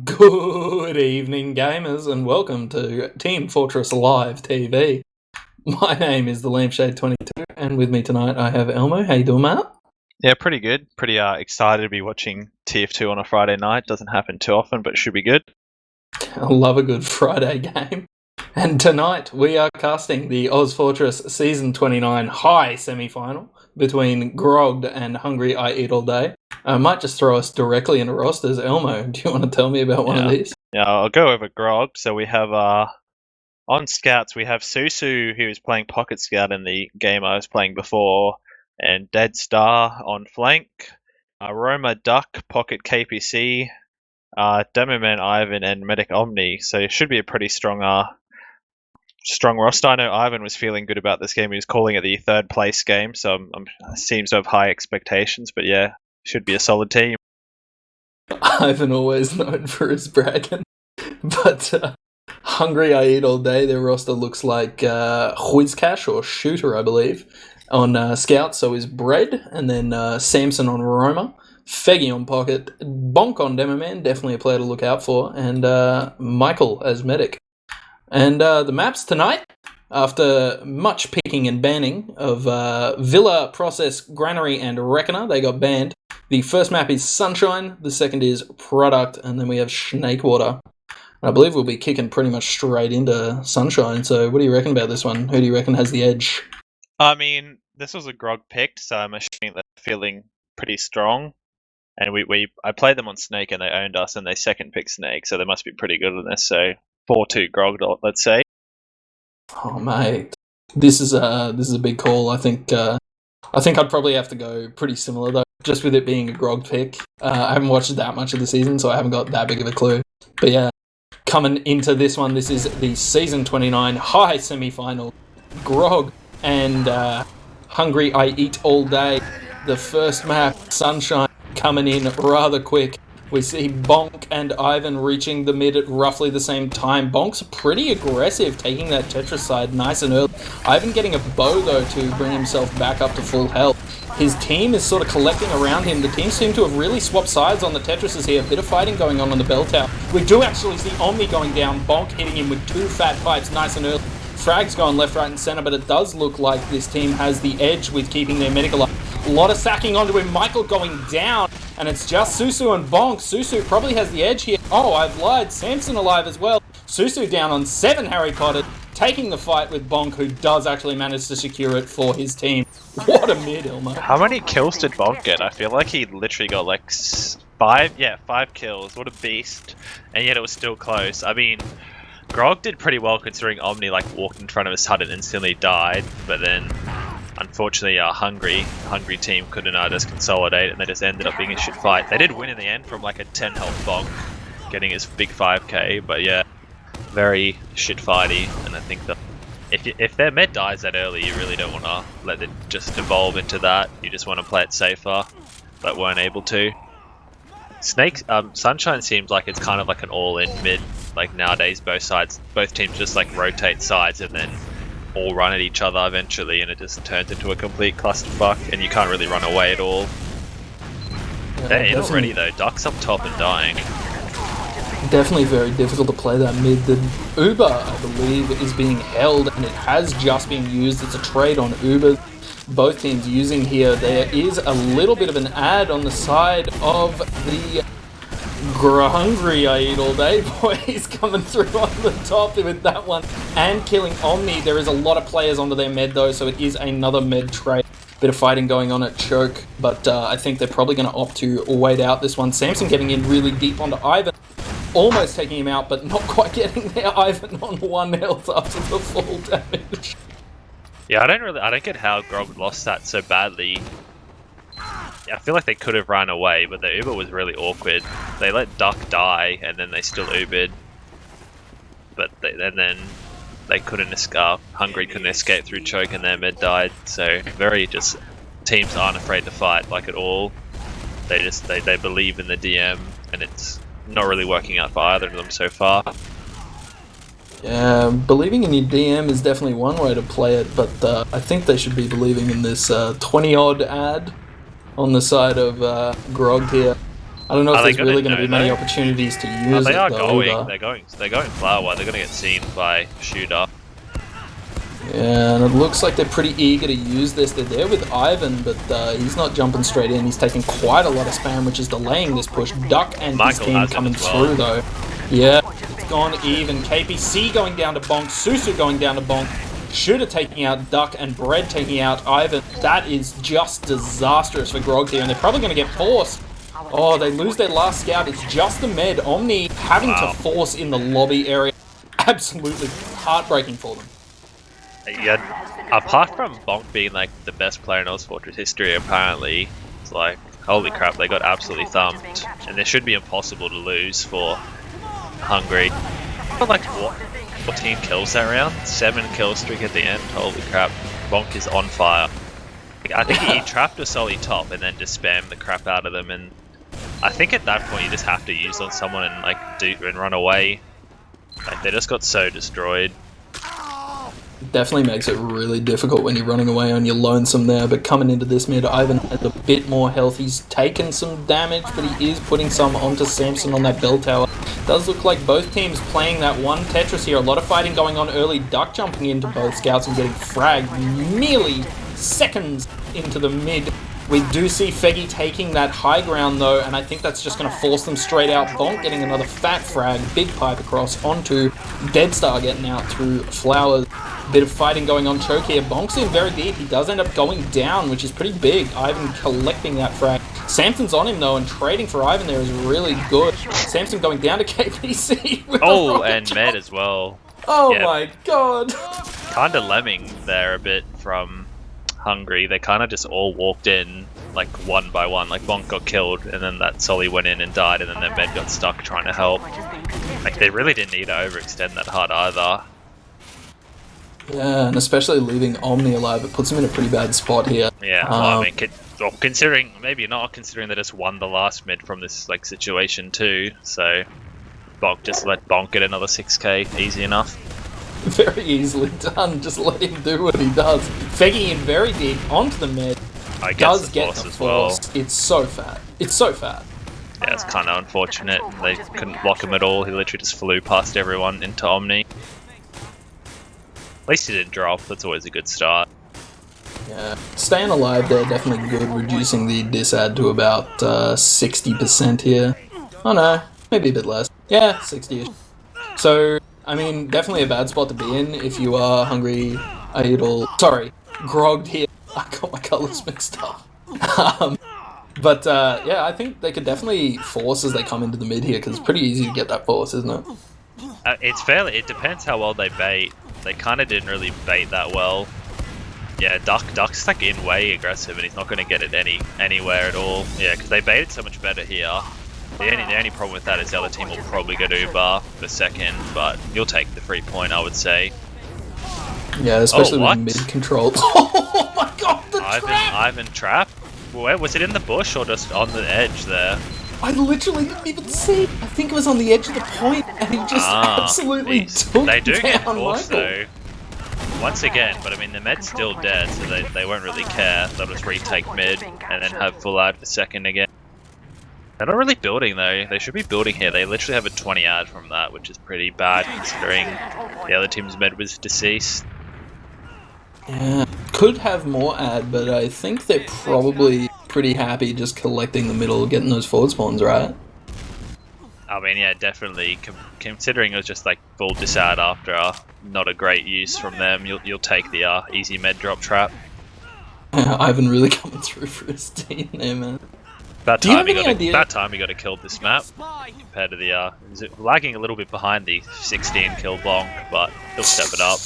Good evening, gamers, and welcome to Team Fortress Live TV. My name is the Lampshade22, and with me tonight I have Elmo. How you doing, Matt? Yeah, pretty good. Pretty excited to be watching TF2 on a Friday night. Doesn't happen too often, but it should be good. I love a good Friday game. And tonight we are casting the ozfortress Season 29 High Semi-Final between Grogged and Hungry I Eat All Day. I might just throw us directly into rosters. Elmo, do you want to tell me about one of these? Yeah, I'll go over Grog. So we have on scouts we have Susu, who is playing Pocket Scout in the game I was playing before, and Dead Star on flank. Roma Duck, Pocket KPC, Demoman Ivan, and Medic Omni. So it should be a pretty strong roster. I know Ivan was feeling good about this game. He was calling it the third place game, so seems to have high expectations. But yeah, should be a solid team. Ivan always known for his bragging, but Hungry I Eat All Day, their roster looks like Whizcash or Shooter, I believe, on Scout, so is Bread, and then Samson on Roma, Feggy on Pocket, Bonk on Demoman, definitely a player to look out for, and Michael as Medic. And the maps tonight, after much picking and banning of Villa, Process, Granary, and Reckoner, they got banned. The first map is Sunshine, the second is Product, and then we have Snakewater. I believe we'll be kicking pretty much straight into Sunshine, so what do you reckon about this one? Who do you reckon has the edge? I mean, this was a Grog picked, so I'm assuming they're feeling pretty strong. And I played them on Snake and they owned us, and they second picked Snake, so they must be pretty good on this, so 4-2 Grog, let's say. Oh, mate. This is a big call. I think I'd probably have to go pretty similar, though, just with it being a Grog pick. I haven't watched that much of the season, so I haven't got that big of a clue. But yeah, coming into this one, this is the Season 29 High Semi-Final. Grog and Hungry I Eat All Day. The first map, Sunshine, coming in rather quick. We see Bonk and Ivan reaching the mid at roughly the same time. Bonk's pretty aggressive, taking that Tetris side nice and early. Ivan getting a bow, though, to bring himself back up to full health. His team is sort of collecting around him. The team seem to have really swapped sides on the Tetrises here. A bit of fighting going on the bell tower. We do actually see Omni going down. Bonk hitting him with two fat pipes nice and early. Frags going left, right, and center, but it does look like this team has the edge with keeping their medic alive. A lot of sacking onto him. Michael going down, and it's just Susu and Bonk. Susu probably has the edge here. Oh, I've lied. Samson alive as well. Susu down on 7 Harry Potter, taking the fight with Bonk, who does actually manage to secure it for his team. What a mid, Elmo. How many kills did Bonk get? I feel like he literally got like 5 kills. What a beast. And yet it was still close. I mean, Grog did pretty well considering Omni like walked in front of his hut and instantly died, but then unfortunately Hungry team couldn't just consolidate, and they just ended up being a shit fight. They did win in the end from like a 10 health Bonk getting his big 5k, but yeah, very shit fighty. And I think that if their med dies that early, you really don't want to let it just devolve into that. You just want to play it safer, but weren't able to. Sunshine seems like it's kind of like an all-in mid. Like nowadays, both teams just like rotate sides and then all run at each other eventually, and it just turns into a complete clusterfuck, and you can't really run away at all. Yeah, they're in already though. Duck's up top and dying. Definitely very difficult to play that mid. The Uber, I believe, is being held, and it has just been used. It's a trade on Uber. Both teams using here. There is a little bit of an ad on the side of the Hungry I Eat All Day boys coming through on the top with that one and killing Omni. There is a lot of players onto their med, though, so it is another med trade. Bit of fighting going on at Choke, but I think they're probably going to opt to wait out this one. Samson getting in really deep onto Ivan, almost taking him out, but not quite getting there. Ivan on 1 health after the full damage. Yeah, I don't get how Grog lost that so badly. I feel like they could have run away, but the Uber was really awkward. They let Duck die, and then they still Ubered. But then they couldn't escape. Hungry couldn't escape through Choke, and their mid died. So teams aren't afraid to fight like at all. They believe in the DM, and it's not really working out for either of them so far. Yeah, believing in your DM is definitely one way to play it, but I think they should be believing in this 20-odd ad on the side of Grogged here. I don't know if Are they there's really gonna going to be know, many though? opportunities to Oh, use they it. are though, going. either. They're going flower. They're gonna get seen by shooter. Yeah, and it looks like they're pretty eager to use this. They're there with Ivan, but he's not jumping straight in. He's taking quite a lot of spam, which is delaying this push. Duck and Michael his team has it coming as well. through, though. Yeah, it's gone even. KPC going down to Bonk. Susu going down to Bonk. Shooter taking out Duck and Bread taking out Ivan. That is just disastrous for Grogged here, and they're probably going to get forced. Oh, they lose their last scout. It's just the med. Omni having to force in the lobby area. Absolutely heartbreaking for them. Yeah, apart from Bonk being like the best player in ozfortress history, apparently, it's like, holy crap, they got absolutely thumped. And this should be impossible to lose for Hungry. But like, what? 14 kills that round? 7 kill streak at the end? Holy crap, Bonk is on fire. I think he trapped a solid top and then just spammed the crap out of them, and I think at that point you just have to use on someone and like run away. Like, they just got so destroyed. Definitely makes it really difficult when you're running away on your lonesome there, but coming into this mid, Ivan has a bit more health. He's taken some damage, but he is putting some onto Samson on that bell tower. Does look like both teams playing that one Tetris here. A lot of fighting going on early. Duck jumping into both scouts and getting fragged nearly seconds into the mid. We do see Feggy taking that high ground though, and I think that's just going to force them straight out. Bonk getting another fat frag, big pipe across onto Deadstar getting out through Flowers. Bit of fighting going on choke here. Bonk's in very deep. He does end up going down, which is pretty big. Ivan collecting that frag. Samson's on him though, and trading for Ivan there is really good. Samson going down to KPC. With and Med as well. Oh my god. Kinda lemming there a bit from Hungry. They kind of just all walked in like one by one. Like Bonk got killed, and then that Solly went in and died, and then their Med got stuck trying to help. Like, they really didn't need to overextend that hard either. Yeah, and especially leaving Omni alive, it puts him in a pretty bad spot here. Yeah, well, I mean, considering, maybe not, considering they just won the last mid from this like situation too, so Bonk just let Bonk get another 6k, easy enough. Very easily done, just let him do what he does. Feggy in very deep, onto the mid, does get the force. Well. It's so fat. It's so fat. Yeah, it's kind of unfortunate. They couldn't block him at all, he literally just flew past everyone into Omni. At least he didn't drop, that's always a good start. Yeah, staying alive there, definitely good, reducing the disad to about 60% here. Oh no, maybe a bit less. Yeah, 60ish. So, I mean, definitely a bad spot to be in if you are Hungry, Grogged here. I got my colours mixed up. But yeah, I think they could definitely force as they come into the mid here, because it's pretty easy to get that force, isn't it? It depends how well they bait. They kind of didn't really bait that well. Yeah, Duck's like in way aggressive, and he's not going to get it anywhere at all. Yeah, because they baited so much better here. The only problem with that is the other team will probably go to Uber for second, but you'll take the 3 point, I would say. Yeah, especially with mid-control. Oh my god, the trap! Ivan trap? Where was it, in the bush or just on the edge there? I literally didn't even see it. I think it was on the edge of the point, and he just absolutely took They do down get forced Michael. though. Once again, but I mean the med's still dead, so they won't really care. They'll just retake mid and then have full ad for second again. They're not really building though. They should be building here. They literally have a 20 ad from that, which is pretty bad considering the other team's med was deceased. Yeah, could have more ad, but I think they're probably pretty happy just collecting the middle, getting those forward spawns, right? I mean, yeah, definitely. Considering it was just like full disad after not a great use from them, you'll take the easy med drop trap. Yeah, Ivan really coming through for his team there, man. That time he got to kill this map compared to the lagging a little bit behind the 16 kill bonk, but he'll step it up.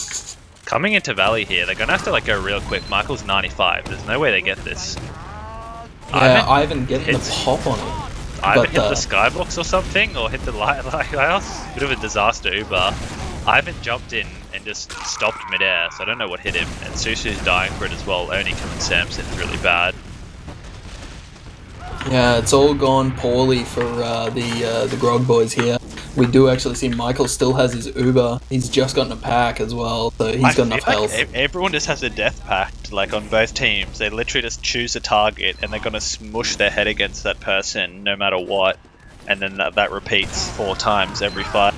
Coming into Valley here, they're gonna have to like go real quick. Michael's 95. There's no way they get this. Yeah, Ivan getting the pop on it. Ivan hit the skybox or something, or hit the lighthouse. Bit of a disaster Uber. Ivan jumped in and just stopped midair, so I don't know what hit him. And Susu's dying for it as well. Only killing Samson's really bad. Yeah, it's all gone poorly for the Grog boys here. We do actually see Michael still has his Uber. He's just gotten a pack as well, so he's got enough health. Everyone just has a death pact. like on both teams. They literally just choose a target and they're gonna smush their head against that person no matter what, and then that repeats 4 times every fight.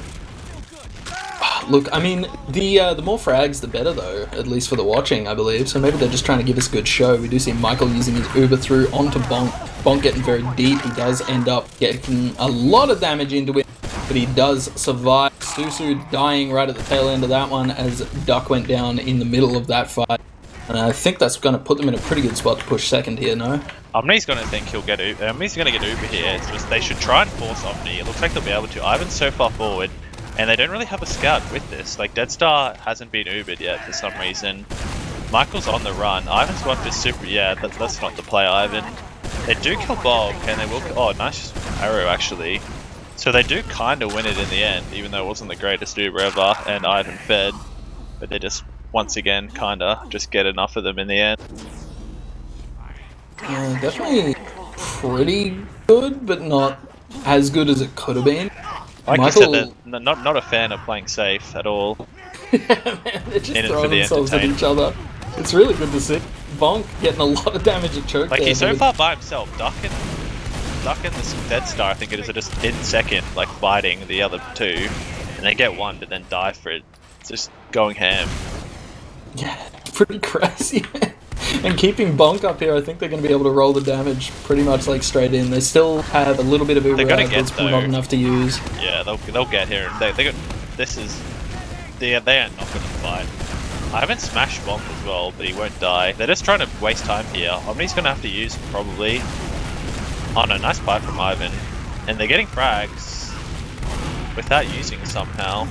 Look, I mean, the more frags, the better, though, at least for the watching, I believe. So maybe they're just trying to give us a good show. We do see Michael using his Uber through onto Bonk. Bonk getting very deep. He does end up getting a lot of damage into it, but he does survive. Susu dying right at the tail end of that one as Duck went down in the middle of that fight. And I think that's going to put them in a pretty good spot to push second here, no? Omni's going to think he'll get Uber. Omni's going to get Uber here. It's just they should try and force Omni. It looks like they'll be able to. Ivan's so far forward. And they don't really have a scout with this. Like, Deadstar hasn't been Ubered yet for some reason. Michael's on the run. Ivan's got this super... Yeah, that's not the play, Ivan. They do kill Bob, and they will... Oh, nice arrow, actually. So they do kind of win it in the end, even though it wasn't the greatest Uber ever, and Ivan fed. But they just, once again, kind of just get enough of them in the end. Definitely pretty good, but not as good as it could have been. Like Michael... you said, they're not a fan of playing safe at all. Yeah, man, they're just throwing themselves at each other. It's really good to see. Bonk getting a lot of damage at choke. Like, there, he's so far by himself. Duck and this Deadstar, I think it is, are just in second, like, fighting the other two. And they get one, but then die for it. It's just going ham. Yeah, pretty crazy, man. And keeping Bonk up here, I think they're going to be able to roll the damage pretty much like straight in. They still have a little bit of Uber, they're gonna get, but not enough to use. Yeah, they'll get here. They are not going to fight. I haven't smashed Bonk as well, but he won't die. They're just trying to waste time here. Omni's going to have to use probably. Oh no, nice fight from Ivan. And they're getting frags without using somehow.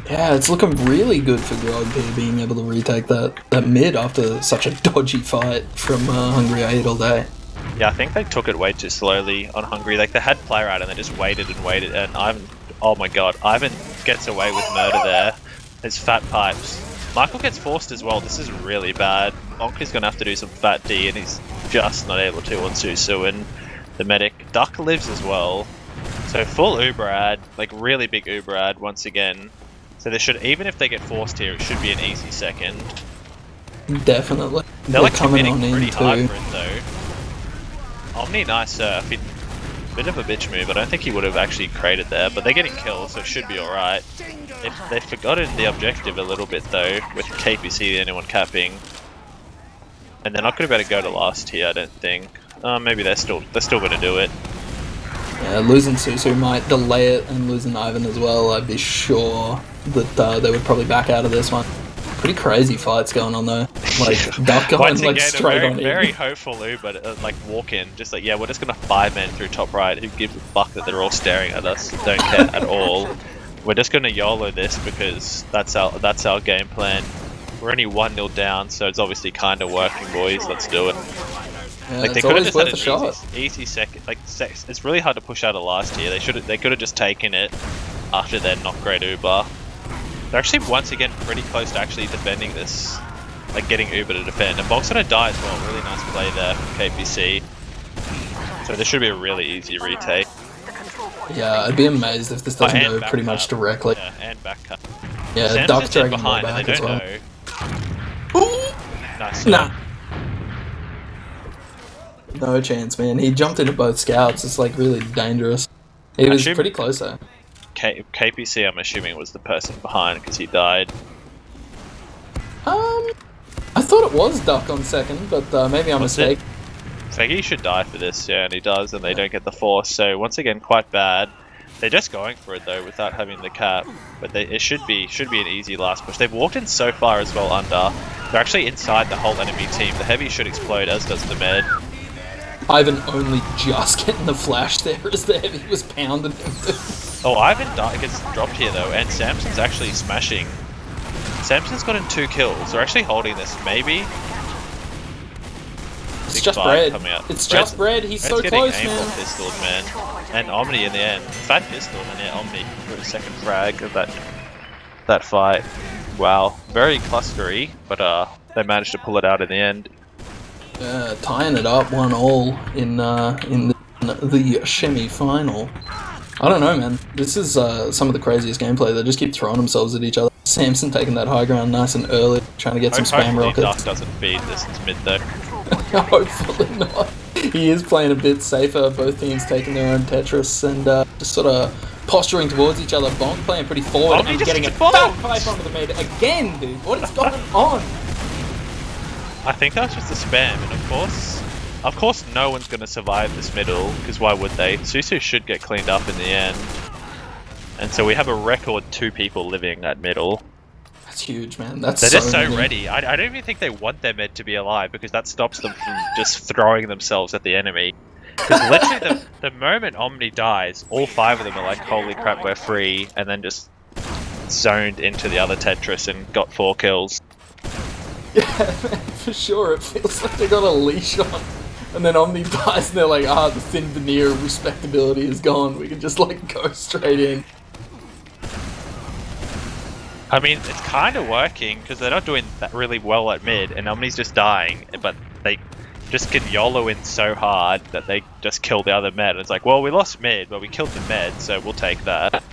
Yeah, it's looking really good for Grogged here, being able to retake that mid after such a dodgy fight from Hungry I Eat All Day. Yeah, I think they took it way too slowly on Hungry. Like, they had player out and they just waited, and Ivan, oh my god, Ivan gets away with murder there. His fat pipes. Michael gets forced as well. This is really bad. Bonk is going to have to do some fat D, and he's just not able to on Susu and the medic. Duck lives as well. So full Uber ad, like really big Uber ad once again. So they should, even if they get forced here, it should be an easy second. Definitely. They're like coming committing on pretty hard too. for it though. Omni, nice bit of a bitch move. I don't think he would have actually created there, but they're getting kills, so it should be alright. They've forgotten the objective a little bit though, with KPC the only one capping. And they're not going to be able to go to last here, I don't think. Maybe they're still going to do it. Yeah, losing Susu might delay it, and losing Ivan as well. I'd be sure that they would probably back out of this one. Pretty crazy fights going on though. Like Duck going Once like again, straight a on very him. hopeful Uber, like walk in, just like, yeah, we're just gonna 5-man through top right. Who gives a fuck that they're all staring at us? Don't care at all. We're just gonna YOLO this because that's our game plan. We're only 1-0 down, so it's obviously kind of working, boys. Let's do it. Yeah, Like, they it's could have always just worth had a shot. an easy second. Like, it's really hard to push out a last here. They could have just taken it after their not great Uber. They're actually once again pretty close to actually defending this, like getting Uber to defend. And Bonk's gonna die as well. Really nice play there from KPC. So this should be a really easy retake. Yeah, I'd be amazed if this doesn't And go back pretty cut. much directly. Yeah, and back cut. Yeah, Sam's Duck just dead dragging more behind, and back they as don't well. know. Nice. Nah. No chance, man. He jumped into both scouts. It's like really dangerous. He was pretty close though. KPC, I'm assuming, was the person behind because he died. I thought it was Duck on second, but maybe I'm mistaken. Feggy should die for this, yeah, and he does, and they don't get the force. So once again, quite bad. They're just going for it though, without having the cap. But it should be an easy last push. They've walked in so far as well under. They're actually inside the whole enemy team. The heavy should explode, as does the med. Ivan only just getting the flash there as the heavy was pounding him. Oh, Ivan gets dropped here though, and Samson's actually smashing. Samson's gotten 2 kills. They're actually holding this, maybe. It's just Bread. It's just Bread. He's so close, man. Pistol, man. And Omni in the end. Fat pistol, and yeah, Omni for the second frag of that fight. Wow, very clustery, but they managed to pull it out in the end. Tying it up 1-1 in the semi-final. I don't know, man. This is some of the craziest gameplay. They just keep throwing themselves at each other. Samson taking that high ground nice and early, trying to get some spam Hopefully rockets. Duck doesn't feed this into mid though. Hopefully not. He is playing a bit safer, both teams taking their own Tetris and just sort of posturing towards each other. Bonk playing pretty forward and getting a fat pipe onto the mid again, dude. What is going on? I think that's just a spam, and of course no one's going to survive this middle, because why would they? Susu should get cleaned up in the end. And so we have a record 2 people living at middle. That's huge, man. They're just so ready. I don't even think they want their mid to be alive, because that stops them from just throwing themselves at the enemy. Because literally the moment Omni dies, all 5 of them are like, holy crap, we're free, and then just zoned into the other Tetris and got 4 kills. Yeah, man, for sure. It feels like they got a leash on. And then Omni dies and they're like, the thin veneer of respectability is gone. We can just like go straight in. I mean, it's kind of working, because they're not doing that really well at mid, and Omni's just dying, but they just can YOLO in so hard that they just kill the other med. It's like, well, we lost mid, but we killed the med, so we'll take that.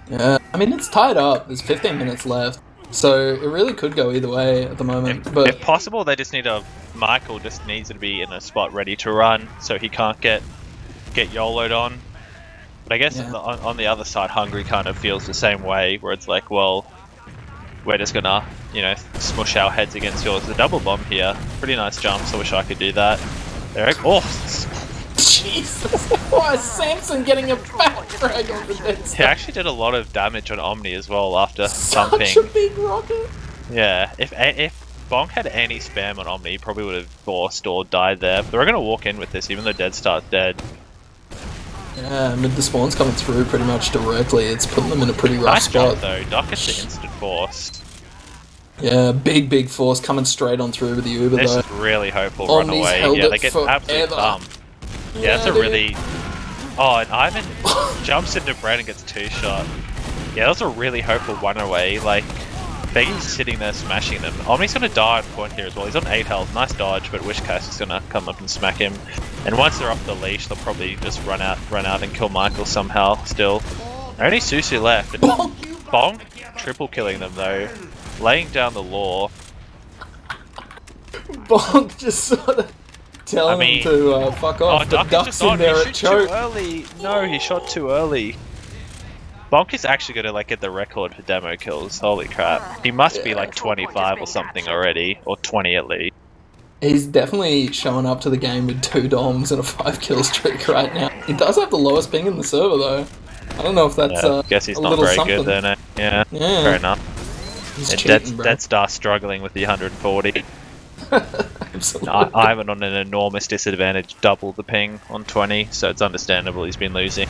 Yeah, I mean, it's tied up. There's 15 minutes left. So it really could go either way at the moment. If possible, they just need Michael just needs to be in a spot ready to run, so he can't get YOLO'd on. But I guess on the other side, Hungry kind of feels the same way, where it's like, well, we're just gonna, smush our heads against yours. The double bomb here, pretty nice jumps. I wish I could do that. Jesus! Why is Samson getting a fat frag on the dead side? He actually did a lot of damage on Omni as well after thumping. Such a big rocket! Yeah, if Bonk had any spam on Omni, he probably would have forced or died there. But they're gonna walk in with this, even though Dead Star's dead. Yeah, mid the spawn's coming through pretty much directly. It's putting them in a pretty rough nice spot. Jump, though. Duck is the instant force. Yeah, big force coming straight on through with the Uber, This though. is really hopeful runaway. Yeah, they get absolute thumped. Yeah, that's a really... Oh, and Ivan jumps into Brad and gets 2-shot. Yeah, that's a really hopeful runaway. Like, Beggy's sitting there smashing them. Omni's gonna die on point here as well. He's on 8 health. Nice dodge, but Wishcast is gonna come up and smack him. And once they're off the leash, they'll probably just run out and kill Michael somehow still. Only Susu left. And Bonk triple killing them though. Laying down the law. Bonk just sort of telling him to fuck off. Oh, Duck's in there at choke. Too early. No, he shot too early. Bonk is actually gonna get the record for demo kills. Holy crap. He must be like 25 or something already. Or 20 at least. He's definitely showing up to the game with 2 doms and a 5-kill streak right now. He does have the lowest ping in the server though. I don't know if that's guess he's a not little very something. good then. Yeah, fair enough. He's And cheating, bro. Dead Star struggling with the 140. Absolutely. Ivan on an enormous disadvantage, double the ping on 20, so it's understandable he's been losing.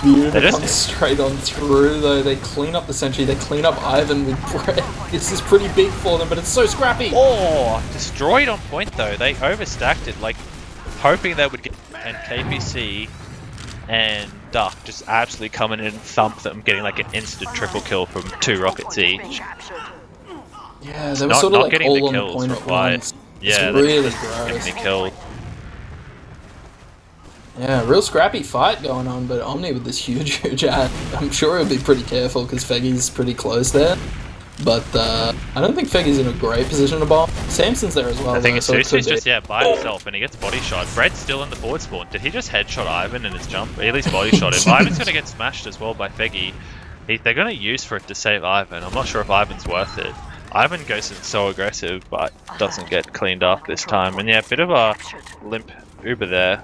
The Uber comes straight on through though. They clean up the sentry, they clean up Ivan with Brett. This is pretty big for them, but it's so scrappy. Oh, destroyed on point though. They overstacked it, like hoping they would get, and KPC and Duck just absolutely coming in and thump them, getting like an instant triple kill from 2 rockets each. Yeah, they were sort of like all on the point at once. Yeah, it's really gross. Getting killed. Yeah, real scrappy fight going on, but Omni with this huge ad. I'm sure he'll be pretty careful because Feggy's pretty close there. But I don't think Feggy's in a great position to bomb. Samson's there as well. I think though, Susu's just by himself and he gets body shot. Brett's still in the forward spawn. Did he just headshot Ivan in his jump? Or at least body shot him. Ivan's gonna get smashed as well by Feggy. They're gonna use for it to save Ivan. I'm not sure if Ivan's worth it. Ivan goes in so aggressive, but doesn't get cleaned up this time. And yeah, a bit of a limp Uber there.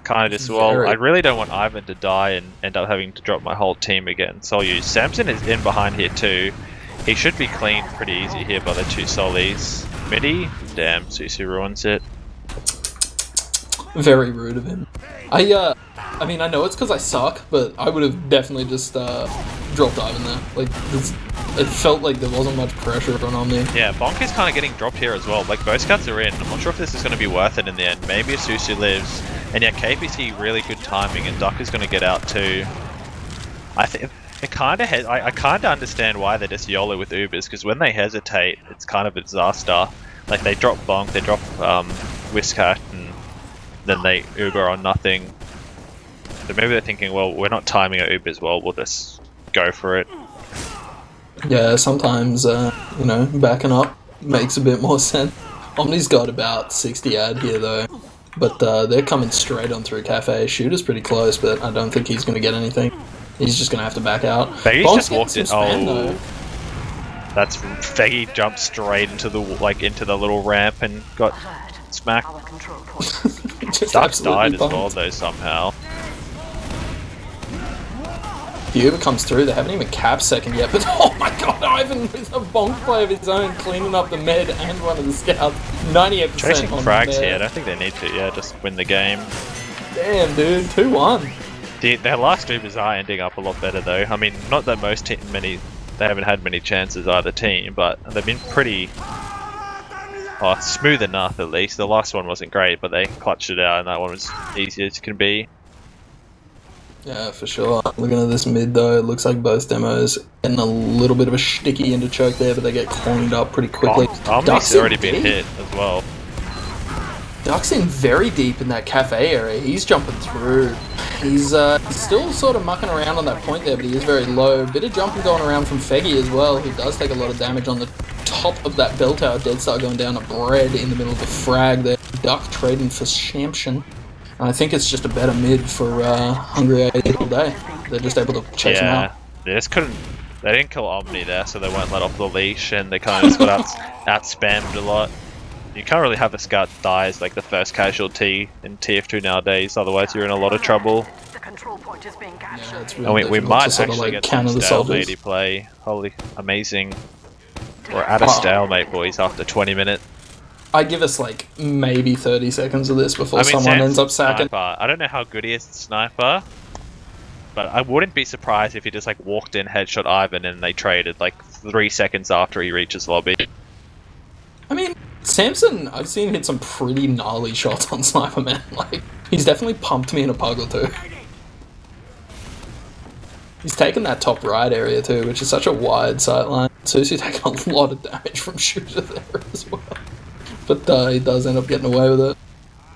Kind of just, well, I really don't want Ivan to die and end up having to drop my whole team again. So I'll use Samson is in behind here too. He should be cleaned pretty easy here by the 2 solis. Midi, damn, Susu ruins it. Very rude of him. I mean, I know it's because I suck, but I would have definitely just dropped Ivan there. Like, it felt like there wasn't much pressure on Omni. Yeah, Bonk is kind of getting dropped here as well. Like, both cuts are in. I'm not sure if this is going to be worth it in the end. Maybe if Susu lives. And yeah, KPC really good timing, and Duck is going to get out too. I think it kind of I kind of understand why they just YOLO with Ubers, because when they hesitate, it's kind of a disaster. Like, they drop Bonk, they drop Whiskat, and then they Uber on nothing. So maybe they're thinking, well, we're not timing our Ubers well, we'll just go for it. Yeah, sometimes, you know, backing up makes a bit more sense. Omni's got about 60 ad here, though. But they're coming straight on through Cafe. Shooter's pretty close, but I don't think he's going to get anything. He's just going to have to back out. Feggy's Bonk's just getting walked some in. spam, Oh, though. that's Feggy jumped straight into the into the little ramp and got smacked. Just Ducks died absolutely as well bumped. though somehow. The Uber comes through, they haven't even capped second yet, but oh my god, Ivan with a bonk play of his own, cleaning up the med and one of the scouts. 98% Chasing on frags there. here. I don't think they need to. Yeah, just win the game. Damn, dude, 2-1. Their last Ubers are ending up a lot better though. I mean, not that they haven't had many chances either team, but they've been pretty smooth enough at least. The last one wasn't great, but they clutched it out, and that one was easy as can be. Yeah, for sure. Looking at this mid though, it looks like both demos getting a little bit of a sticky into choke there, but they get cleaned up pretty quickly. Omni's already been hit as well. Duck's in very deep in that cafe area. He's jumping through. He's still sort of mucking around on that point there, but he is very low. Bit of jumping going around from Feggy as well, who does take a lot of damage on the top of that bell tower. Dead Star going down a bread in the middle of the frag there. Duck trading for Shampshin. And I think it's just a better mid for Hungry AD all day. They're just able to chase him out. They just couldn't. They didn't kill Omni there, so they weren't let off the leash, and they kind of just got out spammed a lot. You can't really have a scout die as like the first casualty in TF2 nowadays. Otherwise, you're in a lot of trouble. Yeah, it's really And we difficult might to sort of, actually like, get some counter the soldiers. stalemate play. Holy, amazing! We're at a stalemate, boys. After 20 minutes. I give us like maybe 30 seconds of this before someone Sam's ends up sacking. Sniper. I don't know how good he is at sniper, but I wouldn't be surprised if he just like walked in, headshot Ivan, and they traded like 3 seconds after he reaches lobby. I mean, Samson, I've seen hit some pretty gnarly shots on Sniper, man. Like, he's definitely pumped me in a pug or two. He's taken that top right area too, which is such a wide sightline. Susu taking a lot of damage from Shooter there as well. But he does end up getting away with it.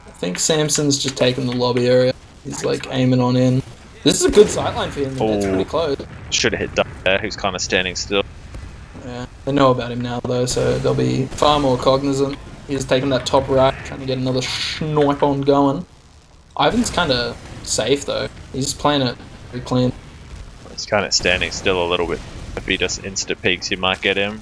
I think Samson's just taking the lobby area. He's like aiming on in. This is a good sightline for him, and it's pretty close. Should have hit Duck there, who's kind of standing still. Yeah, they know about him now though, so they'll be far more cognizant. He's taking that top right, trying to get another snipe on going. Ivan's kind of safe though. He's playing it very clean. He's kind of standing still a little bit. If he just insta peeks, you might get him.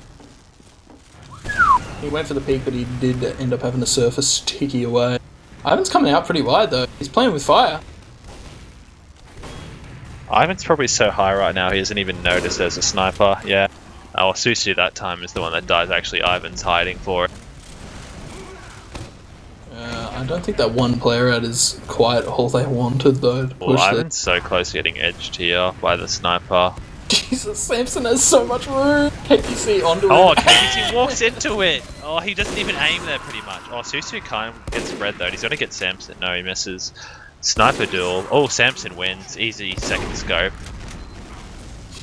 He went for the peak, but he did end up having to surface sticky away. Ivan's coming out pretty wide though. He's playing with fire. Ivan's probably so high right now he doesn't even notice there's a sniper. Yeah. Oh, Susu that time is the one that dies. Actually, Ivan's hiding for it. I don't think that one player out is quite all they wanted though. To Well, push Ivan's so close to getting edged here by the sniper. Jesus, Samson has so much room. KPC onto Oh, it. KBC walks into it. Oh, he doesn't even aim there pretty much. Oh, Susu kind of gets spread though. He's gonna get Samson. No, he misses. Sniper duel. Oh, Samson wins. Easy second scope.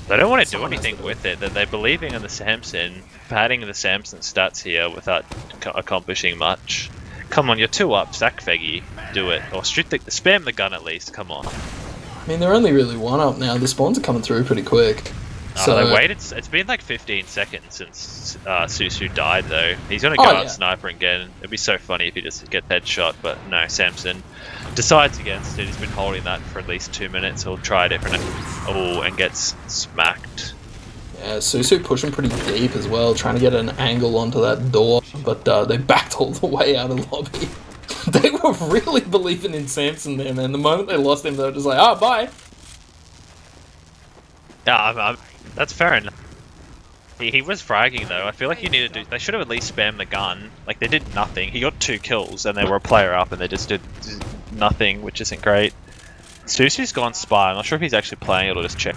They don't want to do anything with it. They're believing in the Samson, padding the Samson stats here without accomplishing much. Come on, you're 2 up. Sack Feggy. Do it. Or spam the gun at least. Come on. I mean, they're only really 1 up now. The spawns are coming through pretty quick. So they waited. It's been like 15 seconds since Susu died, though. He's gonna go out sniper again. It'd be so funny if he just gets headshot, but no. Samson decides against it. He's been holding that for at least 2 minutes. He'll try a different. Oh, and gets smacked. Yeah, Susu pushing pretty deep as well, trying to get an angle onto that door, but they backed all the way out of lobby. They were really believing in Samson there, man. The moment they lost him, they were just like, "Ah, bye." Yeah, that's fair enough. He was fragging though. I feel like you need to do. They should have at least spammed the gun. Like they did nothing. He got 2 kills and they were a player up, and they just did nothing, which isn't great. Susu's gone spy. I'm not sure if he's actually playing it or just check.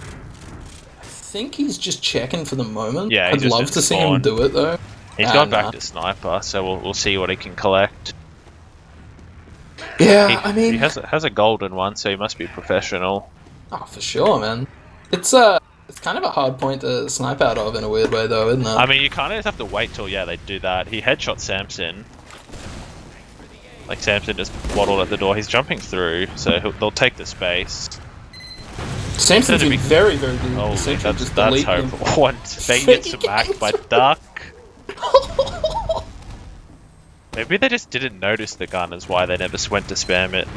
I think he's just checking for the moment. Yeah, I'd love to see him do it though. He's gone back to sniper, so we'll see what he can collect. Yeah, I mean, he has a golden one, so he must be professional. Oh, for sure, man. It's kind of a hard point to snipe out of in a weird way, though, isn't it? I mean, you kind of just have to wait till they do that. He headshot Samson. Like Samson just waddled at the door. He's jumping through, so they'll take the space. Samson's been very, very good. Oh, Essentially that's horrible. One Fake gets smacked by Duck. Maybe they just didn't notice the gun, is why they never went to spam it.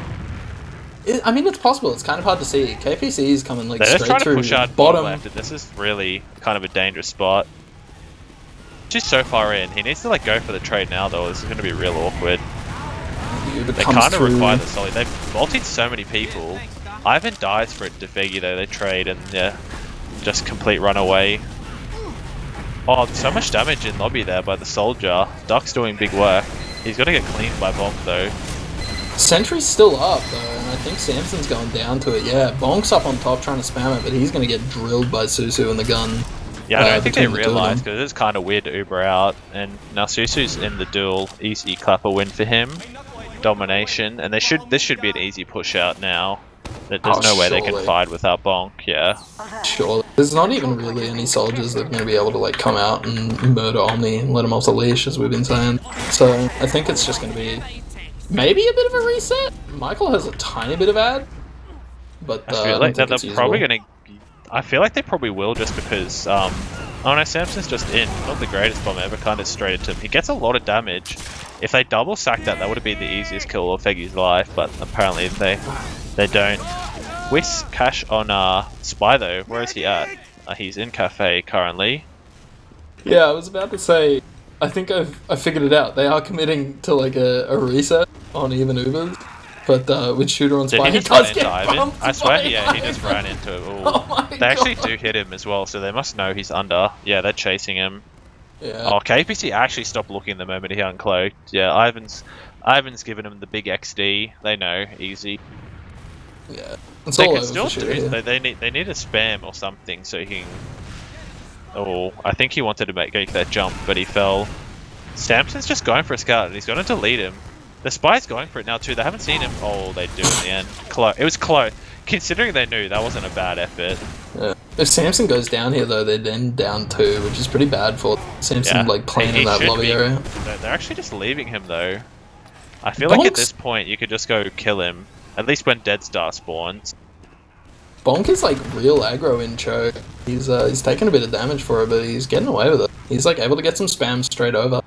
I mean, it's possible. It's kind of hard to see. KPC is coming like They're just straight trying to through push out bottom left, and this is really kind of a dangerous spot. Just so far in. He needs to like go for the trade now, though. This is going to be real awkward. They kind of require the solid. They've multied so many people. Ivan dies for it to Figgy, though. They trade and yeah, just complete runaway. Oh, so much damage in lobby there by the soldier. Duck's doing big work. He's got to get cleaned by Bonk, though. Sentry's still up, though, and I think Samson's going down to it. Yeah, Bonk's up on top trying to spam it, but he's going to get drilled by Susu in the gun. Yeah, I don't think they realised, because it's kind of weird to Uber out, and now Susu's in the duel. Easy clapper win for him. Domination, and this should be an easy push out now. There's no way they can fight without Bonk, yeah. Sure. There's not even really any soldiers that are going to be able to like come out and murder Omni and let him off the leash, as we've been saying. So I think it's just going to be maybe a bit of a reset. Michael has a tiny bit of ad, but I feel like they're probably going to... I feel like they probably will, just because... oh no, Samson's just in. Not the greatest bomb ever, kind of straight into him. He gets a lot of damage. If they double sack that, that would have been the easiest kill of Feggy's life, but apparently they don't. Whis cash on Spy though. Where is he at? He's in cafe currently. Yeah, I was about to say, I think I figured it out. They are committing to like a reset on even Ubers, but with Shooter on Spy, he does get bumped. I swear, yeah, he just ran into it. Oh they actually do hit him as well, so they must know he's under. Yeah, they're chasing him. Yeah. Oh, KPC actually stopped looking the moment he uncloaked. Yeah, Ivan's given him the big XD. They know, easy. Yeah, it's they all can still over do. They need a spam or something so he can. Oh, I think he wanted to make that jump, but he fell. Samson's just going for a scout, and he's going to delete him. The Spy's going for it now too. They haven't seen him. Oh, they do in the end. It was close. Considering they knew, that wasn't a bad effort. Yeah. If Samson goes down here though, they're then down 2, which is pretty bad for Samson like playing in that lobby area. They're actually just leaving him though. I feel like at this point you could just go kill him. At least when Dead Star spawns. Bonk is like real aggro in choke. He's taking a bit of damage for it, but he's getting away with it. He's like able to get some spam straight over.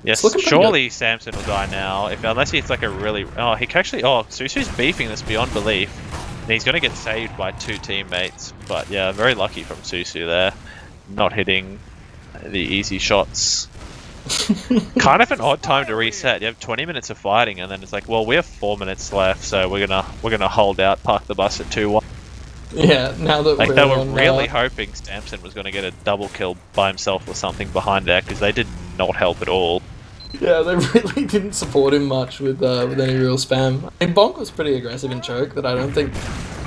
Yes, surely Samson will die now, unless he's like a really... Oh, he can actually... Oh, Susu's beefing this beyond belief. And he's going to get saved by 2 teammates. But yeah, very lucky from Susu there. Not hitting the easy shots. Kind of an odd time to reset. You have 20 minutes of fighting, and then it's like, well, we have 4 minutes left, so we're gonna hold out, park the bus at 2-1. Yeah, now that like they were really hoping Samson was going to get a double kill by himself or something behind there, because they did not help at all. Yeah, they really didn't support him much with any real spam. I mean, Bonk was pretty aggressive in choke, but I don't think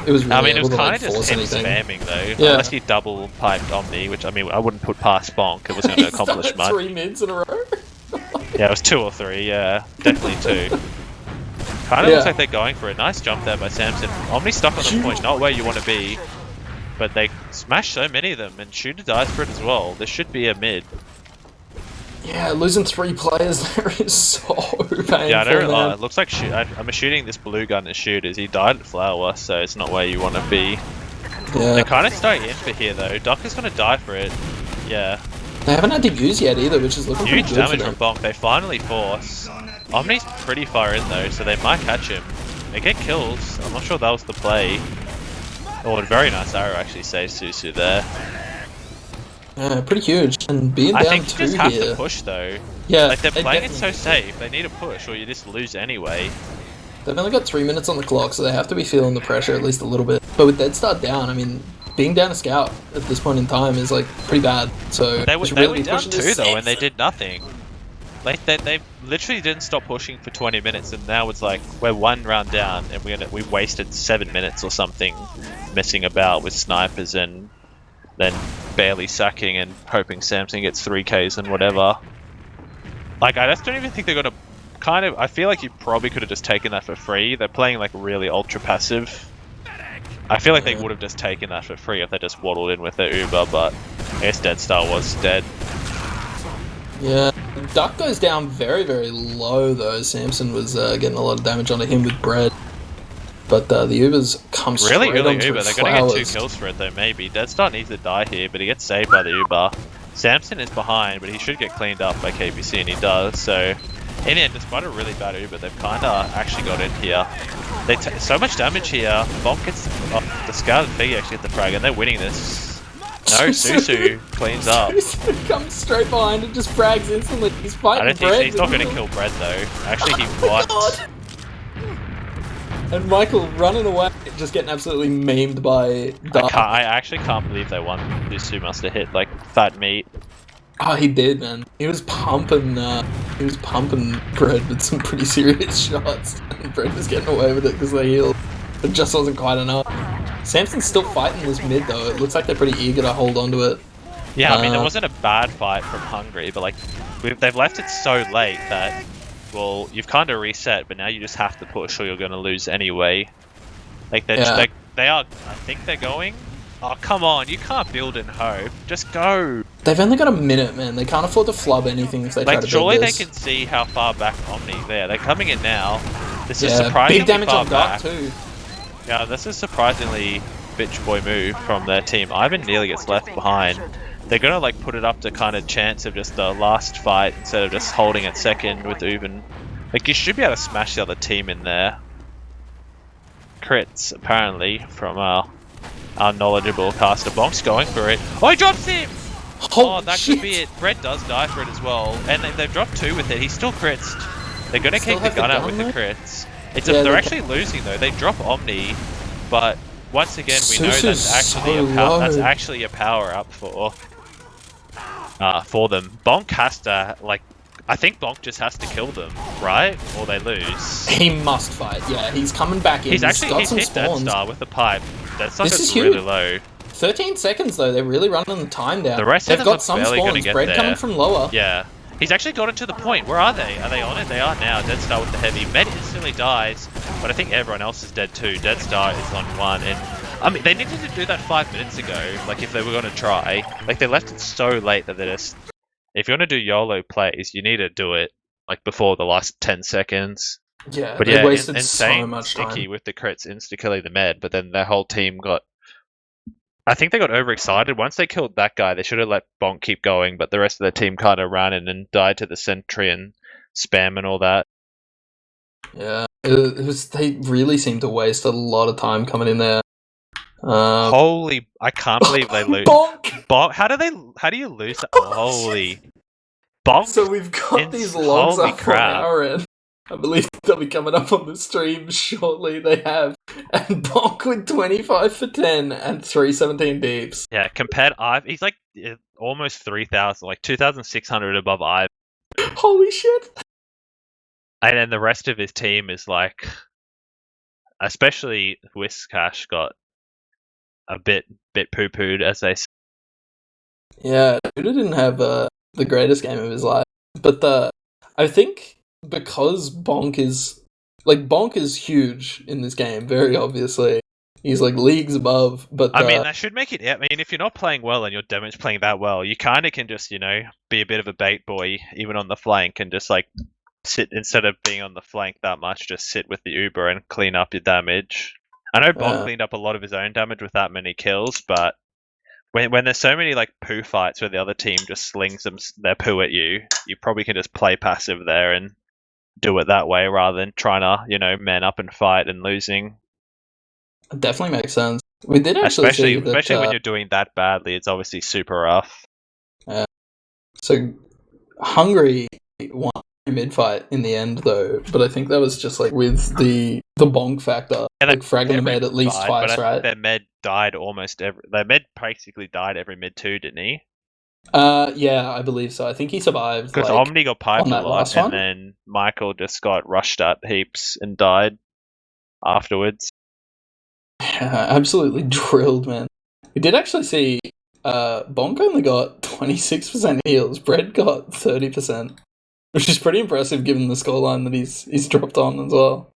it was really able to like force anything. Spamming though, unless he double piped Omni, which I mean I wouldn't put past Bonk. It wasn't going to accomplish much. 3 mids in a row. Yeah, it was 2 or 3. Yeah, definitely 2. Kind of looks like they're going for a nice jump there by Samson. Omni stuck on the point, not where you want to be, but they smash so many of them, and Shooter dies for it as well. This should be a mid. Yeah, losing 3 players there is so painful. Yeah, I don't. It looks like I'm shooting this blue gun at Shooters. He died at Flower, so it's not where you want to be. Yeah. They're kind of starting in for here though. Doc is going to die for it. Yeah. They haven't had to use yet either, which is looking huge pretty good damage from Bonk. They finally force. Omni's pretty far in though, so they might catch him. They get kills. I'm not sure that was the play. Oh, a very nice arrow actually saves Susu there. Yeah, pretty huge. And being I down think you 2 just have here. to push though. Yeah, like they're playing it so safe. They need a push, or you just lose anyway. They've only got 3 minutes on the clock, so they have to be feeling the pressure at least a little bit. But with Dead Start down, I mean, being down a scout at this point in time is like pretty bad. So they really were down 2 though, and they did nothing. Like they literally didn't stop pushing for 20 minutes, and now it's like we're 1 round down, and we wasted 7 minutes or something messing about with snipers and then barely sacking and hoping Samson gets 3Ks and whatever. Like I just don't even think they're gonna I feel like you probably could have just taken that for free. They're playing like really ultra passive. I feel like they would have just taken that for free if they just waddled in with their Uber, but I guess Dead Star was dead. Yeah, Duck goes down very, very low though. Samson was getting a lot of damage onto him with bread. But the Ubers come straight Really onto Uber. it. They're going to get 2 Flowers. kills for it, though, maybe. Deadstar needs to die here, but he gets saved by the Uber. Samson is behind, but he should get cleaned up by KBC, and he does. So, in the end, despite a really bad Uber, they've kind of actually got in here. They so much damage here. Bonk gets the Scout and Figgy actually get the frag, and they're winning this. No, Susu cleans up. Susu comes straight behind and just frags instantly. He's fighting I don't think Bread. he's not going to kill Bread, though. Actually, he Oh my what? God. And Michael running away, just getting absolutely memed by Dark. I actually can't believe they won. Susu must have hit like fat meat. Oh, he did, man. He was pumping Bread with some pretty serious shots. And Bread was getting away with it because they healed. It just wasn't quite enough. Samson's still fighting this mid, though. It looks like they're pretty eager to hold on to it. Yeah, I mean, it wasn't a bad fight from Hungry, but like, they've left it so late that, well, you've kind of reset, but now you just have to push or you're going to lose anyway. Like, they are, I think they're going. Oh, come on, you can't build in hope. Just go. They've only got a minute, man. They can't afford to flub anything if they try to build surely this. they can see how far back Omni there. They're coming in now. This is surprisingly big damage far on Dark, back. too. Yeah, this is surprisingly bitch boy move from their team. Ivan nearly gets left behind. They're gonna like put it up to kind of chance of just the last fight instead of just holding it second with Uben. Like you should be able to smash the other team in there. Crits apparently from our knowledgeable caster. Bonk's going for it. Oh, he drops him! Holy that shit. could be it. Brett does die for it as well, and they've dropped 2 with it. He still crits. They're gonna Still kick the have the gun out gun with the there? crits. They're actually losing though. They drop Omni, but once again we know Susu's that's actually a power up for them. Bonk has to like. I think Bonk just has to kill them, right? Or they lose. He must fight. Yeah, he's coming back in. He's got some hit spawns. Deadstar with the pipe. Deadstar This is is really huge. low. 13 seconds though. They're really running the time down. The rest They've of them got look some barely gonna spawns. get Bread there. coming from lower. Yeah. He's actually gotten to the point. Where are they? Are they on it? They are now. Deadstar with the heavy. Med instantly dies, but I think everyone else is dead too. Deadstar is on 1, and I mean they needed to do that 5 minutes ago. Like if they were going to try, like they left it so late that they just. If you want to do YOLO plays, you need to do it like before the last 10 seconds. Yeah, But they yeah, wasted insane so much sticky time. with the crits insta-killing the med, but then their whole team got. I think they got overexcited. Once they killed that guy, they should have let Bonk keep going, but the rest of the team kind of ran in and died to the sentry and spam and all that. Yeah, it was. They really seemed to waste a lot of time coming in there. Holy! I can't believe they lose. Bonk! How do you lose that? Holy! Bonk! So we've got these logs holy up crap. on our end. I believe they'll be coming up on the stream shortly. They have. And Bonk with 25 for 10 and 317 deeps. Yeah, compared he's like almost 3,000, like 2,600 above Ive. Holy shit! And then the rest of his team is like, especially Whiskash got a bit poo-pooed, as they say. Yeah, Duda didn't have the greatest game of his life. But I think because Bonk is huge in this game, very obviously. He's like leagues above, but I mean, that should make it. I mean, if you're not playing well and your demo's playing that well, you kind of can just, be a bit of a bait boy, even on the flank, and just like sit instead of being on the flank that much, just sit with the Uber and clean up your damage. I know Bonk cleaned up a lot of his own damage with that many kills, but when there's so many like poo fights where the other team just slings their poo at you, you probably can just play passive there and do it that way rather than trying to, man up and fight and losing. It definitely makes sense. We did actually see that, especially when you're doing that badly, it's obviously super rough. So Hungry won the mid fight in the end though, but I think that was just like with the bonk factor. And like fragging the med at least twice, right? Their med died their med basically died every mid too, didn't he? Yeah, I believe so. I think he survived. Because Omni got piped a lot, and one? then Michael just got rushed at heaps and died afterwards. Yeah, absolutely drilled, man. We did actually see Bonk only got 26% heals. Brett got 30%, which is pretty impressive given the scoreline that he's dropped on as well.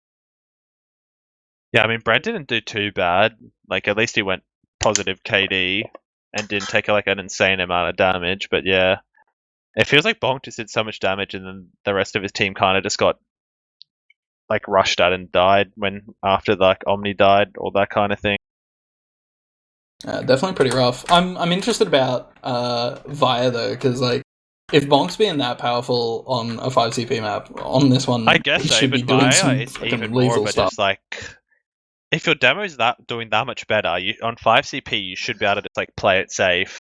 Yeah, I mean, Brett didn't do too bad. Like, at least he went positive KD and didn't take like an insane amount of damage. But yeah, it feels like Bonk just did so much damage, and then the rest of his team kind of just got like rushed at and died when after like Omni died, all that kind of thing. Definitely pretty rough. I'm interested about Via though, because like if Bonk's being that powerful on a 5CP map, on this one, I guess he so, should but be doing Via some is fucking even more of lethal a stuff. just like if your demo's doing that much better, you on 5CP you should be able to just like play it safe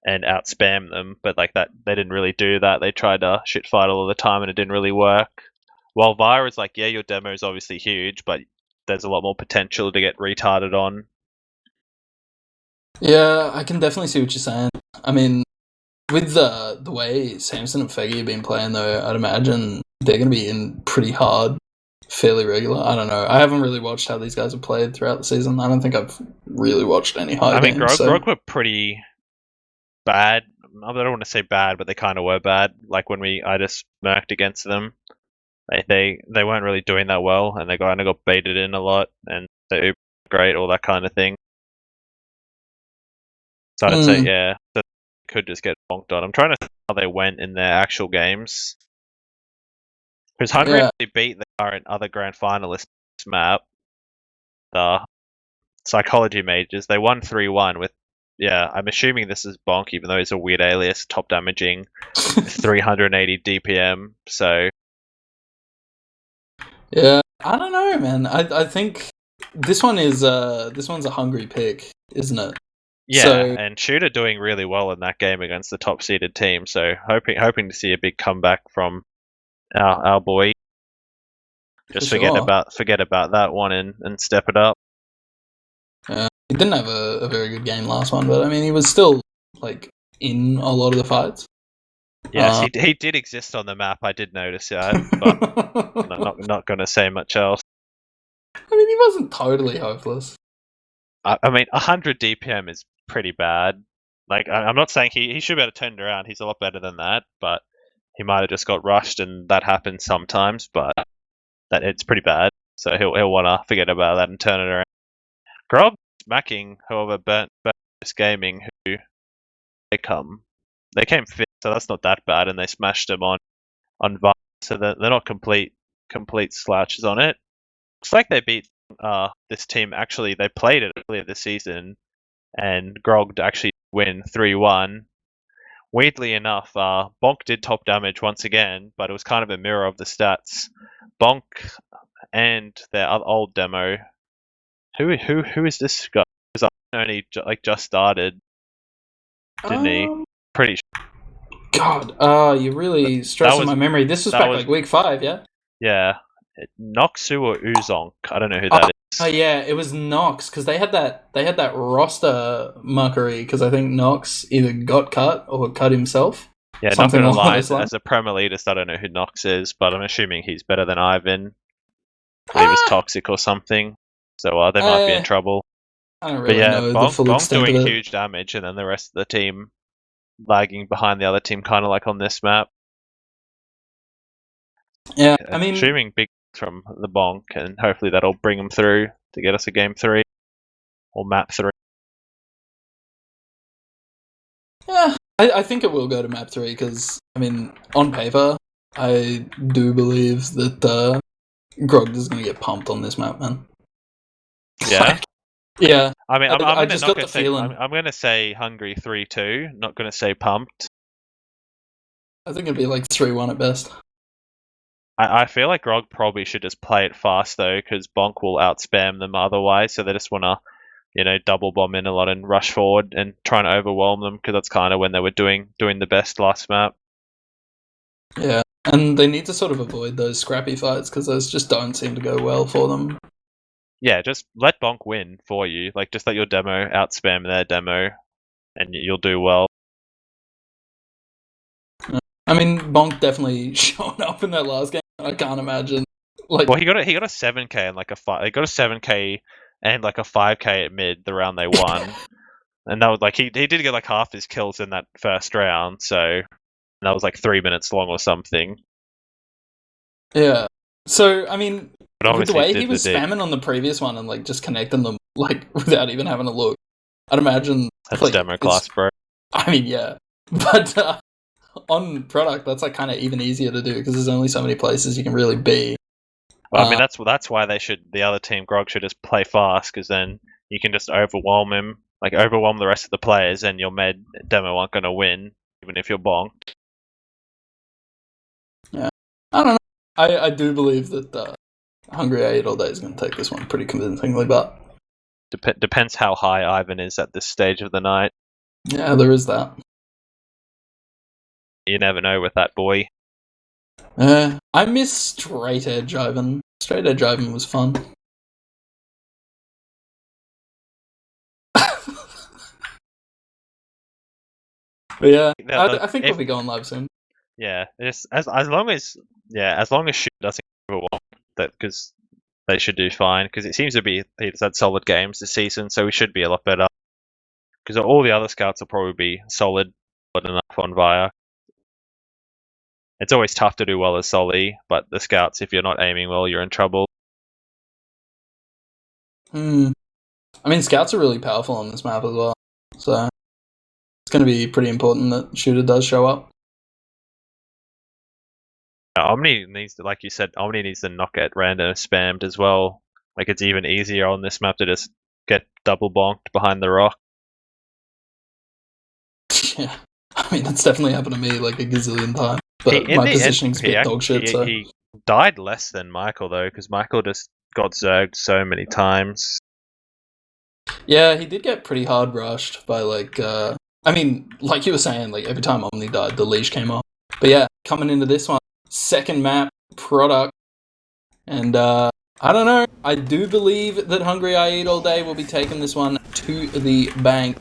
and out spam them, but like that they didn't really do that. They tried to shit fight all the time and it didn't really work. While Via is like, yeah, your demo is obviously huge, but there's a lot more potential to get retarded on. Yeah, I can definitely see what you're saying. I mean, with the way Samson and Feggy have been playing, though, I'd imagine they're going to be in pretty hard, fairly regular. I don't know. I haven't really watched how these guys have played throughout the season. I don't think I've really watched any high I mean, games. Grog were pretty bad. I don't want to say bad, but they kind of were bad. Like when I just smirked against them, they weren't really doing that well, and they kind of got baited in a lot, and they were great, all that kind of thing. So I'd say, yeah, that could just get bonked on. I'm trying to think how they went in their actual games. Because Hungary actually beat the current other grand finalists map, the Psychology Mages. They won 3-1 with, yeah, I'm assuming this is Bonk, even though it's a weird alias, top damaging, 380 DPM, so... Yeah, I don't know, man. I think this one's a hungry pick, isn't it? Yeah, so, and Shooter doing really well in that game against the top seeded team, so hoping to see a big comeback from our boy. Just forget about that one and step it up. Yeah, he didn't have a very good game last one, but I mean he was still like in a lot of the fights. Yes, he did exist on the map. I did notice that, but I'm not going to say much else. I mean, he wasn't totally hopeless. I mean, 100 DPM is pretty bad. Like, I'm not saying he should be able to turn it around. He's a lot better than that, but he might have just got rushed, and that happens sometimes. But that it's pretty bad, so he'll want to forget about that and turn it around. Grob smacking, however, burnt gaming who they came fifth, so that's not that bad, and they smashed them on Vice, so they're not complete slouches on it. Looks like they beat this team. Actually, they played it earlier this season, and Grogged actually win 3-1. Weirdly enough, Bonk did top damage once again, but it was kind of a mirror of the stats. Bonk and their old demo. Who is this guy? Because I only just started, didn't he? Pretty sure. God, you're really stressing my memory. This was back like week 5, yeah? Yeah. Noxu or Uzonk. I don't know who that is. Oh yeah, it was Nox, because they had that roster muckery, because I think Nox either got cut or cut himself. Yeah, not gonna lie, as a Premier Elitist, I don't know who Nox is, but I'm assuming he's better than Ivan. He was toxic or something, so they might be in trouble. I don't really know the full extent doing of it. huge damage, and then the rest of the team lagging behind the other team, kind of like on this map. Yeah, I mean, assuming big from the Bonk, and hopefully that'll bring them through to get us a game 3 or map 3. Yeah, I think it will go to map 3 because I mean, on paper, I do believe that Grogged is going to get pumped on this map, man. Yeah. Yeah. I mean, I just got the feeling. I'm going to say Hungry 3-2. Not going to say pumped. I think it'd be like 3-1 at best. I feel like Grog probably should just play it fast though, because Bonk will outspam them otherwise. So they just want to, double bomb in a lot and rush forward and try and overwhelm them, because that's kind of when they were doing the best last map. Yeah, and they need to sort of avoid those scrappy fights because those just don't seem to go well for them. Yeah, just let Bonk win for you. Like, just let your demo outspam their demo, and you'll do well. I mean, Bonk definitely showed up in that last game. I can't imagine. Well, he got a 7K and like a 5. He got a 7K and like a 5K at mid the round they won, and that was like he did get like half his kills in that first round. So that was like 3 minutes long or something. Yeah. So I mean, with the way he was spamming on the previous one and like just connecting them like without even having a look, I'd imagine that's like, demo class, bro. I mean, yeah, but on product, that's like kind of even easier to do because there's only so many places you can really be. Well, I mean, that's why the other team, Grog, should just play fast, because then you can just overwhelm him, like overwhelm the rest of the players, and your med demo aren't going to win, even if you're bonked. Yeah, I don't know. I do believe that Hungry I Eat All Day is going to take this one pretty convincingly, but Depends how high Ivan is at this stage of the night. yeah, there is that. You never know with that boy. I miss Straight Edge Ivan. Straight Edge Ivan was fun. But yeah, I think we'll be going live soon. Yeah, just as long as Shoot doesn't give one, that because they should do fine, because it seems to be he's had solid games this season, so we should be a lot better. Because all the other scouts will probably be solid enough on Via. It's always tough to do well as Solly, but the scouts, if you're not aiming well, you're in trouble. I mean, scouts are really powerful on this map as well, so it's going to be pretty important that Shooter does show up. Omni needs to, like you said, Omni needs to not get random spammed as well. Like, it's even easier on this map to just get double bonked behind the rock. Yeah, I mean, that's definitely happened to me like a gazillion times. But my positioning's a bit dog shit, so... He died less than Michael, though, because Michael just got zerged so many times. Yeah, he did get pretty hard rushed by, like, I mean, like you were saying, like, every time Omni died, the leash came off. But yeah, coming into this one, second map, product, and, I don't know, I do believe that Hungry I Eat All Day will be taking this one to the bank.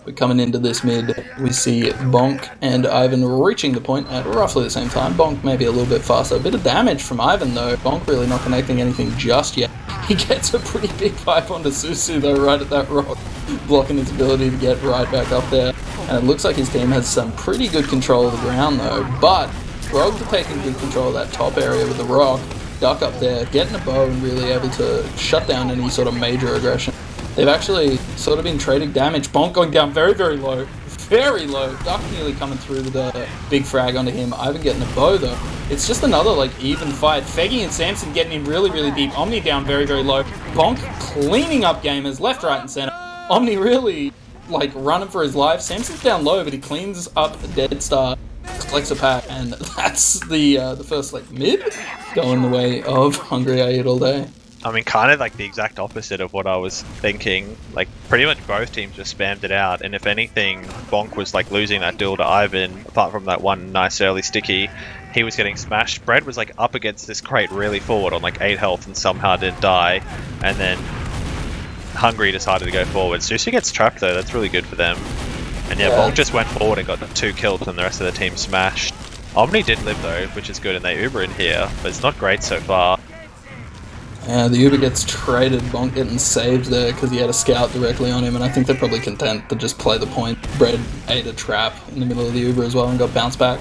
But coming into this mid, we see Bonk and Ivan reaching the point at roughly the same time. Bonk maybe a little bit faster. A bit of damage from Ivan, though. Bonk really not connecting anything just yet. He gets a pretty big pipe onto Susu, though, right at that rock, blocking his ability to get right back up there. And it looks like his team has some pretty good control of the ground, though. But Grogged taking good control of that top area with the rock, duck up there, getting a bow and really able to shut down any sort of major aggression. They've actually sort of been trading damage. Bonk going down very, very low. Very low. Duck nearly coming through with a big frag onto him. Ivan getting a bow, though. It's just another, like, even fight. Feggy and Samson getting in really, really deep. Omni down very, very low. Bonk cleaning up gamers left, right, and center. Omni really, like, running for his life. Samson's down low, but he cleans up Dead Star, collects a pack, and that's the first, like, mid going the way of Hungry I Eat All Day. I mean, kind of like the exact opposite of what I was thinking. Like, pretty much both teams just spammed it out, and if anything, Bonk was like losing that duel to Ivan, apart from that one nice early sticky. He was getting smashed. Bread was like up against this crate really forward on like 8 health and somehow didn't die, and then Hungry decided to go forward. Susu gets trapped though, that's really good for them. And yeah, Bonk just went forward and got 2 kills and the rest of the team smashed. Omni did live though, which is good, and they Uber in here, but it's not great so far. Yeah, the Uber gets traded, Bonk getting saved there because he had a scout directly on him, and I think they're probably content to just play the point. Bread ate a trap in the middle of the Uber as well and got bounced back.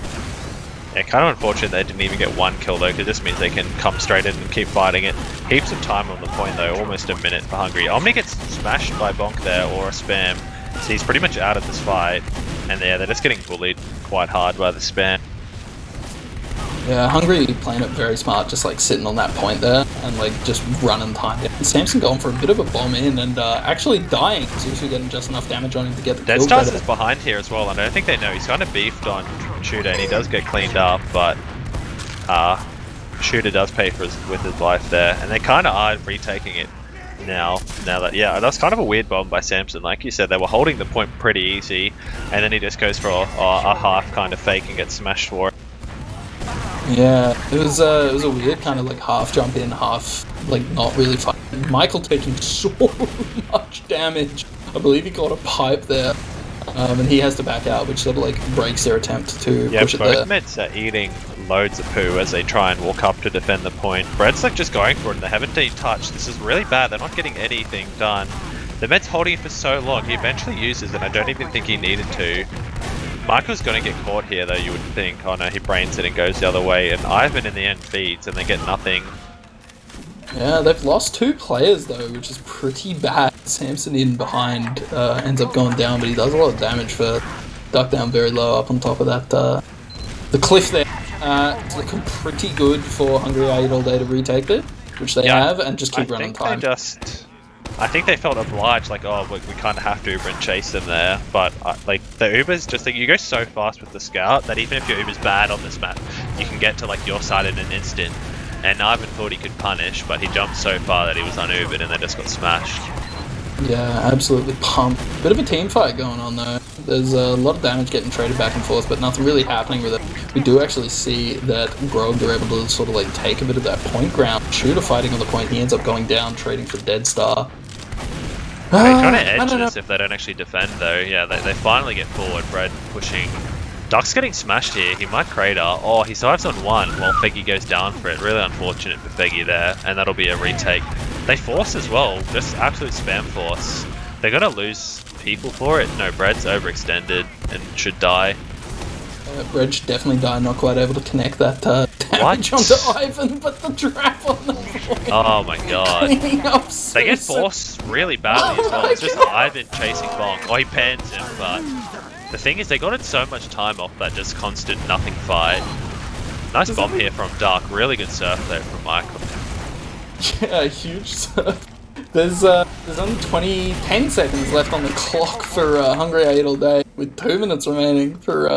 Yeah, kind of unfortunate they didn't even get 1 kill though, because this means they can come straight in and keep fighting it. Heaps of time on the point though, almost a minute for Hungry. Omni gets smashed by Bonk there, or a spam, so he's pretty much out of this fight. And yeah, they're just getting bullied quite hard by the spam. Yeah, Hungry playing it very smart, just like sitting on that point there and like just running time down. Samson going for a bit of a bomb in and actually dying. Susu getting just enough damage on him to get the kill. Deadstars is behind here as well, and I think they know he's kind of beefed on Shooter, and he does get cleaned up, but Shooter does pay with his life there, and they kind of are retaking it now that, yeah, that's kind of a weird bomb by Samson. Like you said, they were holding the point pretty easy, and then he just goes for a half kind of fake and gets smashed for it. Yeah, it was a weird kind of like half jump in, half like not really fun. Michael taking so much damage. I believe he got a pipe there, and he has to back out, which sort of like breaks their attempt to push it there. Both meds are eating loads of poo as they try and walk up to defend the point. Bread's like just going for it, and they haven't been touched. This is really bad. They're not getting anything done. The med's holding it for so long. He eventually uses it. I don't even think he needed to. Michael's going to get caught here, though, you would think. Oh no, he brains it and goes the other way, and Ivan in the end feeds, and they get nothing. Yeah, they've lost 2 players, though, which is pretty bad. Samson in behind ends up going down, but he does a lot of damage for duck down very low up on top of that, the cliff there. It's looking pretty good for Hungry I Eat All Day to retake it. which they have, and just keep running time. I think they felt obliged, like, oh, we kind of have to Uber and chase them there. But like the Uber's just like, you go so fast with the scout that even if your Uber's bad on this map, you can get to like your side in an instant. And Ivan thought he could punish, but he jumped so far that he was un-Ubered and they just got smashed. Yeah, absolutely pumped. Bit of a team fight going on though. There's a lot of damage getting traded back and forth, but nothing really happening with it. We do actually see that Grogged are able to sort of like take a bit of that point ground. Shooter fighting on the point, he ends up going down, trading for Dead Star. They're trying to edge this if they don't actually defend though. Yeah, they finally get forward. Brad pushing. Duck's getting smashed here. He might crater. Oh, he survives on one while Feggy goes down for it. Really unfortunate for Feggy there, and that'll be a retake. They force as well. Just absolute spam force. They're gonna lose people for it. No, Brad's overextended and should die. Brad should definitely die. Not quite able to connect that damage onto Ivan, but the trap on the point. Oh my god. They get forced really badly as well. It's just Ivan chasing Bonk. Oh, he pans him, but the thing is, they got in so much time off that just constant nothing fight. Nice bomb here from Dark. Really good surf there from Michael. Yeah, huge surf. There's only 10 seconds left on the clock for Hungry I Eat All Day, with 2 minutes remaining for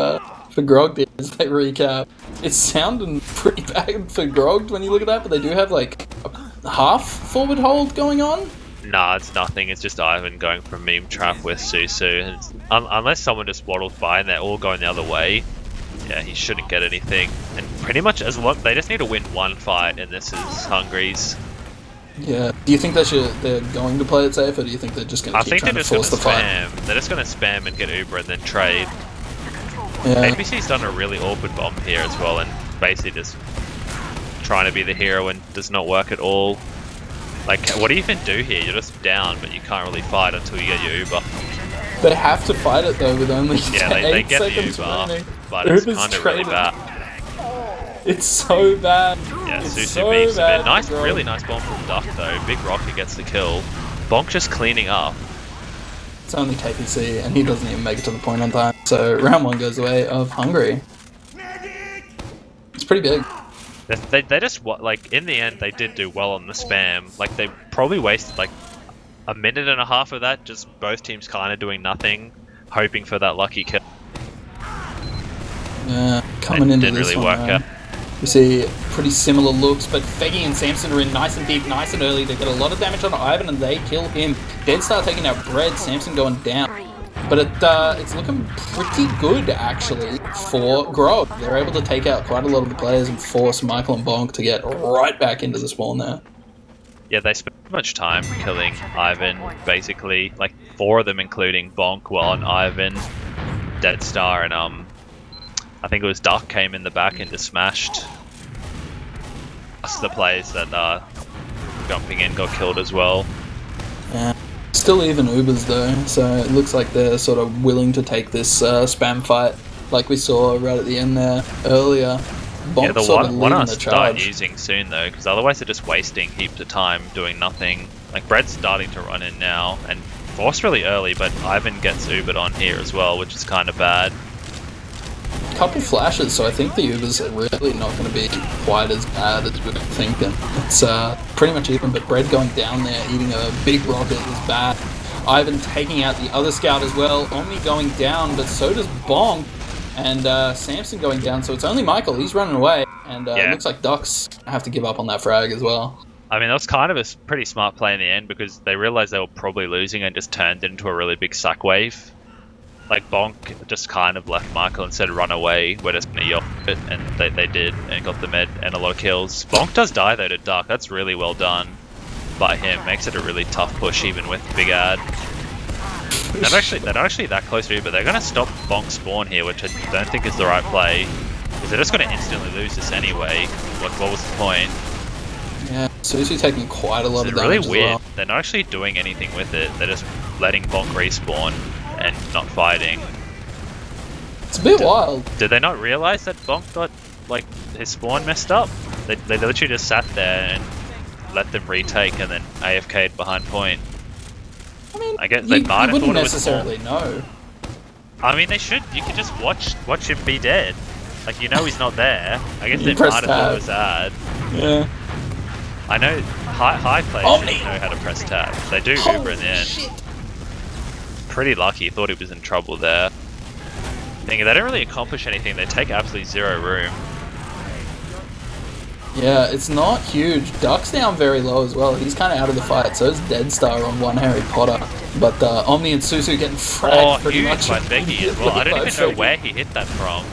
Grogged as they recap. It's sounding pretty bad for Grogged when you look at that, but they do have like a half forward hold going on. Nah, it's nothing. It's just Ivan going for meme trap with Susu. Unless someone just waddles by and they're all going the other way, yeah, he shouldn't get anything. And pretty much as long they just need to win one fight, and this is Hungry's. Yeah. Do you think they're going to play it safe, or do you think they're just going to keep trying to force the fight? They're just going to spam and get Uber and then trade. Yeah. APC's done a really awkward bomb here as well, and basically just trying to be the hero and does not work at all. Like, what do you even do here? You're just down, but you can't really fight until you get your Uber. They have to fight it though with only they get the Uber, remaining. But it's kind of really bad. It's so bad. Yeah, Susu beats a bit. Nice, really nice bomb from Duck though. Big Rocket gets the kill. Bonk just cleaning up. It's only KPC, and he doesn't even make it to the point on time. So round 1 goes away of Hungry. It's pretty big. They just, like, in the end, they did do well on the spam. Like, they probably wasted, like, a minute and a half of that, just both teams kind of doing nothing, hoping for that lucky kill. Yeah, coming into didn't this really one, work out. We see pretty similar looks, but Feggy and Samson are in nice and deep, nice and early. They get a lot of damage on Ivan, and they kill him. Dead Star taking out Bread, Samson going down. But it's looking pretty good, actually, for Grog. They're able to take out quite a lot of the players and force Michael and Bonk to get right back into the spawn there. Yeah, they spent much time killing Ivan, basically. Like, 4 of them, including Bonk, were on Ivan, Dead Star, and I think it was Duck came in the back and just smashed. Plus the players that jumping in got killed as well. Yeah. Still even Ubers though, so it looks like they're sort of willing to take this spam fight, like we saw right at the end there earlier. Bonk yeah, the sort one of I'll leading the start charge. using soon though, because otherwise they're just wasting heaps of time doing nothing. Like Bread's starting to run in now, and Force really early, but Ivan gets Ubered on here as well, which is kind of bad. Couple flashes, so I think the Ubers are really not going to be quite as bad as we were thinking. It's pretty much even, but Bread going down there, eating a big rocket is bad. Ivan taking out the other scout as well. Omni going down, but so does Bonk. And Samson going down, so it's only Michael. He's running away. And it looks like Ducks have to give up on that frag as well. I mean, that was kind of a pretty smart play in the end, because they realized they were probably losing and just turned it into a really big sack wave. Like, Bonk just kind of left Michael and said, run away, we're just going to yell it, and they did, and got the med and a lot of kills. Bonk does die, though, to Duck. That's really well done by him. Makes it a really tough push, even with Big Ad. They're not actually that close to you, but they're going to stop Bonk spawn here, which I don't think is the right play, because they're just going to instantly lose this anyway. Like, what was the point? Yeah, Susu taking quite a lot of damage. It's really weird. Well. They're not actually doing anything with it. They're just letting Bonk respawn and not fighting. It's a bit wild. Did they not realize that Bonk got, like, his spawn messed up? They literally just sat there and let them retake and then AFK'd behind point. I mean, I guess they might have wouldn't thought it was necessarily know. I mean, they should. You could just watch him be dead. Like, you know he's not there. I guess You they press might have thought tab. it was Ad. Yeah. I know high players should know how to press tab. They do Uber in the end. Shit. Pretty lucky. Thought he was in trouble there. Thinking they don't really accomplish anything. They take absolutely zero room. Yeah, it's not huge. Duck's down very low as well. He's kind of out of the fight. So is Dead Star on one Harry Potter. But Omni and Susu getting fragged pretty much. By Feggy as well. I don't even know where he hit that from.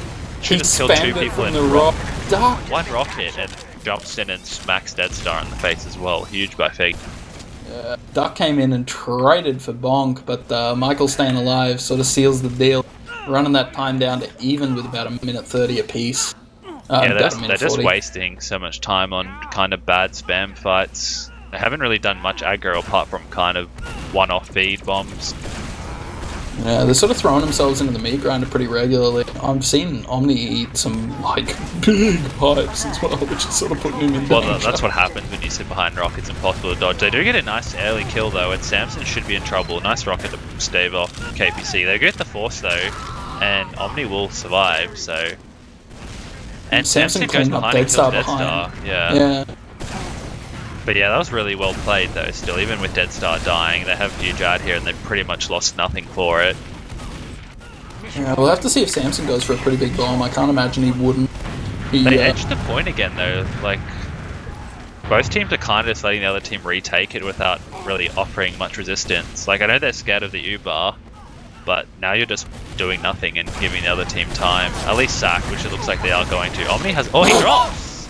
He Should have killed 2 people in the rock. Duck. One rocket and jumps in and smacks Dead Star in the face as well. Huge by Feggy. Duck came in and traded for Bonk, but Michael staying alive sort of seals the deal, running that time down to even with about 1:30 apiece. They're just wasting so much time on kind of bad spam fights. They haven't really done much aggro apart from kind of one-off feed bombs. Yeah, they're sort of throwing themselves into the meat grinder pretty regularly. I've seen Omni eat some, like, big pipes as well, which is sort of putting him in danger. Well, that's what happens when you sit behind Rock. It's impossible to dodge. They do get a nice early kill, though, and Samson should be in trouble. Nice rocket to stave off KPC. They get the force, though, and Omni will survive, so... And Samson goes behind and kills Dead Star. Yeah. But yeah, that was really well played though still. Even with Dead Star dying, they have huge ad here and they've pretty much lost nothing for it. Yeah, we'll have to see if Samson goes for a pretty big bomb. I can't imagine he wouldn't. They edged the point again though. Like, both teams are kind of just letting the other team retake it without really offering much resistance. Like, I know they're scared of the U-bar, but now you're just doing nothing and giving the other team time. At least sack, which it looks like they are going to. Omni has... Oh, he drops!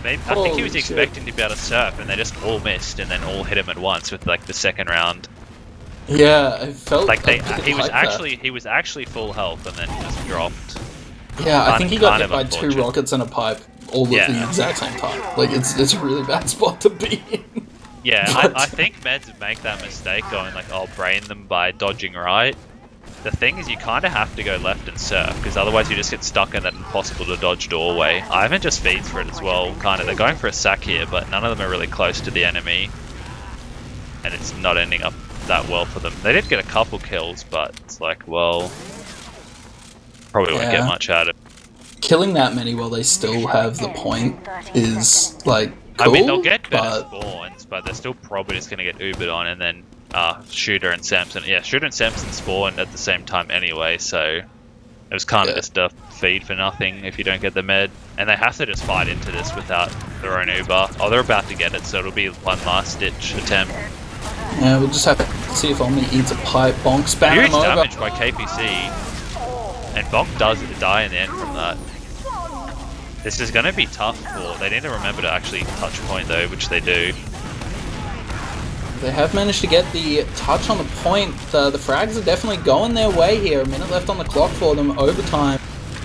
Maybe, I think he was expecting to be able to surf, and they just all missed, and then all hit him at once with like the second round. Yeah, it felt like he was actually full health, and then just dropped. Yeah, I think he got hit by 2 rockets and a pipe all at the exact same time. Like it's a really bad spot to be in. Yeah, I think Meds make that mistake going like, I'll brain them by dodging right. The thing is, you kind of have to go left and surf, because otherwise you just get stuck in that impossible to dodge doorway. Ivan just feeds for it as well, kind of. They're going for a sack here, but none of them are really close to the enemy. And it's not ending up that well for them. They did get a couple kills, but it's like, well, probably won't get much out of it. Killing that many while they still have the point is, like, cool, I mean, they'll get better spawns, but they're still probably just going to get Ubered on, and then Shooter and Samson. Yeah, Shooter and Samson spawned at the same time anyway, so it was kind of just a feed for nothing if you don't get the med. And they have to just fight into this without their own Uber. Oh, they're about to get it, so it'll be one last ditch attempt. Yeah, we'll just have to see if Omni eats a pipe. Bonk spam Huge him over. damage by KPC, and Bonk does die in the end from that. This is going to be tough for... They need to remember to actually touch point though, which they do. They have managed to get the touch on the point. The frags are definitely going their way here. A minute left on the clock for them. Overtime.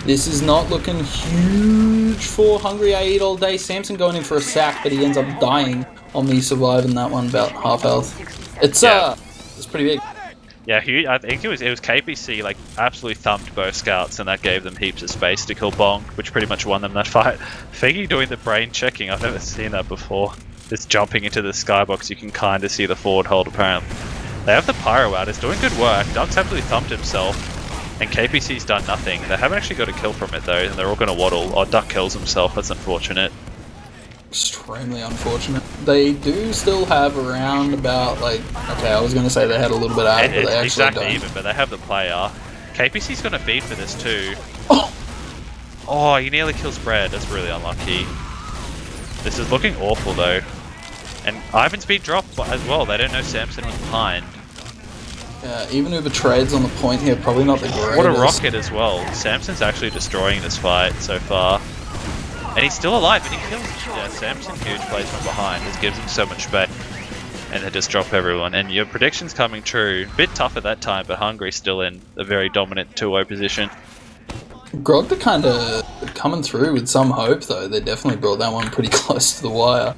This is not looking huge for Hungry I Eat All Day. Samson going in for a sack, but he ends up dying. Omni surviving that one, about half health. It's pretty big. Yeah, I think it was KPC like absolutely thumped both scouts, and that gave them heaps of space to kill Bonk, which pretty much won them that fight. Figgy doing the brain checking, I've never seen that before. Just jumping into the skybox, you can kind of see the forward hold apparently. They have the pyro out, it's doing good work. Duck's absolutely thumped himself, and KPC's done nothing. They haven't actually got a kill from it though, and they're all going to waddle. Oh, Duck kills himself, that's unfortunate. Extremely unfortunate. They do still have around about, like, okay, I was going to say they had a little bit out, but they actually exactly don't. Even, but they have the player. KPC's going to feed for this too. Oh! Oh, he nearly kills Brad, that's really unlucky. This is looking awful though. And Ivan's been dropped as well, they don't know Samson was behind. Yeah, even Uber trades on the point here, probably not the greatest. What a rocket as well. Samson's actually destroying this fight so far. And he's still alive, and he kills Samson. Huge plays from behind, just gives him so much space. And they just drop everyone. And your prediction's coming true. Bit tough at that time, but Hungry's still in a very dominant 2-0 position. Grogged are kind of coming through with some hope, though. They definitely brought that one pretty close to the wire.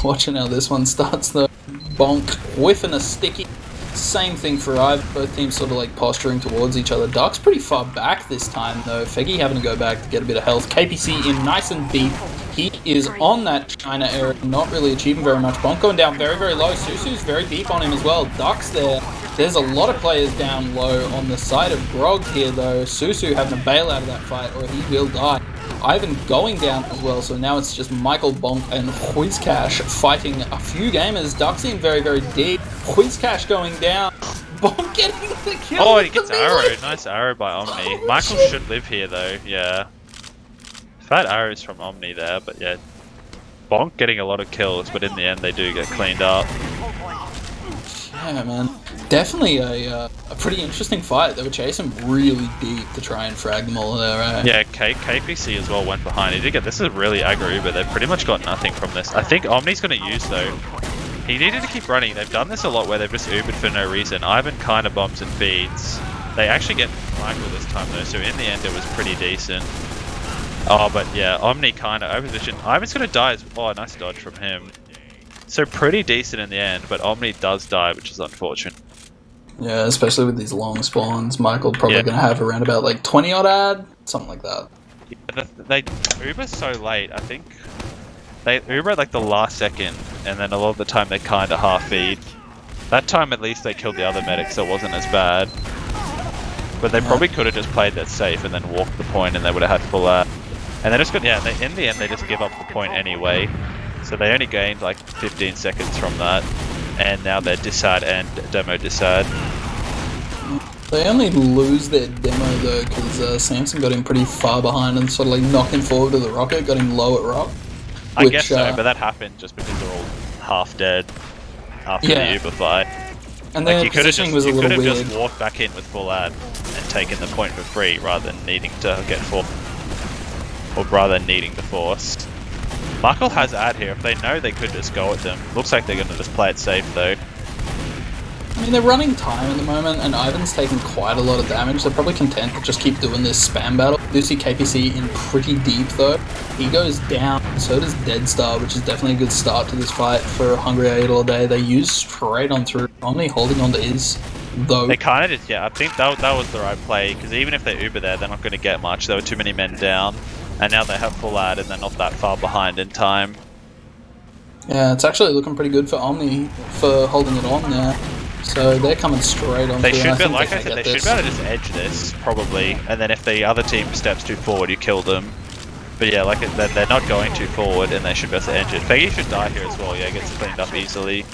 Watching how this one starts, though. Bonk, whiffing a sticky. Same thing for Ivan. Both teams sort of like posturing towards each other. Duck's pretty far back this time, though. Feggy having to go back to get a bit of health. KPC in nice and deep. He is on that China area, not really achieving very much. Bonk going down very, very low. Susu's very deep on him as well. Duck's there. There's a lot of players down low on the side of Grogged here, though. Susu having to bail out of that fight, or he will die. Ivan going down as well, so now it's just Michael, Bonk, and Huizcash fighting a few gamers. Ducks in very, very deep. Huizcash going down. Bonk getting the kill. Oh, he gets arrowed. Nice arrow by Omni. Michael should live here though, yeah. Fat arrows from Omni there, but yeah. Bonk getting a lot of kills, but in the end they do get cleaned up. Yeah, man. Definitely a pretty interesting fight. They were chasing really deep to try and frag them all there, right? Yeah, KPC as well went behind. He did get, this is really aggro, but they've pretty much got nothing from this. I think Omni's going to use though. He needed to keep running. They've done this a lot where they've just Ubered for no reason. Ivan kind of bombs and feeds. They actually get Michael this time though, so in the end it was pretty decent. Oh, but yeah, Omni kind of overpositioned. Ivan's going to die as well. Oh, nice dodge from him. So pretty decent in the end, but Omni does die, which is unfortunate. Yeah, especially with these long spawns. Michael probably going to have around about like 20 odd ad, something like that. Yeah, they Uber so late, I think. They Uber at like the last second, and then a lot of the time they kind of half feed. That time at least they killed the other medic, so it wasn't as bad. But they probably could have just played that safe and then walked the point, and they would have had full ad. And they just got, yeah, in the end they just give up the point anyway. So they only gained like 15 seconds from that. And now they're disad and demo disad. They only lose their demo though, because Samson got him pretty far behind and sort of like knocked him forward to the rocket, got him low at rock. I guess so, but that happened just because they're all half dead after the Uber fight. And their positioning was a little weird. You could have just walked back in with full ad and taken the point for free rather than needing to get forced. Or rather than needing to force. Michael has ad here. If they know, they could just go at them. Looks like they're going to just play it safe though. I mean, they're running time at the moment, and Ivan's taking quite a lot of damage. They're probably content to just keep doing this spam battle. Do see KPC in pretty deep though. He goes down, so does Deadstar, which is definitely a good start to this fight for Hungry Idol all day. They use straight on through. Omni holding on to Iz, though. They kind of did, yeah. I think that was the right play, because even if they Uber there, they're not going to get much. There were too many men down, and now they have full ad, and they're not that far behind in time. Yeah, it's actually looking pretty good for Omni for holding it on there. So they're coming straight on. They should be, like I said, they should be able to just edge this, probably, and then if the other team steps too forward, you kill them. But yeah, like they're not going too forward, and they should be able to edge it. Feggy should die here as well, yeah, gets cleaned up easily.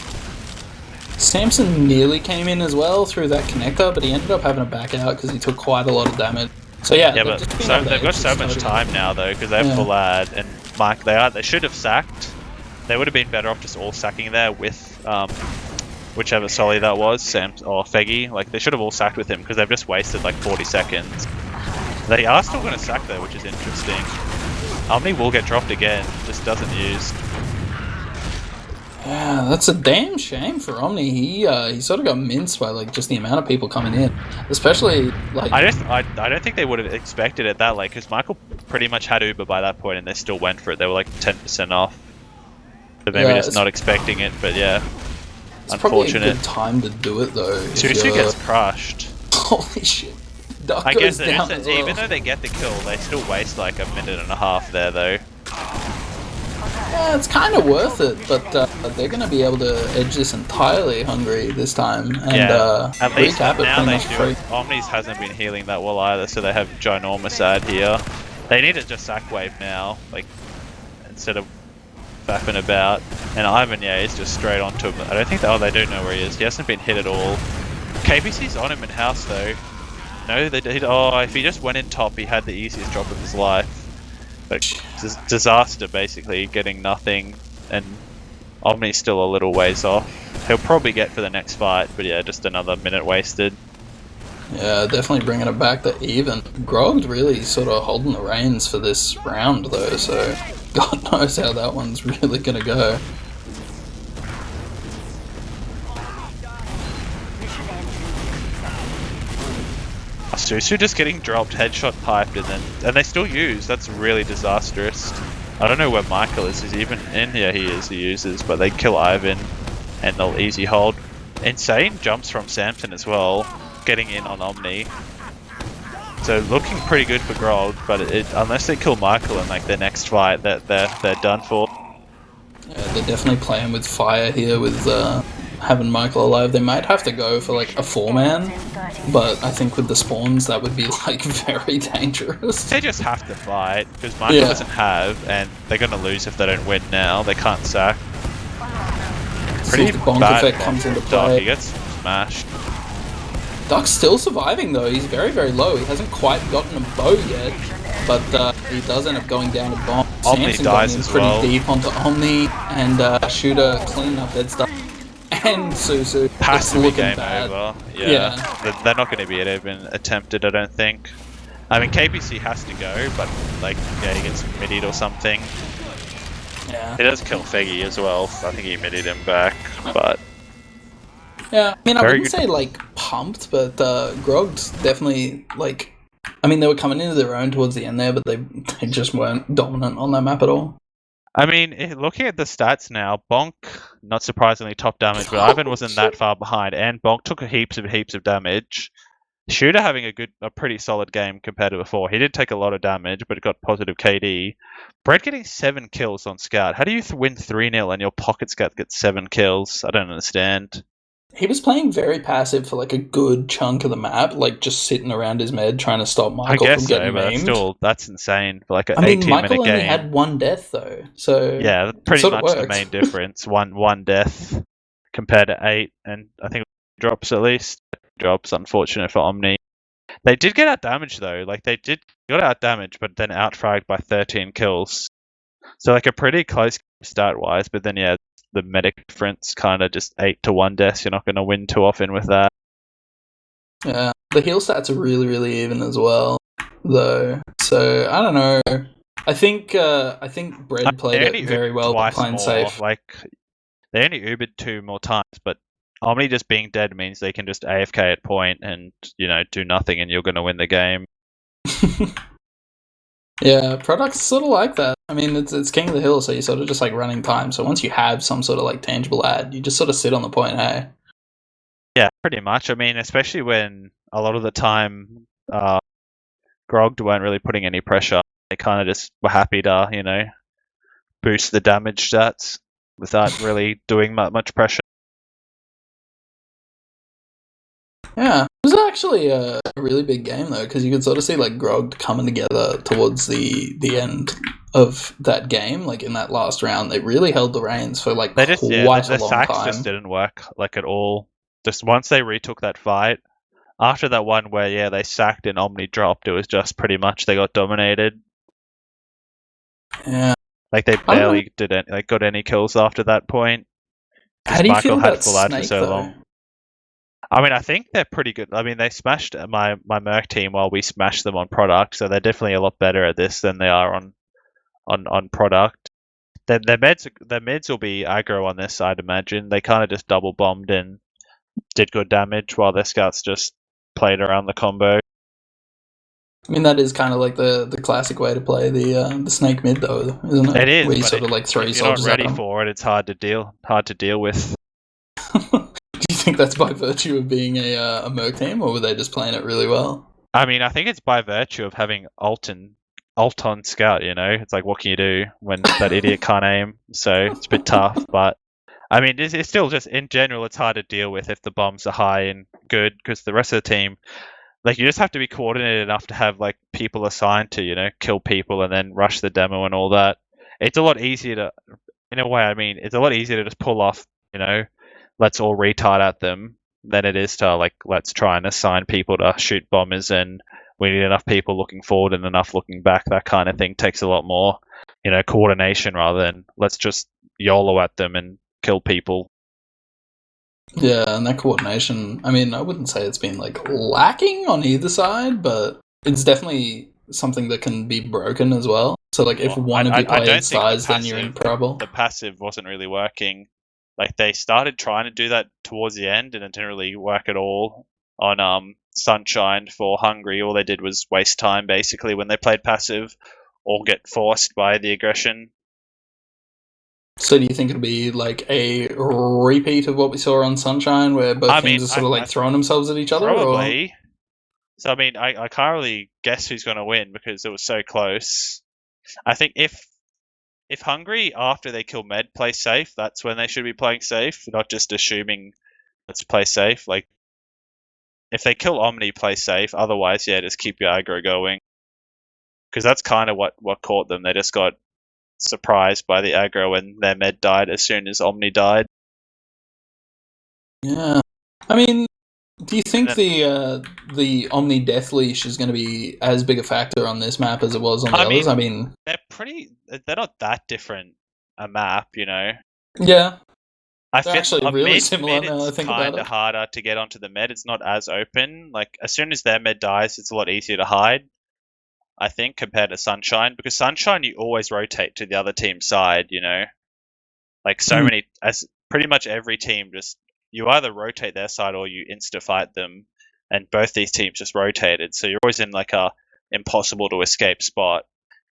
Samson nearly came in as well through that connector, but he ended up having to back out because he took quite a lot of damage. So yeah, but they've got so much time now though, because they have full ad, and Mike, they should have sacked. They would have been better off just all sacking there with whichever Solly that was, Sam or Feggy. Like they should have all sacked with him because they've just wasted like 40 seconds. They are still going to sack though, which is interesting. Omni will get dropped again, just doesn't use. Yeah, that's a damn shame for Omni. He sort of got minced by like just the amount of people coming in, especially like. I don't think they would have expected it that late because Michael pretty much had Uber by that point and they still went for it. They were like 10% off. So maybe just not expecting it, but yeah. It's probably a good time to do it though. Susu gets crushed. Holy shit. Duck I guess goes down as well. Even though they get the kill, they still waste like a minute and a half there though. Yeah, it's kind of worth it, but they're going to be able to edge this entirely Hungry this time. And at least recap now it they pretty do. much free. Omnis hasn't been healing that well either, so they have ginormous ad here. They need to just sack wave now, like instead of faffing about. And Ivan, yeah, is just straight onto him. I don't think they do know where he is. He hasn't been hit at all. KPC's on him in house though. No, they did. Oh, if he just went in top, he had the easiest drop of his life. But disaster, basically, getting nothing, and Omni's still a little ways off. He'll probably get for the next fight, but yeah, just another minute wasted. Yeah, definitely bringing it back to even. Grogged really sort of holding the reins for this round though, so God knows how that one's really gonna go. Susu just getting dropped, headshot piped, and they still use. That's really disastrous. I don't know where Michael is. He's even in here. He is. He uses, but they kill Ivan, and they'll easy hold. Insane jumps from Samson as well, getting in on Omni. So looking pretty good for Grogged, but unless they kill Michael in like their next fight, they're done for. Yeah, they're definitely playing with fire here with having Michael alive. They might have to go for like a 4-man, but I think with the spawns that would be like very dangerous. They just have to fight because Michael doesn't have, and they're going to lose if they don't win now. They can't sack. Pretty the bonk effect comes into play. He gets smashed. Duck's still surviving though. He's very, very low. He hasn't quite gotten a bow yet, but he does end up going down to bomb. Omni Samson dies going as pretty well. deep onto Omni, and Shooter cleaning up that stuff. And Susu. Passively game bad. over. Yeah. They're not going to be even attempted, I don't think. I mean, KPC has to go, but like, yeah, he gets middied or something. Yeah. He does kill Feggy as well. I think he middied him back, but... Yeah, I mean, I wouldn't say, like, pumped, but Grogged definitely, like... I mean, they were coming into their own towards the end there, but they just weren't dominant on that map at all. I mean, looking at the stats now, Bonk, not surprisingly, top damage, but Ivan wasn't that far behind, and Bonk took heaps of damage. Shooter having a pretty solid game compared to before. He did take a lot of damage, but it got positive KD. Brett getting 7 kills on Scout. How do you win 3-0 and your pocket Scout gets 7 kills? I don't understand. He was playing very passive for like a good chunk of the map, like just sitting around his med trying to stop Michael from getting memed. Still, that's insane for like an 18-minute game. Michael only had 1 death though, so yeah, pretty much the main difference. One death compared to 8, and I think drops at least. Drops, unfortunate for Omni. They did get out damage though. Like they did got out damage, but then outfragged by 13 kills. So like a pretty close stat wise, but then yeah, the medic difference kind of just 8-1 deaths. You're not going to win too often with that. Yeah, the heal stats are really, really even as well, though. So I don't know. I think Bread played it very well, but playing safe. Like they only Ubered 2 more times, but Omni just being dead means they can just AFK at point and do nothing, and you're going to win the game. Yeah, products sort of like that. I mean, it's King of the Hill, so you're sort of just like running time. So once you have some sort of like tangible ad, you just sort of sit on the point, hey? Yeah, pretty much. I mean, especially when a lot of the time Grogged weren't really putting any pressure. They kind of just were happy to, boost the damage stats without really doing much pressure. Yeah, it was actually a really big game though, because you could sort of see like Grogged coming together towards the end of that game, like in that last round. They really held the reins for like quite a long time. The sacks just didn't work like at all. Just once they retook that fight, after that one where they sacked and Omni dropped, it was just pretty much they got dominated. Yeah, like they barely got any kills after that point. How do you feel about full ad Snake for so though? long. I mean, I think they're pretty good. I mean, they smashed my Merc team while we smashed them on product, so they're definitely a lot better at this than they are on product. Their meds will be aggro on this, I'd imagine. They kind of just double bombed and did good damage while their scouts just played around the combo. I mean, that is kind of like the classic way to play the Snake mid, though, isn't it? It is. Where you sort of like throw if you're not ready for it, it's hard to deal with. Do you think that's by virtue of being a Merc team, or were they just playing it really well? I mean, I think it's by virtue of having ult on scout. It's like, what can you do when that idiot can't aim? So it's a bit tough, but I mean, it's still just in general, it's hard to deal with if the bombs are high and good, because the rest of the team, like, you just have to be coordinated enough to have like people assigned to kill people and then rush the demo and all that. It's a lot easier to, in a way. I mean, it's a lot easier to just pull off, let's all retard at them, than it is to like, let's try and assign people to shoot bombers, and we need enough people looking forward and enough looking back. That kind of thing takes a lot more, coordination, rather than let's just YOLO at them and kill people. Yeah, and that coordination, I mean, I wouldn't say it's been like lacking on either side, but it's definitely something that can be broken as well. So like, if one of your players dies, then you're in trouble. The passive wasn't really working. Like, they started trying to do that towards the end, and it didn't really work at all. On Sunshine for Hungry, all they did was waste time, basically, when they played passive, or get forced by the aggression. So do you think it'll be like a repeat of what we saw on Sunshine, where both teams are sort of like throwing themselves at each other? Probably. Or? So, I mean, I can't really guess who's going to win because it was so close. I think if if Hungry after they kill Med play safe, that's when they should be playing safe, not just assuming let's play safe. Like if they kill Omni, play safe. Otherwise, yeah, just keep your aggro going. Because that's kind of what caught them. They just got surprised by the aggro and their Med died as soon as Omni died. Yeah. I mean, do you think the Omni Death Leash is going to be as big a factor on this map as it was on the others? I mean, they're not that different a map, you know. Yeah. I feel actually really similar mid, now I think about it. It's kind of harder to get onto the Med. It's not as open. Like as soon as their Med dies, it's a lot easier to hide. I think compared to Sunshine, because Sunshine you always rotate to the other team's side, you know. Like as pretty much every team just you either rotate their side or you insta fight them, and both these teams just rotated, so you're always in like a impossible to escape spot.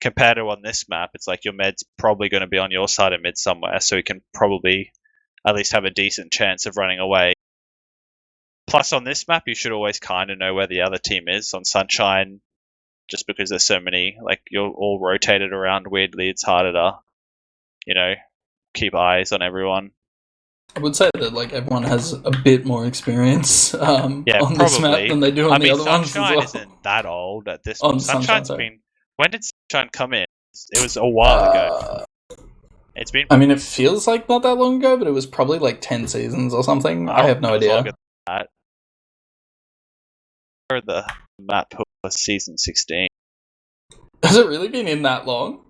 Compared to on this map, it's like your Med's probably going to be on your side of mid somewhere, so you can probably at least have a decent chance of running away. Plus on this map, you should always kind of know where the other team is. On Sunshine, just because there's so many, like you're all rotated around weirdly, it's harder to, you know, keep eyes on everyone. I would say that like everyone has a bit more experience on this map than they do on the other ones as well. Sunshine isn't that old at this point. Sunshine's been... When did Sunshine come in? It was a while ago. It's been... I mean, it feels like not that long ago, but it was probably like 10 seasons or something. I have no idea. That. The map was season 16. Has it really been in that long?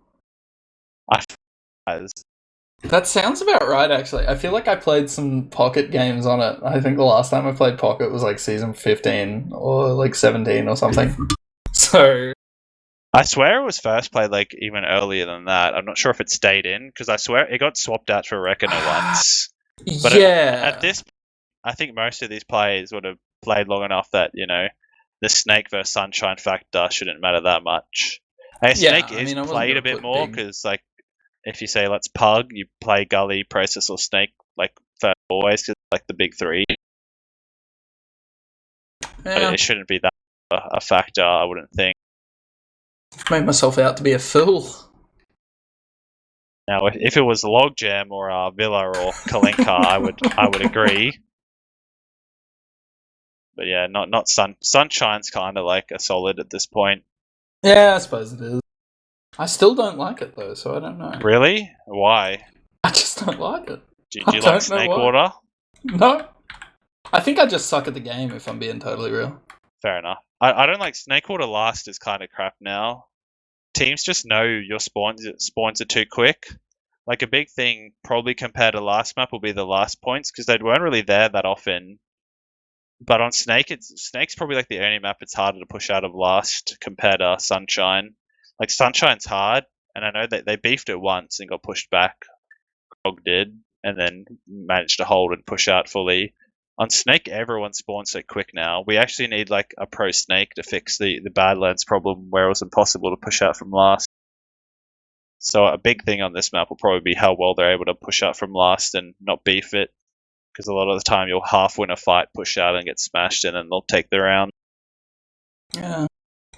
That sounds about right, actually. I feel like I played some Pocket games on it. I think the last time I played Pocket was like season 15 or like 17 or something. So... I swear it was first played like even earlier than that. I'm not sure if it stayed in, because I swear it got swapped out for Reckoner once. But at this, I think most of these players would have played long enough that, you know, the Snake versus Sunshine factor shouldn't matter that much. Snake is played a bit more, because like if you say let's pug, you play Gully, Process, or Snake like first always, because like the big three. Yeah. But it shouldn't be that a factor, I wouldn't think. I've made myself out to be a fool. Now, if it was Logjam or Villa or Kalinka, I would agree. But yeah, not Sunshine's kind of like a solid at this point. Yeah, I suppose it is. I still don't like it though, so I don't know. Really? Why? I just don't like it. Do you like Snake Water? No. I think I just suck at the game, if I'm being totally real. Fair enough. I don't like Snake Water. Last is kind of crap now. Teams just know your spawns are too quick. Like a big thing, probably compared to last map, will be the last points, because they weren't really there that often. But on Snake, Snake's probably like the only map it's harder to push out of last compared to Sunshine. Like Sunshine's hard, and I know that they beefed it once and got pushed back. Grogged did, and then managed to hold and push out fully. On Snake, everyone spawns so quick now. We actually need like a pro Snake to fix the Badlands problem where it was impossible to push out from last. So a big thing on this map will probably be how well they're able to push out from last and not beef it. Because a lot of the time you'll half win a fight, push out and get smashed, and then they'll take the round. Yeah.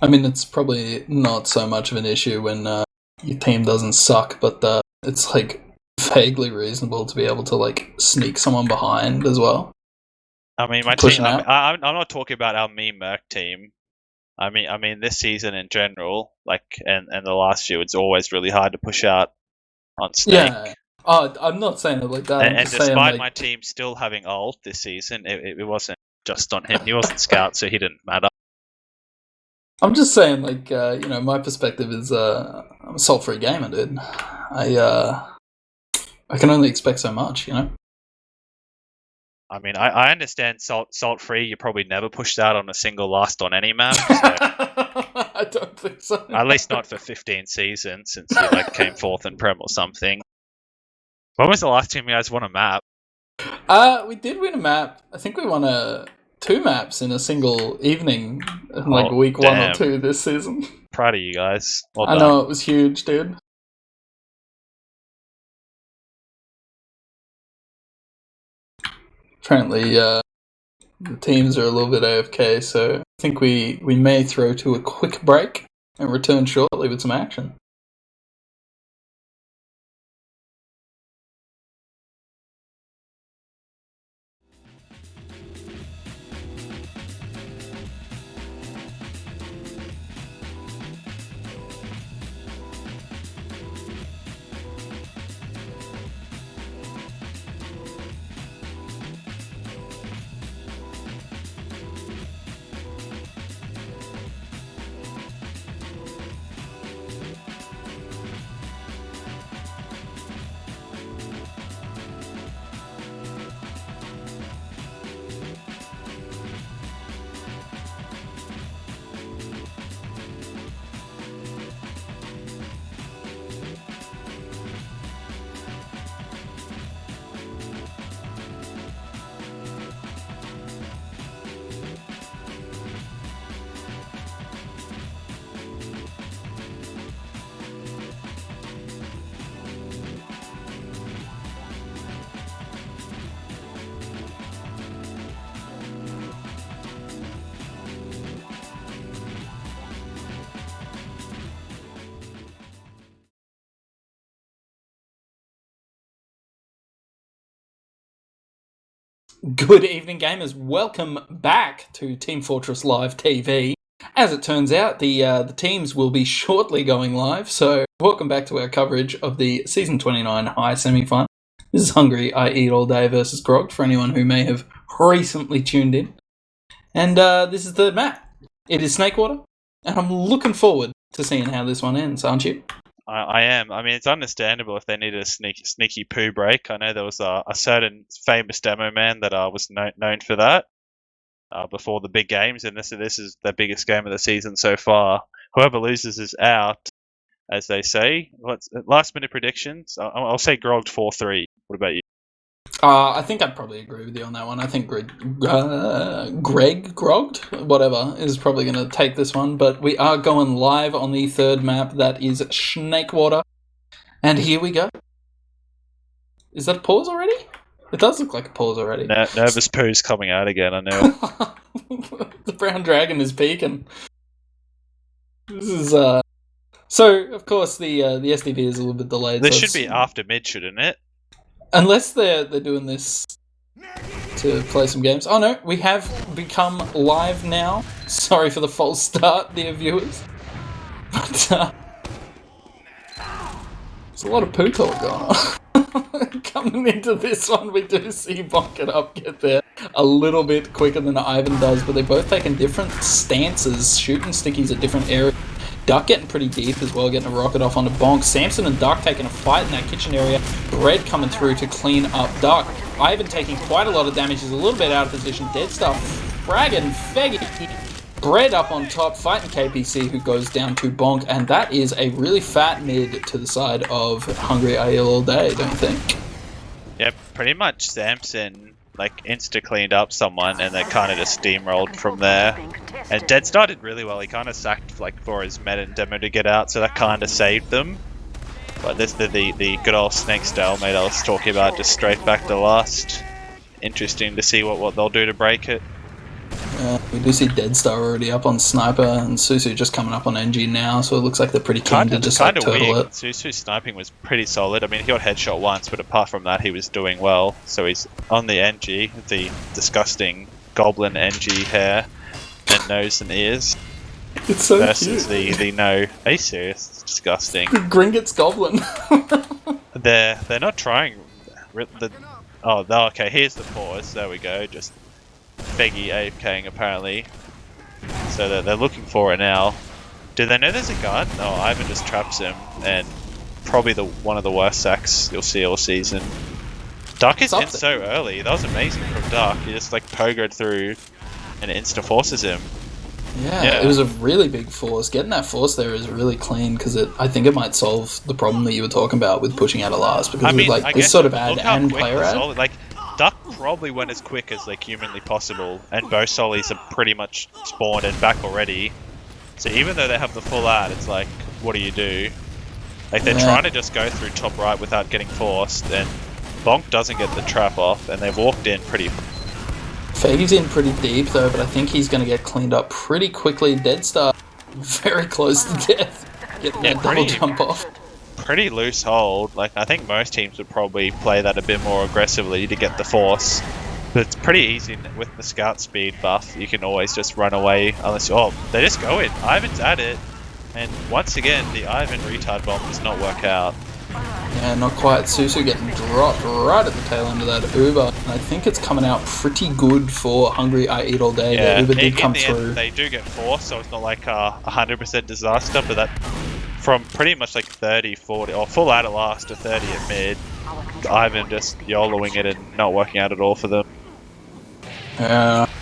I mean, it's probably not so much of an issue when your team doesn't suck, but it's like vaguely reasonable to be able to like sneak someone behind as well. I mean, my team. I'm not talking about our Merc team. I mean, this season in general, like, and the last few, it's always really hard to push out on Snake. Yeah. Oh, I'm not saying it like that. And despite my team still having ult this season, it wasn't just on him. He wasn't scout, so he didn't matter. I'm just saying, like, my perspective is I'm a salt-free gamer, dude. I can only expect so much, you know. I mean, I understand salt free. You probably never pushed out on a single last on any map. So I don't think so. At least not for 15 seasons, since you like came fourth in Prem or something. When was the last time you guys won a map? We did win a map. I think we won 2 maps in a single evening, in like week 1 or 2 this season. Proud of you guys. Well done. I know, it was huge, dude. Apparently, the teams are a little bit AFK, so I think we may throw to a quick break and return shortly with some action. Good evening, gamers. Welcome back to Team Fortress Live TV. As it turns out, the teams will be shortly going live, so welcome back to our coverage of the Season 29 High Semi-Finals. This is Hungry I Eat All Day versus Grogged, for anyone who may have recently tuned in. And this is the third map. It is Snakewater, and I'm looking forward to seeing how this one ends, aren't you? I am. I mean, it's understandable if they needed a sneaky poo break. I know there was a certain famous demo man that was known for that before the big games, and this is the biggest game of the season so far. Whoever loses is out, as they say. What's last minute predictions? I'll say Grogged 4-3. What about you? I think I'd probably agree with you on that one. I think Grogged, whatever, is probably going to take this one. But we are going live on the third map. That is Snakewater. And here we go. Is that a pause already? It does look like a pause already. Nervous poo's coming out again, I know. The brown dragon is peeking. This is, So, of course, the SDV is a little bit delayed. This so should be after mid, shouldn't it? Unless they're doing this to play some games. Oh no, we have become live now. Sorry for the false start, dear viewers. But there's a lot of poo talk going on. Coming into this one, we do see Bonk It Up get there a little bit quicker than Ivan does, but they're both taking different stances, shooting stickies at different areas. Duck getting pretty deep as well, getting a rocket off onto Bonk. Samson and Duck taking a fight in that kitchen area. Bread coming through to clean up Duck. Ivan taking quite a lot of damage. He's a little bit out of position. Dead Stuff fragging Feggy. Bread up on top, fighting KPC, who goes down to Bonk. And that is a really fat mid to the side of Hungry I Eat All Day, don't you think? Yeah, pretty much Samson insta-cleaned up someone and they kind of just steamrolled from there. And Dead started really well. He kind of sacked for his meta and demo to get out, so that kind of saved them. But this the good old snake stalemate I was talking about, just straight back to last. Interesting to see what they'll do to break it. We do see Dead Star already up on Sniper and Susu just coming up on NG now, so it looks like they're pretty keen to just turtle it. Susu's sniping was pretty solid. I mean, he got headshot once, but apart from that, he was doing well. So he's on the NG, the disgusting goblin NG hair and nose and ears. It's so versus cute. the no. Are you serious? It's disgusting. Gringot's goblin. They're not trying. Okay. Here's the pause. There we go. Just Feggy AFKing apparently. So they're looking for it now. Do they know there's a guard? No, Ivan just traps him, and probably one of the worst sacks you'll see all season. Duck is in so early. That was amazing from Duck. He just pogoed through and insta forces him. Yeah, it was a really big force. Getting that force there is really clean because I think it might solve the problem that you were talking about with pushing out of last, because this sort of ad and player ad. Duck probably went as quick as humanly possible, and both solis are pretty much spawned and back already. So even though they have the full ad, it's what do you do? They're trying to just go through top right without getting forced, and Bonk doesn't get the trap off, and they've walked in pretty. Faggy's in pretty deep though, but I think he's going to get cleaned up pretty quickly. Dead Star very close to death, getting that double jump off. Pretty loose hold. I think most teams would probably play that a bit more aggressively to get the force. But it's pretty easy with the scout speed buff. You can always just run away unless they just go in. Ivan's at it, and once again the Ivan retard bomb does not work out. Yeah, not quite. Susu getting dropped right at the tail end of that Uber. And I think it's coming out pretty good for Hungry I Eat All Day. Yeah, the Uber did come through. They do get forced, so it's not a 100% disaster, but that from pretty much 30, 40, or full out at last to 30 at mid, Ivan just YOLOing it and not working out at all for them.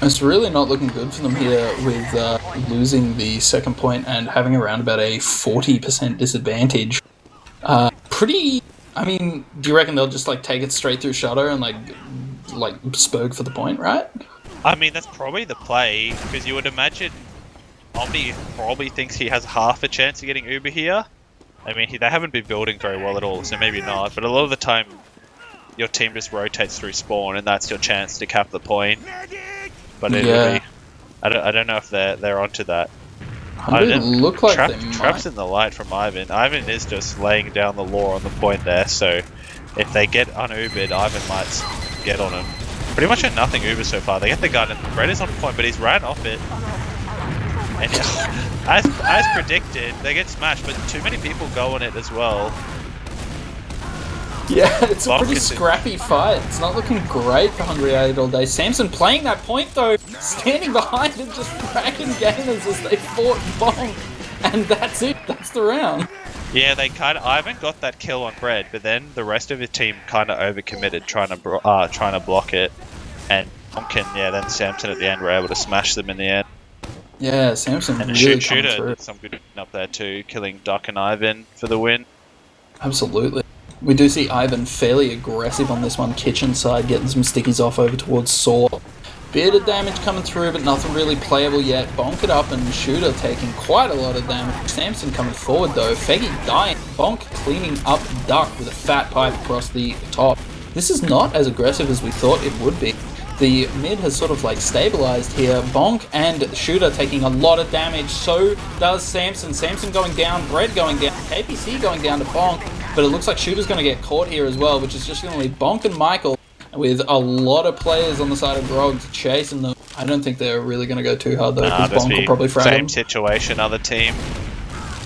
It's really not looking good for them here with losing the second point and having around about a 40% disadvantage. I mean, do you reckon they'll just take it straight through Shutter and Spurg for the point, right? I mean, that's probably the play, because you would imagine Omni probably thinks he has half a chance of getting Uber here. I mean, they haven't been building very well at all, so maybe not. But a lot of the time, your team just rotates through spawn, and that's your chance to cap the point. But I don't know if they're onto that. It didn't look like Traps in the light from Ivan. Ivan is just laying down the law on the point there, so if they get un-Ubered, Ivan might get on him. Pretty much a nothing Uber so far. They get the gun and Brett is on point, but he's ran off it. And yeah, as predicted, they get smashed, but too many people go on it as well. Yeah, it's a pretty scrappy fight. It's not looking great for Hungry 8 all day. Samson playing that point though, standing behind and just cracking gamers as they fought Bonk. And that's it, that's the round. Yeah, Ivan got that kill on Bread, but then the rest of his team kind of overcommitted, trying to block it, and Bonk and then Samson at the end were able to smash them in the end. Yeah, Samson and really Shooter did some good up there too, killing Duck and Ivan for the win. Absolutely. We do see Ivan fairly aggressive on this one, kitchen side, getting some stickies off over towards Saw. Bit of damage coming through, but nothing really playable yet. Bonk it up and Shooter taking quite a lot of damage. Samson coming forward though. Feggy dying. Bonk cleaning up Duck with a fat pipe across the top. This is not as aggressive as we thought it would be. The mid has sort of like stabilized here. Bonk and Shooter taking a lot of damage. So does Samson. Samson going down. Bread going down. KPC going down to Bonk. But it looks like Shooter's going to get caught here as well, which is just going to leave Bonk and Michael with a lot of players on the side of Grogged chasing them. I don't think they're really going to go too hard though, because Bonk will probably frag same them. Situation, other team.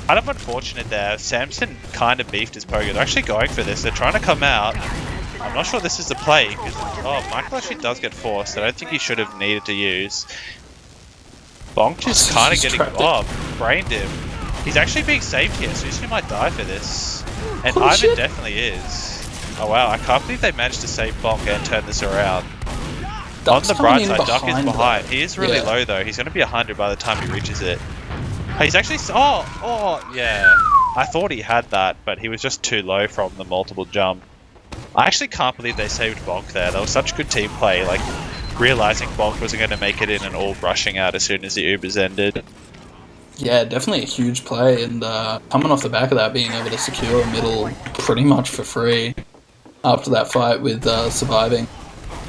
Kind of unfortunate there. Samson kind of beefed his poker. They're actually going for this. They're trying to come out. I'm not sure this is the play, because Michael actually does get forced. I don't think he should have needed to use. Bonk just kind of getting brained him. He's actually being saved here, so he might die for this. And Holy Ivan shit. definitely is. Oh wow, I can't believe they managed to save Bonk and turn this around. Duck's on the bright coming in side, Duck is behind. though. He is really low though. He's going to be 100 by the time he reaches it. He's actually... yeah. I thought he had that, but he was just too low from the multiple jump. I actually can't believe they saved Bonk there. That was such good team play. Like, realizing Bonk wasn't going to make it in and all rushing out as soon as the Ubers ended. Yeah, definitely a huge play, and coming off the back of that, being able to secure a middle pretty much for free after that fight with surviving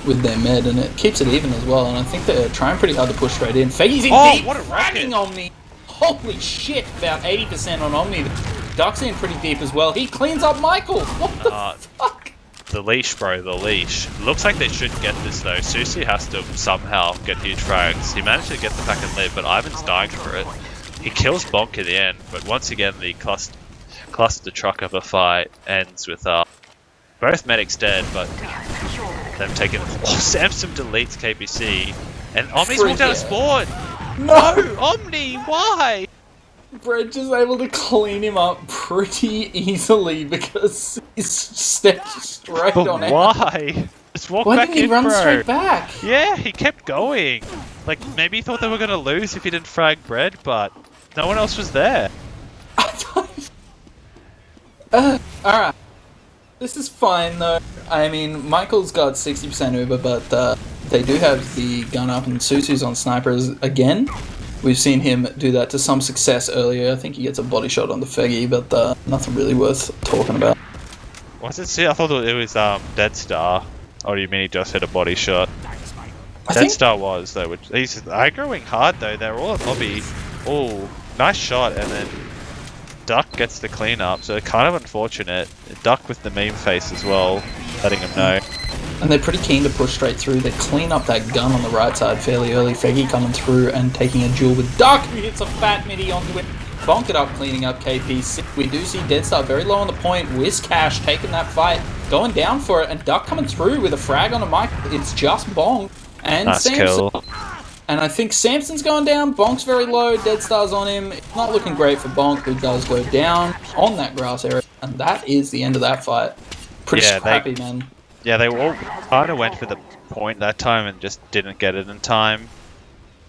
with their mid, and it keeps it even as well, and I think they're trying pretty hard to push straight in. Feggy's in deep, what a fragging Omni! Holy shit, about 80% on Omni. Duck's in pretty deep as well. He cleans up Michael! What the fuck? The leash, bro, the leash. Looks like they should get this though. Susie has to somehow get huge frags. He managed to get the pack and live, but Ivan's dying for it. He kills Bonk in the end, but once again the cluster truck of a fight ends with both medics dead, but them taking... Samson deletes KPC, and Omni's walked out of spawn! No! Omni, why? Brett just able to clean him up pretty easily because he's stepped straight on out. Why? Just walk Why back didn't he in, run bro. straight back? Yeah, he kept going. Like, maybe he thought they were going to lose if he didn't frag Bread, but no one else was there. Alright. This is fine though. I mean, Michael's got 60% Uber, but they do have the gun up, and Susu's on snipers again. We've seen him do that to some success earlier. I think he gets a body shot on the Feggy, but nothing really worth talking about. Was it? See, I thought it was Dead Star. Or do you mean he just hit a body shot? I Dead think Star was though. He's aggroing hard though. They're all in lobby. Oh, nice shot, and then Duck gets the clean up. So kind of unfortunate. Duck with the meme face as well, letting him know. And they're pretty keen to push straight through. They clean up that gun on the right side fairly early. Feggy coming through and taking a duel with Duck, who hits a fat midi onto it. Bonk it up, cleaning up KPC. We do see Deadstar very low on the point. Wizcash taking that fight, going down for it, and Duck coming through with a frag on a mic. It's just Bonk and Nice Samson. kill. And I think Samson's going down. Bonk's very low. Deadstar's on him. It's not looking great for Bonk, who does go down on that grass area. And that is the end of that fight. Pretty scrappy, man. Yeah, they all kind of went for the point that time and just didn't get it in time.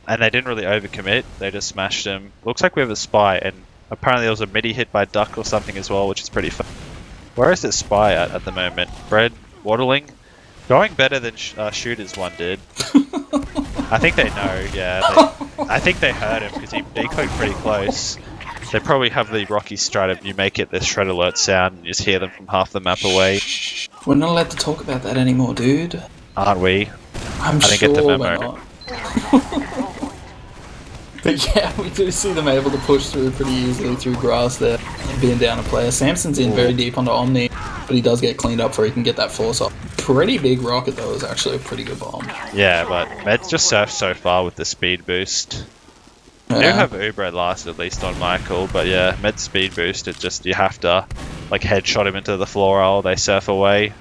And they didn't really overcommit. They just smashed him. Looks like we have a spy, and apparently there was a midi hit by Duck or something as well, which is pretty fun. Where is this spy at the moment? Bread waddling? Going better than Shooter's one did. I think they know, yeah. I think they heard him because he decoyed pretty close. They probably have the Rocky strat of you make it the shred alert sound and you just hear them from half the map away. We're not allowed to talk about that anymore, dude. Aren't we? I didn't get the memo. But yeah, we do see them able to push through pretty easily through grass there, being down a player. Samson's in very deep onto Omni, but he does get cleaned up for he can get that force off. pretty big rocket, though, is actually a pretty good bomb. Yeah, but Med's just surfed so far with the speed boost. I do have Uber at last, at least on Michael, but yeah, Med's speed boost, it just, you have to, like, headshot him into the floor while they surf away.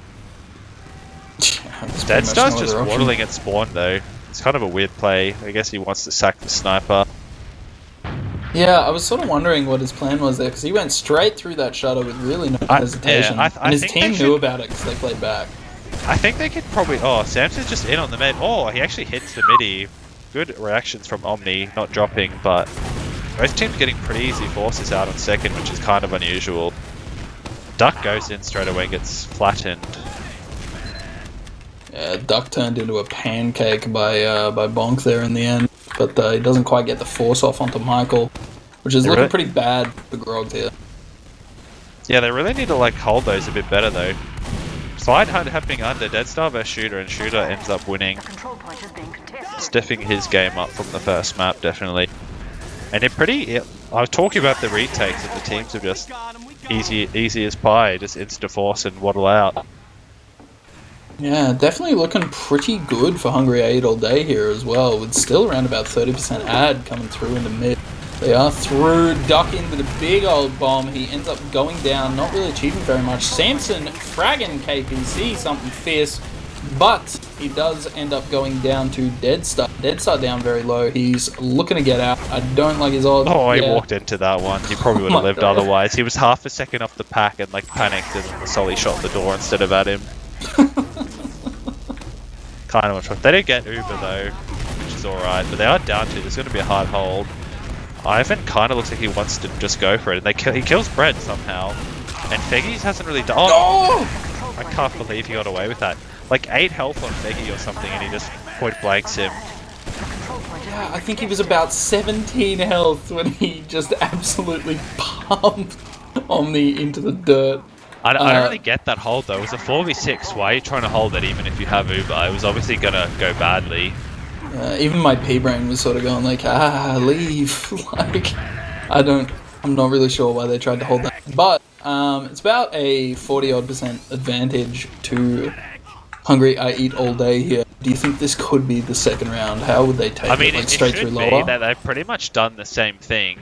Deadstar's just waddling at spawn, though. It's kind of a weird play. I guess he wants to sack the sniper. Yeah, I was sort of wondering what his plan was there, because he went straight through that shutter with really no hesitation. Yeah, and his team knew about it because they played back. I think they could probably... Oh, Samson's just in on the mid. Oh, he actually hits the midi. Good reactions from Omni, not dropping, but both teams getting pretty easy forces out on second, which is kind of unusual. Duck goes in straight away, gets flattened. Yeah, Duck turned into a pancake by Bonk there in the end, but he doesn't quite get the force off onto Michael, which is looking pretty bad for Grogged here. Yeah, they really need to like hold those a bit better though. Slide hunt happening under Deadstar vs Shooter, and Shooter ends up winning. Stiffing his game up from the first map, definitely. And it pretty... I was talking about the retakes, and the teams are just easy as pie, just insta-force and waddle out. Yeah, definitely looking pretty good for Hungry 8 all day here as well, with still around about 30% ad coming through in the mid. They are through, Duck into the big old bomb. He ends up going down, not really achieving very much. Samson fragging KPC, something fierce, but he does end up going down to Deadstar. Deadstar down very low. He's looking to get out. I don't like his odds. Oh, he walked into that one. He probably would have lived otherwise. He was half a second off the pack and like panicked, and Sully shot the door instead of at him. Kind of much. They didn't get Uber though, which is alright, but they are down to. There's going to be a hard hold. Ivan kind of looks like he wants to just go for it, and he kills Brett somehow. And Feggies hasn't really done. Oh! I can't believe he got away with that. Like 8 health on Feggy or something, and he just point blanks him. Yeah, I think he was about 17 health when he just absolutely pumped Omni into the dirt. I don't really get that hold though. It was a 4v6. Why are you trying to hold it even if you have Uber? It was obviously gonna go badly. Even my P-brain was sort of going like, leave. Like, I'm not really sure why they tried to hold that. But it's about a 40-odd% advantage to Hungry I Eat all day here. Do you think this could be the second round? How would they take it? Like straight through lower? That they've pretty much done the same thing.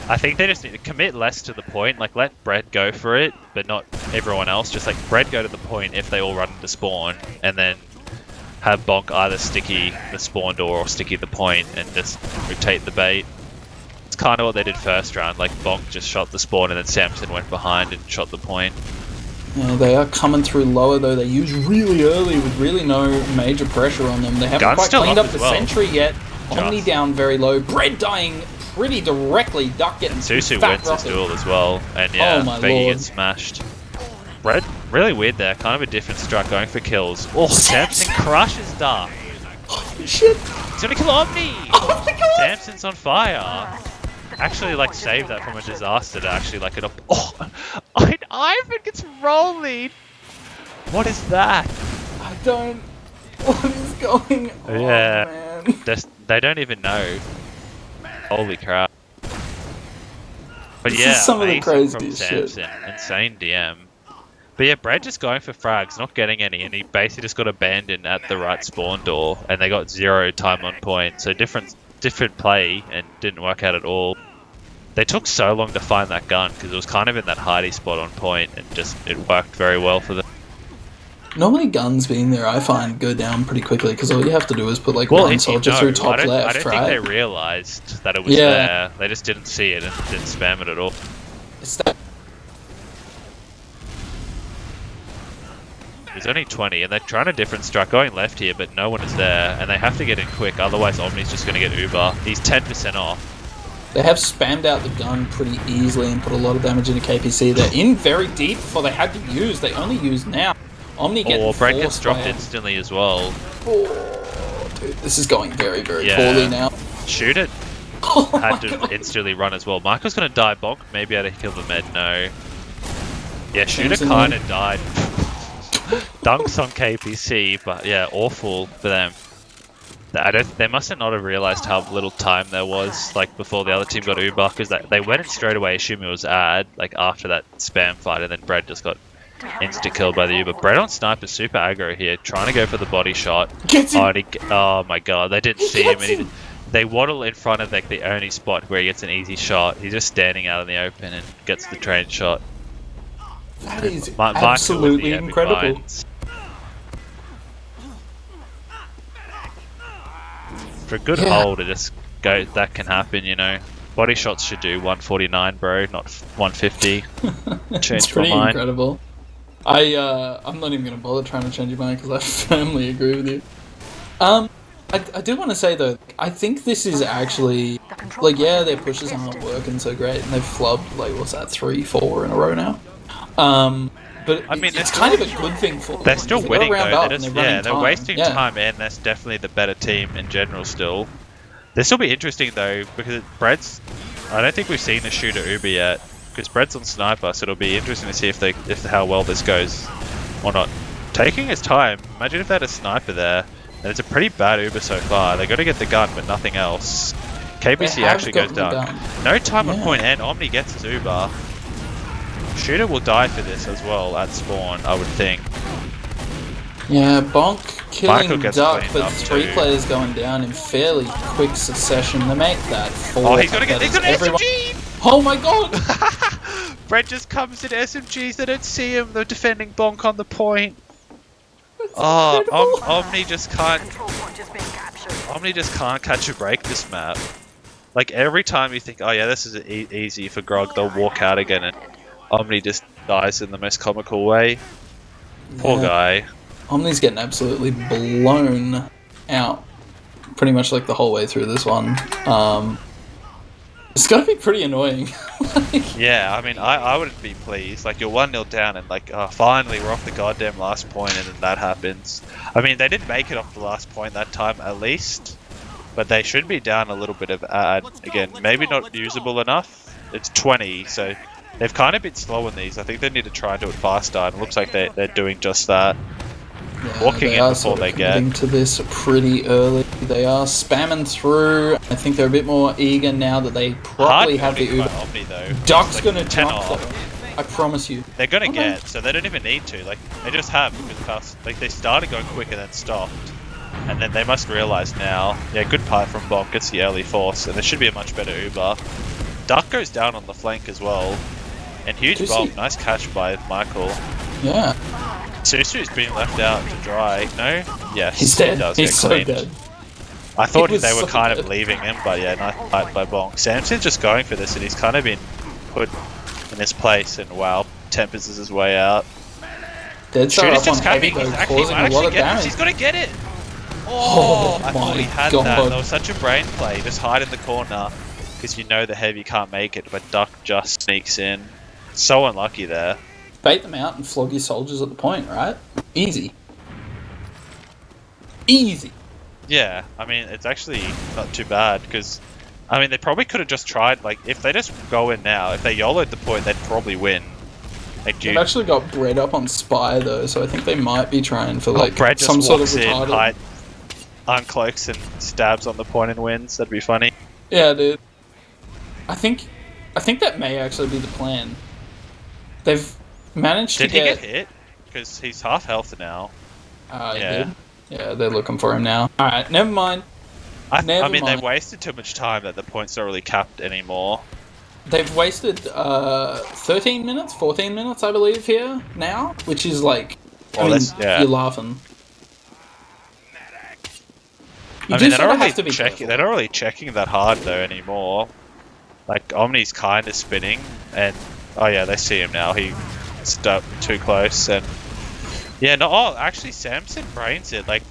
I think they just need to commit less to the point. Like, let Brett go for it, but not everyone else. Just like Brett go to the point if they all run into spawn, and then have Bonk either sticky the spawn door or sticky the point and just rotate the bait. It's kind of what they did first round. Like, Bonk just shot the spawn and then Samson went behind and shot the point. Yeah, they are coming through lower though. They use really early with really no major pressure on them. They haven't quite cleaned up the sentry yet. Omni down very low. Brett dying pretty directly. Duck getting Susu wins his duel as well. And yeah, Feggy gets smashed. Brett, really weird there. Kind of a different strat going for kills. Oh, Samson crushes Duck. Holy shit. He's gonna kill Omni! Oh my god! Samson's on fire. Actually, like, saved that from a disaster to actually, like, Ivan gets rolling! What is that? What is going on, man? They don't even know. Holy crap. But this yeah, is some of the craziest shit. Insane DM. But yeah, Brad just going for frags, not getting any, and he basically just got abandoned at the right spawn door, and they got 0 time on point, so different play, and didn't work out at all. They took so long to find that gun, because it was kind of in that hidey spot on point, and just, it worked very well for them. Normally guns being there, I find, go down pretty quickly, because all you have to do is put like one soldier through top left, right? I don't think they realised that it was there. They just didn't see it and didn't spam it at all. There's only 20, and they're trying a different strat going left here, but no one is there, and they have to get in quick, otherwise Omni's just going to get Uber. He's 10% off. They have spammed out the gun pretty easily and put a lot of damage into KPC. They're in very deep before they had to use. They only use now. Omni gets Brett gets dropped instantly as well. Oh, dude, this is going very, very poorly now. Shoot it. Had to instantly run as well. Michael's going to die. Bonk maybe able to kill the med. No. Yeah, Shooter kind of died. Dunks on KPC, but yeah, awful for them. They must not have realised how little time there was, like, before the other team got Uber, because they went in straight away assuming it was ad, like, after that spam fight, and then Brad just got insta-killed by the Uber. Bread on Sniper super aggro here, trying to go for the body shot. Gets him. Oh my god, they didn't see him. And they waddle in front of like the only spot where he gets an easy shot. He's just standing out in the open and gets the train shot. That is absolutely incredible. For a good hold, it just go. That can happen, you know. Body shots should do 149, bro, not 150. Change It's pretty my mind. incredible. I'm not even gonna bother trying to change your mind because I firmly agree with you. I do want to say though, I think this is actually like, yeah, their pushes aren't working so great, and they've flubbed like what's that, 3-4 in a row now. But I mean, it's kind of a good thing for them. They're still winning though. They're wasting Yeah. time, and that's definitely the better team in general. Still, this will be interesting though because Bread's. I don't think we've seen the shooter Uber yet because Bread's on Sniper, so it'll be interesting to see if how well this goes or not. Taking his time. Imagine if they had a sniper there. And it's a pretty bad Uber so far. They got to get the gun, but nothing else. KBC actually goes down. No time on point, and Omni gets his Uber. Shooter will die for this as well at spawn, I would think. Yeah, Bonk killing Duck, but up 3 too. players going down in fairly quick succession. They make that 4. Oh, he's got an everyone... SMG! Oh my god! Brett just comes in SMGs, they don't see him, they're defending Bonk on the point. Oh, Omni just can't. Omni just can't catch a break this map. Like every time you think, oh yeah, this is easy for Grog, they'll walk out again, and Omni just dies in the most comical way. Poor guy. Omni's getting absolutely blown out, pretty much like the whole way through this one. It's gotta be pretty annoying. Yeah, I mean, I wouldn't be pleased. Like, you're 1-0 down and like, finally we're off the goddamn last point, and then that happens. I mean, they didn't make it off the last point that time at least, but they should be down a little bit of again, maybe not usable enough. It's 20, so they've kind of been slow in these. I think they need to try and do it faster, and it looks like they're doing just that. Yeah, Walking in before they get into this pretty early. They are spamming through. I think they're a bit more eager now that they probably have the Uber. Omni, though. Duck's like gonna 10 drop off. though. I promise you. They're gonna get, so they don't even need to. Like, they just have because like they started going quick and then stopped, and then they must realize now. Yeah, good part from Bonk. Gets the early force, and there should be a much better Uber. Duck goes down on the flank as well, and huge bomb. Nice catch by Michael. Yeah. Susu's being left out to dry. No? Yes. He's dead. He He's so dead. I thought they were so kind dead. of leaving him, but yeah, nice fight by Bonk. Samson's just going for this, and he's kind of been put in his place, and wow, tempers his way out. Dead Star Shooter's up just on heavy coming. though, He's causing a lot of damage. He's gonna get it! Oh, I thought he had God. that. That was such a brain play. Just hide in the corner, because you know the heavy can't make it, but Duck just sneaks in. So unlucky there. Bait them out and flog your soldiers at the point, right? Easy. Easy. Yeah, I mean, it's actually not too bad, because, I mean, they probably could have just tried, like, if they just go in now, if they YOLO'd the point, they'd probably win. Like, They've actually got Bread up on Spy, though, so I think they might be trying for, like, Brad just some sort of walks in, retarded... uncloaks and stabs on the point and wins. That'd be funny. Yeah, dude. I think that may actually be the plan. They've managed Did to he get... get hit? Because he's half health now. Yeah. Yeah, they're looking for him now. Alright, never mind. I mean, they've wasted too much time that the point's not really capped anymore. They've wasted 13 minutes, 14 minutes, I believe, here now, which is like, you're laughing. I mean, they're not really checking that hard though anymore. Like, Omni's kind of spinning, and oh yeah, they see him now. He stuck too close, and yeah, no. Oh, actually, Samson brains it. Like,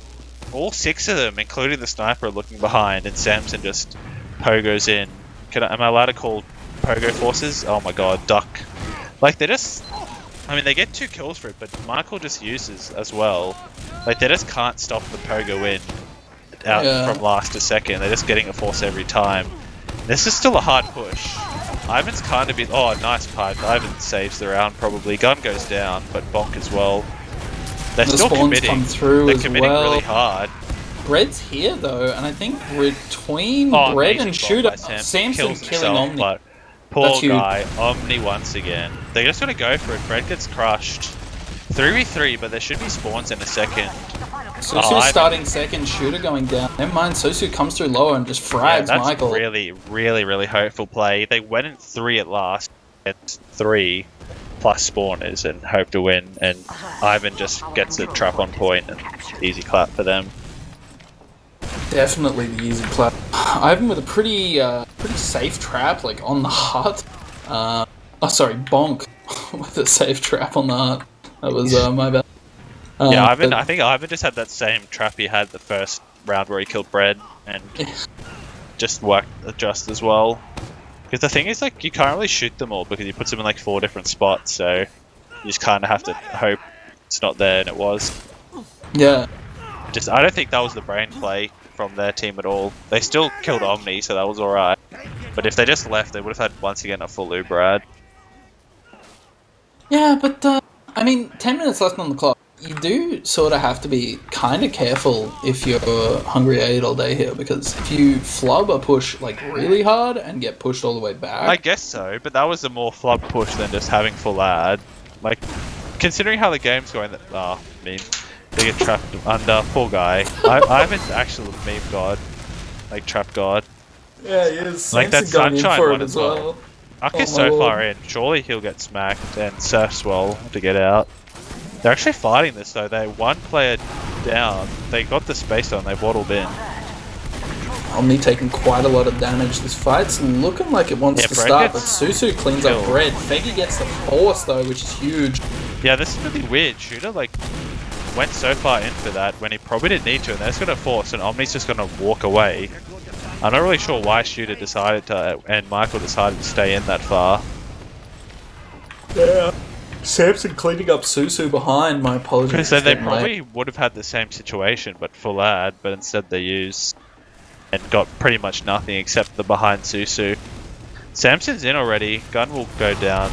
all 6 of them, including the sniper, are looking behind, and Samson just pogos in. Am I allowed to call pogo forces? Oh my god, Duck. Like, they just. I mean, they get 2 kills for it, but Michael just uses as well. Like, they just can't stop the pogo in. Out from last to second. They're just getting a force every time. This is still a hard push. Ivan's kind of been... Oh, nice pipe. Ivan saves the round, probably. Gun goes down, but Bonk as well. They're still committing. Come through They're as committing well. really hard. Bread's here, though, and I think between Bread and Shooter, Samson killing Omni. But poor guy, Omni once again. They're just going to go for it. Bread gets crushed. 3v3, but there should be spawns in a second. Susu's starting second, shooter going down. Never mind, Susu comes through lower and just frags that's Michael. really hopeful play. They went in 3 at last. It's 3 plus spawners and hope to win. And Ivan just gets a trap on point and easy clap for them. Definitely the easy clap. Ivan with a pretty safe trap, like on the hut. Bonk with a safe trap on the hut. That was my bad. I think Ivan just had that same trap he had the first round where he killed Bread and just worked just as well. Because the thing is, like, you can't really shoot them all because he puts them in like 4 different spots, so you just kind of have to hope it's not there, and it was. Yeah. I don't think that was the brain play from their team at all. They still killed Omni, so that was alright. But if they just left, they would have had once again a full Ubrad. Yeah, but I mean, 10 minutes left on the clock. You do sort of have to be kind of careful if you're hungry 8 all day here, because if you flub a push like really hard and get pushed all the way back... I guess so, but that was a more flub push than just having full ad. Like, considering how the game's going, they get trapped under. Poor guy. Ivan's actual meme god. Like, trap god. Yeah, he is. Like that Sunshine one as well. Aka's so Lord. far in, surely he'll get smacked, and Surf's well to get out. They're actually fighting this though. They one player down. They got the space on. They waddled in. Omni taking quite a lot of damage. This fight's looking like it wants to start, but Susu cleans up Bread. Feggy gets the force though, which is huge. Yeah, this is really weird. Shooter like went so far in for that when he probably didn't need to, and they're just gonna force, and Omni's just gonna walk away. I'm not really sure why Shooter decided to, and Michael decided to stay in that far. Yeah. Samson cleaning up Susu behind, my apologies. Because then they probably would have had the same situation, but full ad, but instead they used and got pretty much nothing except the behind Susu. Samson's in already, gun will go down.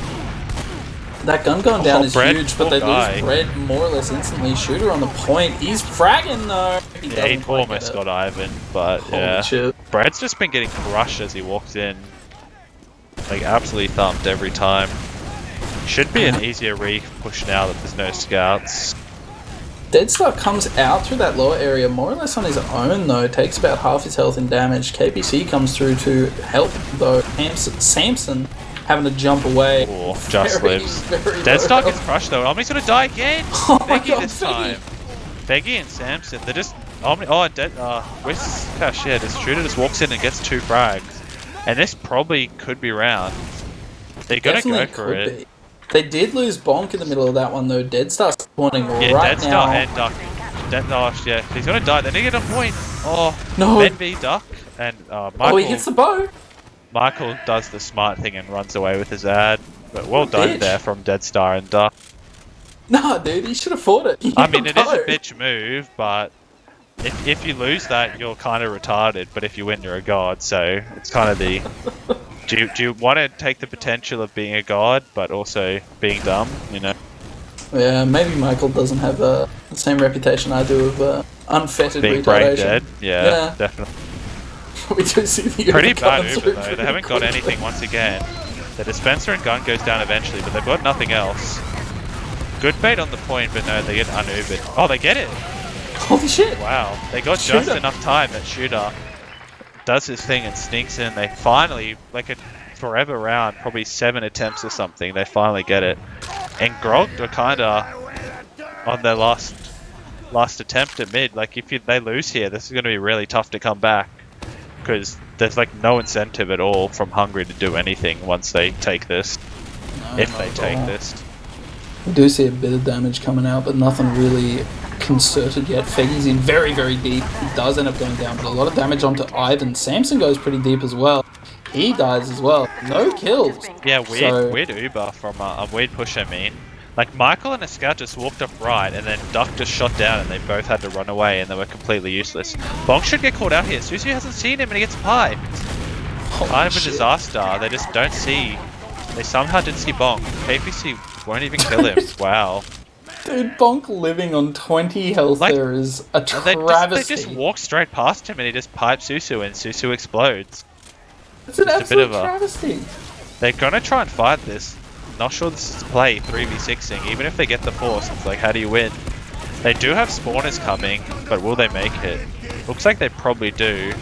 That gun going down is Bread, huge, but they lose Bread more or less instantly. Shooter on the point, he's fragging though. He almost got Ivan, but yeah. Shit. Brad's just been getting crushed as he walks in. Like absolutely thumped every time. Should be an easier re-push now that there's no scouts. Deadstar comes out through that lower area more or less on his own though, takes about half his health in damage. KPC comes through to help though. Samson having to jump away. Oh, just lives. Deadstar gets crushed though. Omni's gonna die again! Oh my Beggy God, this time. Beggy and Samson, they're just... Omni, where's Cashier? This Shooter just walks in and gets 2 frags. And this probably could be round. They're gonna go for it. Be. They did lose Bonk in the middle of that one though. Deadstar spawning right Deadstar now. And Duck. Yeah, he's gonna die. They need to get a point. Oh, no. Ben V Duck and Michael. Oh, he hits the bow. Michael does the smart thing and runs away with his ad. But well done there from Deadstar and Duck. Nah, dude, he should have fought it. I mean, it is a bitch move, but if you lose that, you're kind of retarded. But if you win, you're a god. So it's kind of the. Do you want to take the potential of being a god, but also being dumb, you know? Yeah, maybe Michael doesn't have the same reputation I do of unfettered being retardation. brain dead? Yeah, definitely. We do see the Pretty bad Uber, though. They haven't got anything once again. The dispenser and gun goes down eventually, but they've got nothing else. Good bait on the point, but no, they get un-Ubered. Oh, they get it! Holy shit! Wow, they got just enough time that Shooter does his thing and sneaks in. They finally, like a forever round, probably 7 attempts or something, they finally get it. And Grogged are kind of on their last attempt at mid. Like if they lose here, this is going to be really tough to come back because there's like no incentive at all from Hungry to do anything once they take this. If they take this. We do see a bit of damage coming out, but nothing really concerted yet. Feggy's in very, very deep. He does end up going down, but a lot of damage onto Ivan. Samson goes pretty deep as well. He dies as well. No kills. Yeah, weird Uber from a weird push, I mean. Like, Michael and a scout just walked up right, and then Duck just shot down, and they both had to run away, and they were completely useless. Bonk should get called out here. Susu hasn't seen him, and he gets piped. Kind of a disaster. They just don't see. They somehow didn't see Bonk. KPC won't even kill him. Wow. Dude, Bonk living on 20 health there is a travesty. They just walk straight past him, and he just pipes Susu, and Susu explodes. It's an absolute travesty. They're gonna try and fight this. not sure this is the play, 3v6ing. Even if they get the force, it's like, how do you win? They do have spawners coming, but will they make it? Looks like they probably do.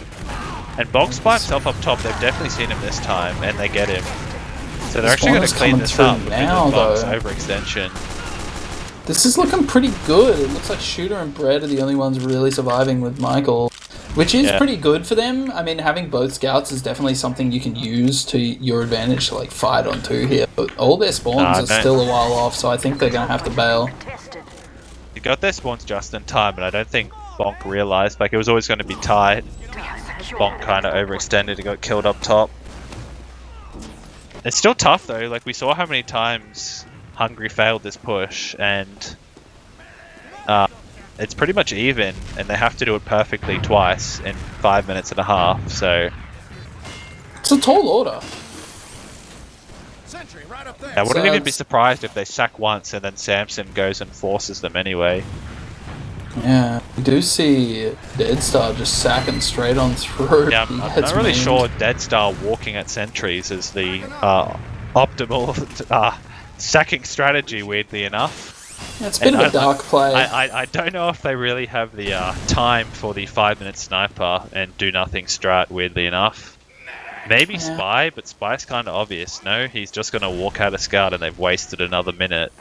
And Bog's by himself up top, they've definitely seen him this time, and they get him. So they're actually going to clean this up now, because of Bog's overextension. This is looking pretty good. It looks like Shooter and Brett are the only ones really surviving with Michael, which is pretty good for them. I mean, having both scouts is definitely something you can use to your advantage to like fight on 2 here. But all their spawns are still a while off, so I think they're going to have to bail. You got their spawns just in time, but I don't think Bonk realised. Like, it was always going to be tight. Bonk kind of overextended and got killed up top. It's still tough though. Like, we saw how many times Hungry failed this push, and it's pretty much even, and they have to do it perfectly twice in 5 minutes and a half, so... It's a tall order. I wouldn't even be surprised if they sack once and then Samson goes and forces them anyway. Yeah, we do see Deadstar just sacking straight on through. Yeah, I'm not really sure Deadstar walking at sentries is the optimal sacking strategy, weirdly enough. Yeah, it's a bit of a dark play. I don't know if they really have the time for the 5-minute sniper and do nothing strat, weirdly enough. Maybe Spy, but Spy's kind of obvious. No, he's just going to walk out a scout and they've wasted another minute.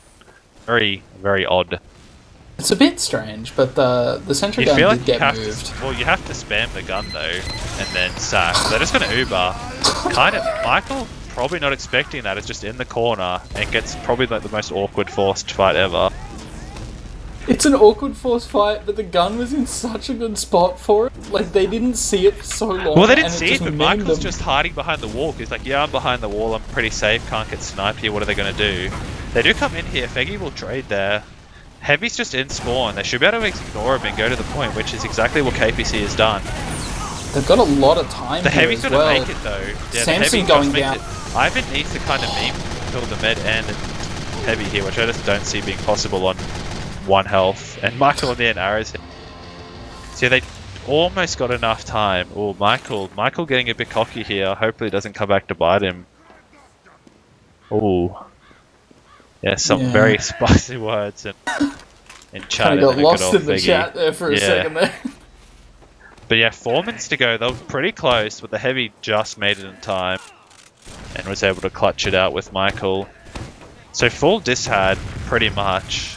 Very, very odd. It's a bit strange, but the sentry gun did get moved. Well, you have to spam the gun though, and then sack. They're just going to Uber. Kind of, Michael probably not expecting that. It's just in the corner and gets probably like the most awkward forced fight ever. It's an awkward forced fight, but the gun was in such a good spot for it. Like, they didn't see it for so long. Well, they didn't see it, but Michael's just hiding behind the wall. He's like, yeah, I'm behind the wall, I'm pretty safe, can't get sniped here, what are they going to do? They do come in here, Feggy will trade there. Heavy's just in spawn, they should be able to ignore him and go to the point, which is exactly what KPC has done. They've got a lot of time. The Heavy's going to make it though. Yeah, Samson going down. Ivan needs to kind of meme kill the mid and Heavy here, which I just don't see being possible on 1 health. And Michael on the end arrows. So they almost got enough time. Oh, Michael getting a bit cocky here. Hopefully it doesn't come back to bite him. Oh. Yeah, some very spicy words in chat. I got lost in the chat there for a second there. But yeah, 4 minutes to go. They were pretty close, but the Heavy just made it in time and was able to clutch it out with Michael. So full dishad, pretty much.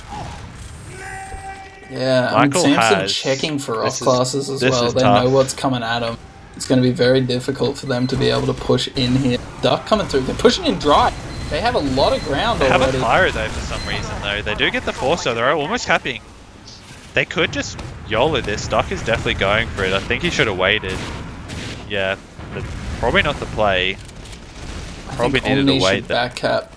Yeah, Michael Samson checking for off classes as well. They know what's coming at them. It's going to be very difficult for them to be able to push in here. Duck coming through. They're pushing in dry. They have a lot of ground already. They have a pyro though for some reason though. They do get the force, so they're almost capping. They could just YOLO this. Duck is definitely going for it. I think he should have waited. Yeah, probably not the play. Probably needed to wait. Back cap.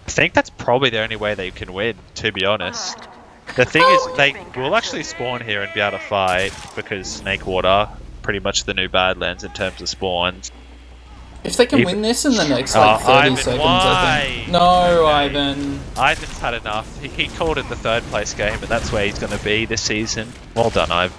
I think that's probably the only way they can win, to be honest. The thing is, they will actually spawn here and be able to fight because Snake Water, pretty much the new Badlands in terms of spawns. If they can win this in the next like 30 Ivan, seconds, I think. No, Ivan. Ivan's had enough. He called it the 3rd place game, but that's where he's going to be this season. Well done, Ivan.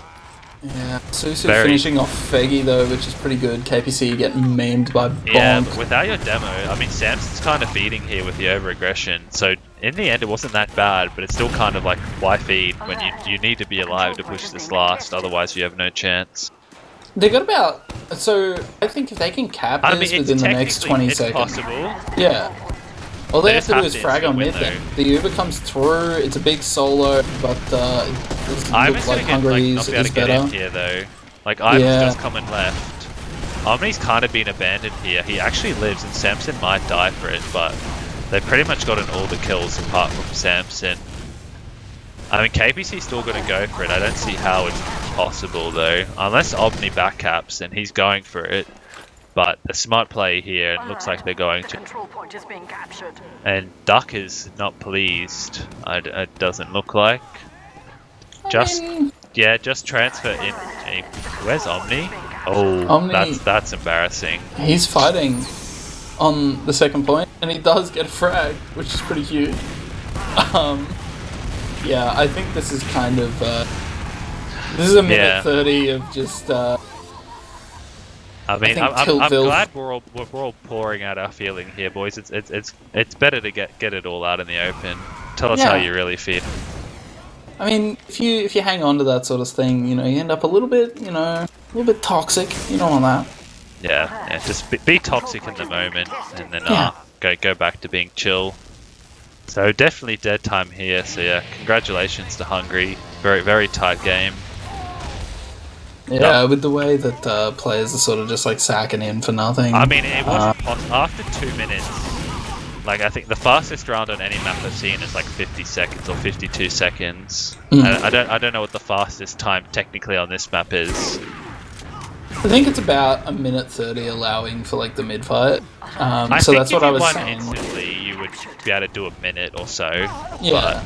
Yeah, Susu finishing off Feggy though, which is pretty good. KPC getting memed by Bonk. Yeah, but without your demo, I mean, Samson's kind of feeding here with the over-aggression, so in the end it wasn't that bad, but it's still kind of like, why feed when you need to be alive to push this last, otherwise you have no chance. They got about... So, I think if they can cap this within the next 20 seconds... possible. Yeah. All they have to do is frag on mid then. The Uber comes through, it's a big solo, but it looks like Hungry is better. Get in here though. Like, Ivan's just coming left. Omni's kind of been abandoned here. He actually lives, and Samson might die for it, but they've pretty much gotten all the kills apart from Samson. I mean, KPC's still going to go for it. I don't see how it's possible though, unless Omni backcaps, and he's going for it. But a smart play here, and looks like they're going to. Control point is being captured. And Duck is not pleased. It doesn't look like. Just transfer in. Where's Omni? Oh, Omni, that's embarrassing. He's fighting on the 2nd point, and he does get a frag, which is pretty huge. Yeah, I think this is kind of this is a minute 30 of just I mean, think I'm Tiltville. glad we're all pouring out our feeling here, boys. It's better to get it all out in the open. Tell us how Yeah. you really feel. I mean, if you hang on to that sort of thing, you end up a little bit, a little bit toxic. You don't want that. Yeah. Just be toxic in the moment, and then Yeah. go back to being chill. So definitely dead time here. So yeah, congratulations to Hungary. Very very tight game. Yeah, with the way that players are sort of just like sacking in for nothing. I mean, it wasn't possible after 2 minutes. Like, I think the fastest round on any map I've seen is like 50 seconds or 52 seconds. I don't know what the fastest time technically on this map is. I think it's about a minute 30 allowing for like the mid fight. I So think that's if what I you was won saying. instantly, you would be able to do a minute or so. Yeah.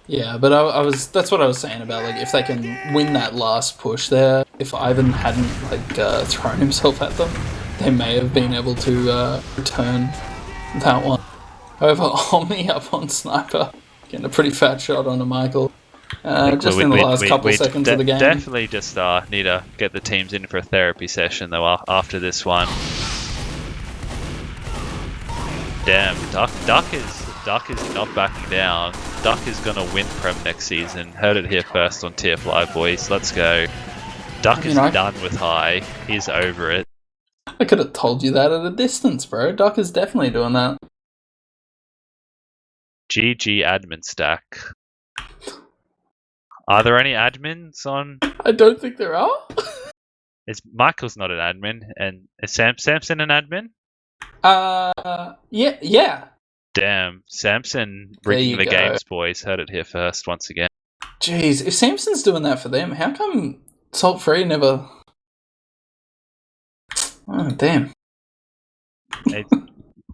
Yeah, but I was that's what I was saying about like if they can win that last push there, if Ivan hadn't like thrown himself at them, they may have been able to return that one. However, Omni up on Sniper, getting a pretty fat shot on a Michael. Just in the last couple seconds of the game. Definitely just need to get the teams in for a therapy session though after this one. Damn, Duck is not backing down. Duck is gonna win Prem next season. Heard it here first on TF5, boys. Let's go. Duck is done with high. He's over it. I could have told you that at a distance, bro. Duck is definitely doing that. GG admin stack. Are there any admins on? I don't think there are. Michael's not an admin, and is Samson an admin? Yeah. Damn, Samson rigging the games, boys. Heard it here first once again. Jeez, if Samson's doing that for them, how come Salt Free never? Oh, damn.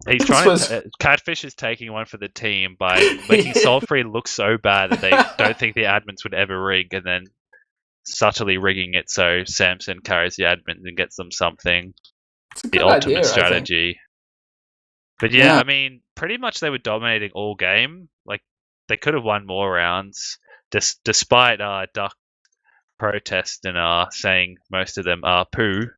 He's trying to. Catfish is taking one for the team by making Salt Free look so bad that they don't think the admins would ever rig, and then subtly rigging it so Samson carries the admins and gets them something. The ultimate strategy. But yeah, I mean, pretty much they were dominating all game. Like, they could have won more rounds, despite Duck protest and saying most of them are poo.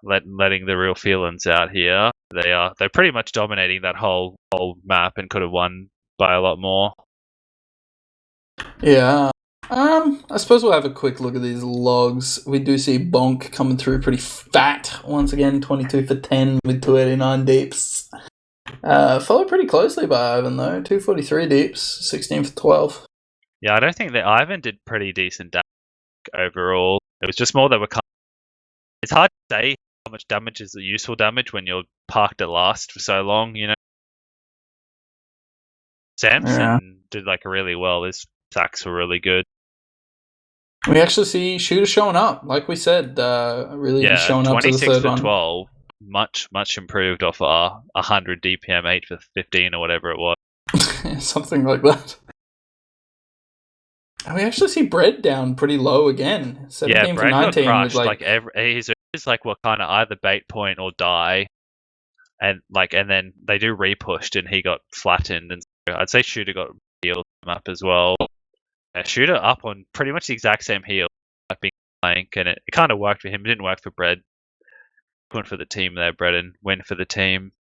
Letting the real feelings out here. They're pretty much dominating that whole map and could have won by a lot more. Yeah. I suppose we'll have a quick look at these logs. We do see Bonk coming through pretty fat once again, 22 for 10 with 289 deeps. Followed pretty closely by Ivan though, 243 deeps, 16 for 12. Yeah, I don't think that Ivan did pretty decent damage overall. It was just more that it's hard to say how much damage is useful damage when you're parked at last for so long, you know. Samson did like really well. His sacks were really good. We actually see Shooter showing up, like we said, really showing up to the third 26 for 12, much improved off 100 DPM, 8 for 15 or whatever it was. Something like that. And we actually see Bread down pretty low again, 17 for 19. Got crushed. He's like what kind of either bait point or die, and then they do repushed and he got flattened, and so I'd say Shooter got healed up as well. Shooter up on pretty much the exact same heal, like being blank, and it kind of worked for him. It didn't work for Bread. Went for the team there, Bread, and win for the team.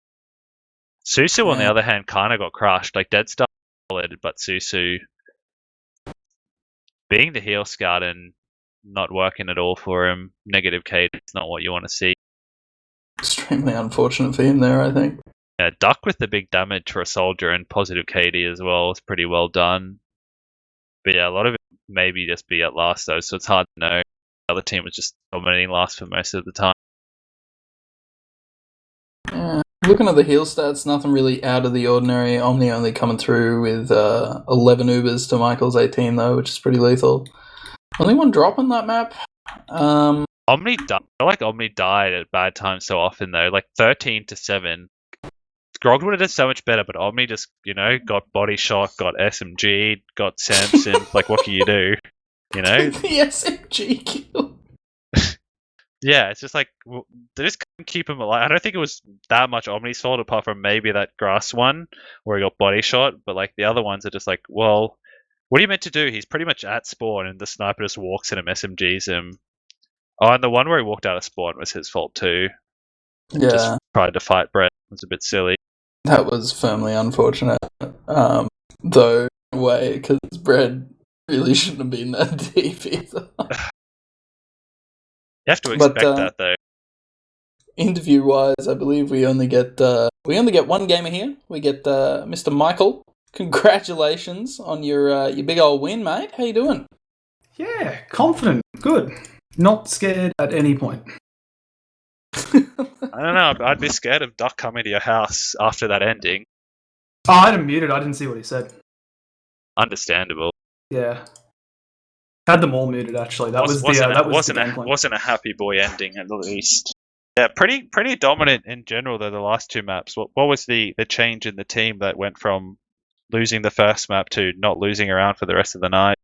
Susu, on the other hand, kind of got crushed. Like Dead Star solid, but Susu being the heal scout and not working at all for him. Negative KD is not what you want to see. Extremely unfortunate for him there, I think. Yeah, Duck with the big damage for a soldier and positive KD as well is pretty well done. But yeah, a lot of it maybe just be at last though, so it's hard to know. The other team was just dominating last for most of the time. Yeah. Looking at the heal stats, nothing really out of the ordinary. Omni only coming through with 11 Ubers to Michael's 18 though, which is pretty lethal. Only one drop on that map. Omni died. I feel like Omni died at bad times so often though, like 13 to 7. Grogged would have done so much better, but Omni just, got body shot, got SMG, got Samson. Like, what can you do? The SMG kill. Yeah, it's just like, they just couldn't keep him alive. I don't think it was that much Omni's fault, apart from maybe that grass one where he got body shot, but like the other ones are just like, well, What are you meant to do? He's pretty much at spawn, and the sniper just walks in and SMGs him. Oh, and the one where he walked out of spawn was his fault too. Yeah, Just tried to fight Brett. It was a bit silly. that was firmly unfortunate. Though, in a way, because Bread really shouldn't have been that deep either. You have to expect that though. Interview-wise, I believe we only get one gamer here. We get Mr. Michael. Congratulations on your big old win, mate. How you doing? Yeah, confident, good, not scared at any point. I don't know. I'd be scared of Duck coming to your house after that ending. Oh, I had him muted. I didn't see what he said. Understandable. Yeah, had them all muted. Actually, that was wasn't a happy boy ending at least. Yeah, pretty dominant in general though. The last two maps. What was the change in the team that went from losing the first map to not losing around for the rest of the night?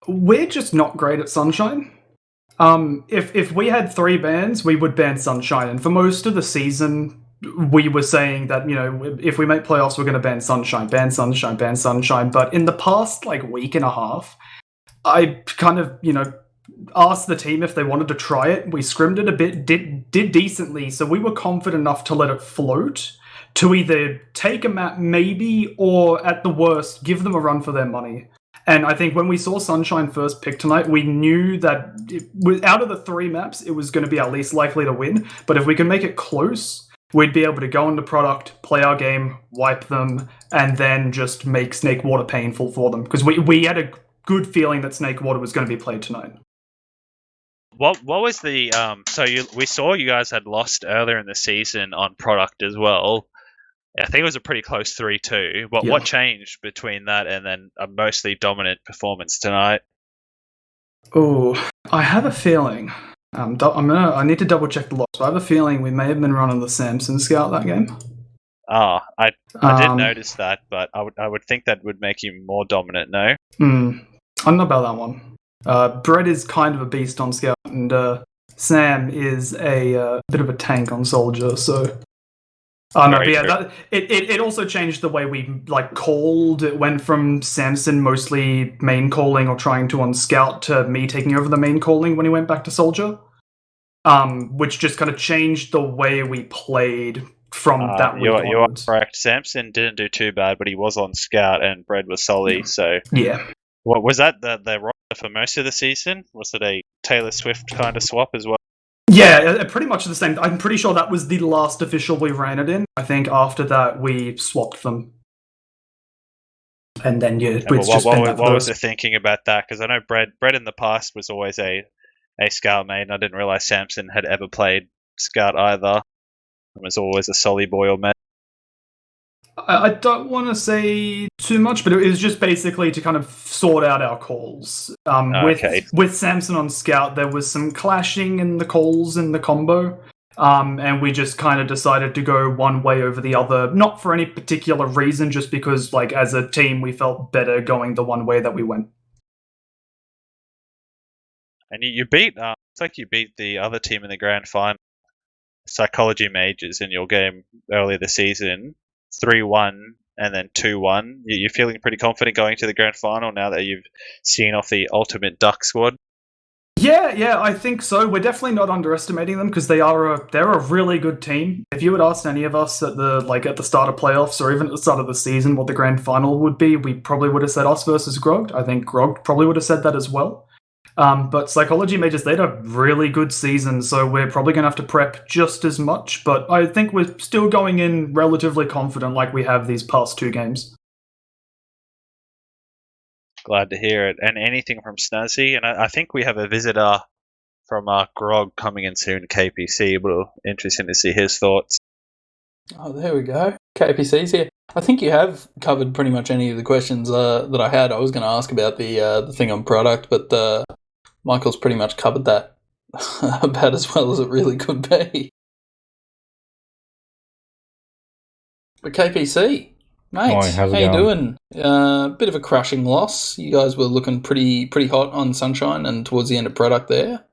We're just not great at Sunshine. If we had 3 bans, we would ban Sunshine. And for most of the season, we were saying that, if we make playoffs, we're going to ban Sunshine, ban Sunshine, ban Sunshine. But in the past, week and a half, I kind of, asked the team if they wanted to try it. We scrimmed it a bit, did decently. So we were confident enough to let it float, to either take a map maybe, or at the worst, give them a run for their money. And I think when we saw Sunshine first pick tonight, we knew that out of the 3 maps, it was going to be our least likely to win. But if we can make it close, we'd be able to go into product, play our game, wipe them, and then just make Snake Water painful for them. Because we had a good feeling that Snake Water was going to be played tonight. What was the we saw you guys had lost earlier in the season on product as well. I think it was a pretty close 3-2. What changed between that and then a mostly dominant performance tonight? Oh, I have a feeling. I need to double check the logs, but I have a feeling we may have been running the Samson Scout that game. I did notice that, but I would think that would make you more dominant. No. I don't know about that one. Brett is kind of a beast on Scout, and Sam is a bit of a tank on Soldier. So. Oh no, but yeah, it also changed the way we called. It went from Samson mostly main calling or trying to on Scout to me taking over the main calling when he went back to Soldier, which just kind of changed the way we played from that week onwards. You are correct. Samson didn't do too bad, but he was on Scout and Brad was Solly. So yeah, what was that the roster for most of the season? Was it a Taylor Swift kind of swap as well? Yeah, pretty much the same. I'm pretty sure that was the last official we ran it in. I think after that we swapped them. And then, what was the thinking about that? Because I know Brett in the past was always a Scout main. I didn't realise Samson had ever played Scout either. It was always a Solly boy or man. I don't want to say too much, but it was just basically to kind of sort out our calls. With Samson on Scout, there was some clashing in the calls in the combo, and we just kind of decided to go one way over the other, not for any particular reason, just because, as a team, we felt better going the one way that we went. And you beat, it's like you beat the other team in the grand final, Psychology Majors, in your game earlier this season. 3-1 and then 2-1. You're feeling pretty confident going to the grand final now that you've seen off the ultimate Duck squad? Yeah, I think so. We're definitely not underestimating them because they're a really good team. If you had asked any of us at the start of playoffs or even at the start of the season what the grand final would be, we probably would have said us versus Grogged. I think Grogged probably would have said that as well. But Psychology Majors, they had a really good season, so we're probably going to have to prep just as much, but I think we're still going in relatively confident like we have these past 2 games. Glad to hear it. And anything from Snazzy? And I think we have a visitor from Grog coming in soon, KPC. But interesting to see his thoughts. Oh, there we go. KPC's here. I think you have covered pretty much any of the questions that I had. I was going to ask about the thing on product, but Michael's pretty much covered that about as well as it really could be. But KPC, mate, how you doing? Bit of a crushing loss. You guys were looking pretty hot on Sunshine and towards the end of product there.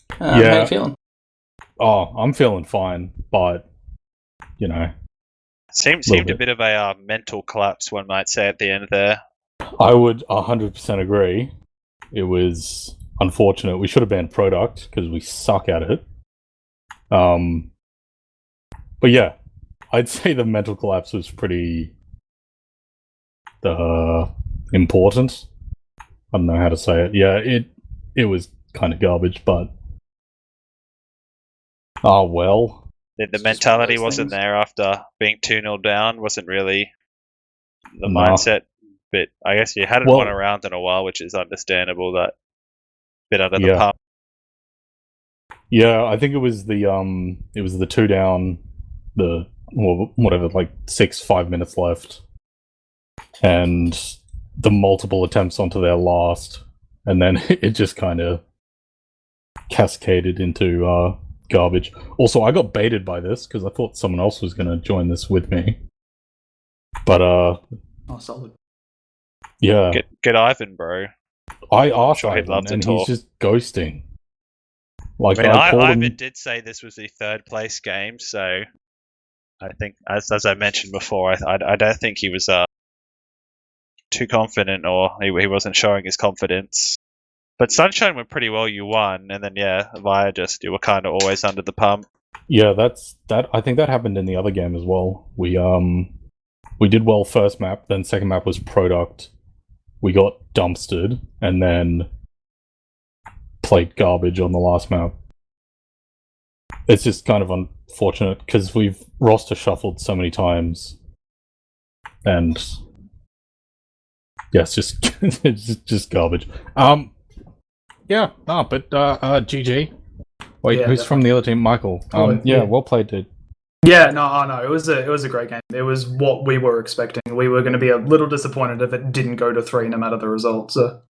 How are you feeling? Oh, I'm feeling fine, but seemed a bit of a mental collapse, one might say, at the end there. I would 100% agree. It was unfortunate. We should have banned Product because we suck at it. But yeah, I'd say the mental collapse was pretty important. I don't know how to say it. Yeah, it was kind of garbage, but oh well. The mentality wasn't there after being 2-0 down. Wasn't really the No. mindset. But I guess you hadn't Well- won a round in a while, which is understandable. That bit under the Yeah. pump. Yeah, I think it was the 2 down, whatever, like 5 minutes left, and the multiple attempts onto their last, and then it just kind of cascaded into garbage. Also, I got baited by this because I thought someone else was going to join this with me, but Oh, solid. yeah, Get Ivan, bro. I asked Sure, he'd Ivan, love to and talk. he's just ghosting. Like I mean, I called Ivan him. did say this was the third place game, so I think, as I mentioned before, I don't think he was too confident, or he wasn't showing his confidence. But Sunshine went pretty well. You won, and then Via you were kind of always under the pump. Yeah, that. I think that happened in the other game as well. We did well first map, then second map was Product. We got dumpstered, and then played garbage on the last map. It's just kind of unfortunate because we've roster shuffled so many times, and yeah, it's just it's just garbage. Yeah, no, but GG. Wait, Yeah, who's from the other team? Michael. Yeah, well played, dude. Yeah, no, it was a great game. It was what we were expecting. We were going to be a little disappointed if it didn't go to 3, no matter the result. So, it was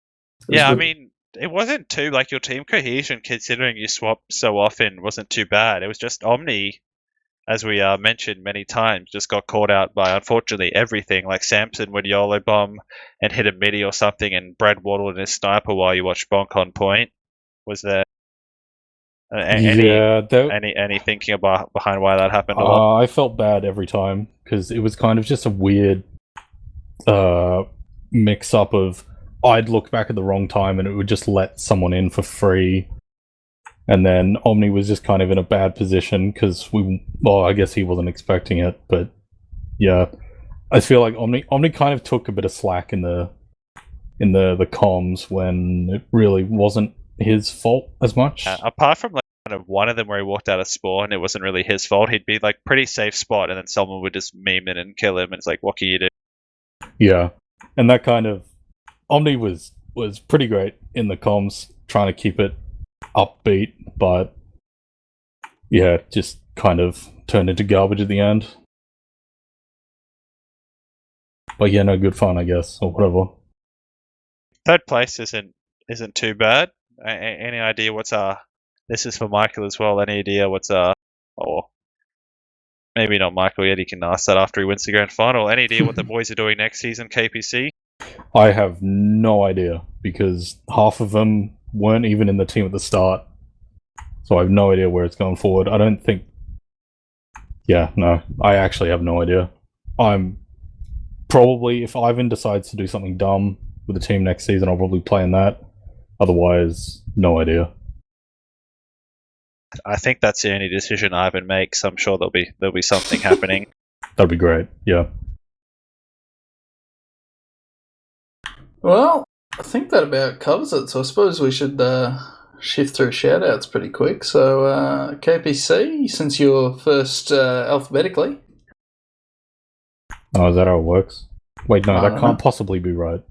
Yeah, good. I mean, it wasn't too like your team cohesion, considering you swap so often, wasn't too bad. It was just Omni, as we mentioned many times, just got caught out by, unfortunately, everything. Like Samson would YOLO bomb and hit a midi or something, and Brad waddled in his sniper while you watched Bonk on point. Was there any thinking about behind why that happened? I felt bad every time because it was kind of just a weird mix up of I'd look back at the wrong time and it would just let someone in for free, and then Omni was just kind of in a bad position because I guess he wasn't expecting it, but yeah, I feel like Omni kind of took a bit of slack in the comms when it really wasn't his fault as much. Apart from like kind of one of them where he walked out of spawn, it wasn't really his fault. He'd be like pretty safe spot, and then someone would just meme it and kill him. And it's like, what can you do? Yeah, and that kind of Omni was pretty great in the comms, trying to keep it upbeat, but yeah, just kind of turned into garbage at the end. But yeah, no, good fun, I guess, or whatever. Third place isn't too bad. Any idea what's this is for Michael as well. Any idea what's or maybe not Michael yet, he can ask that after he wins the grand final. Any idea what the boys are doing next season, KPC? I have no idea because half of them weren't even in the team at the start, so I have no idea where it's going forward. I don't think. Yeah, no, I actually have no idea. I'm probably, if Ivan decides to do something dumb with the team next season, I'll probably play in that. Otherwise, no idea. I think that's the only decision Ivan makes. I'm sure there'll be something happening. That'd be great. Yeah. Well, I think that about covers it. So I suppose we should shift through shoutouts pretty quick. So KPC, since you're first alphabetically. Oh, is that how it works? Wait, no, I that don't can't know. possibly be right.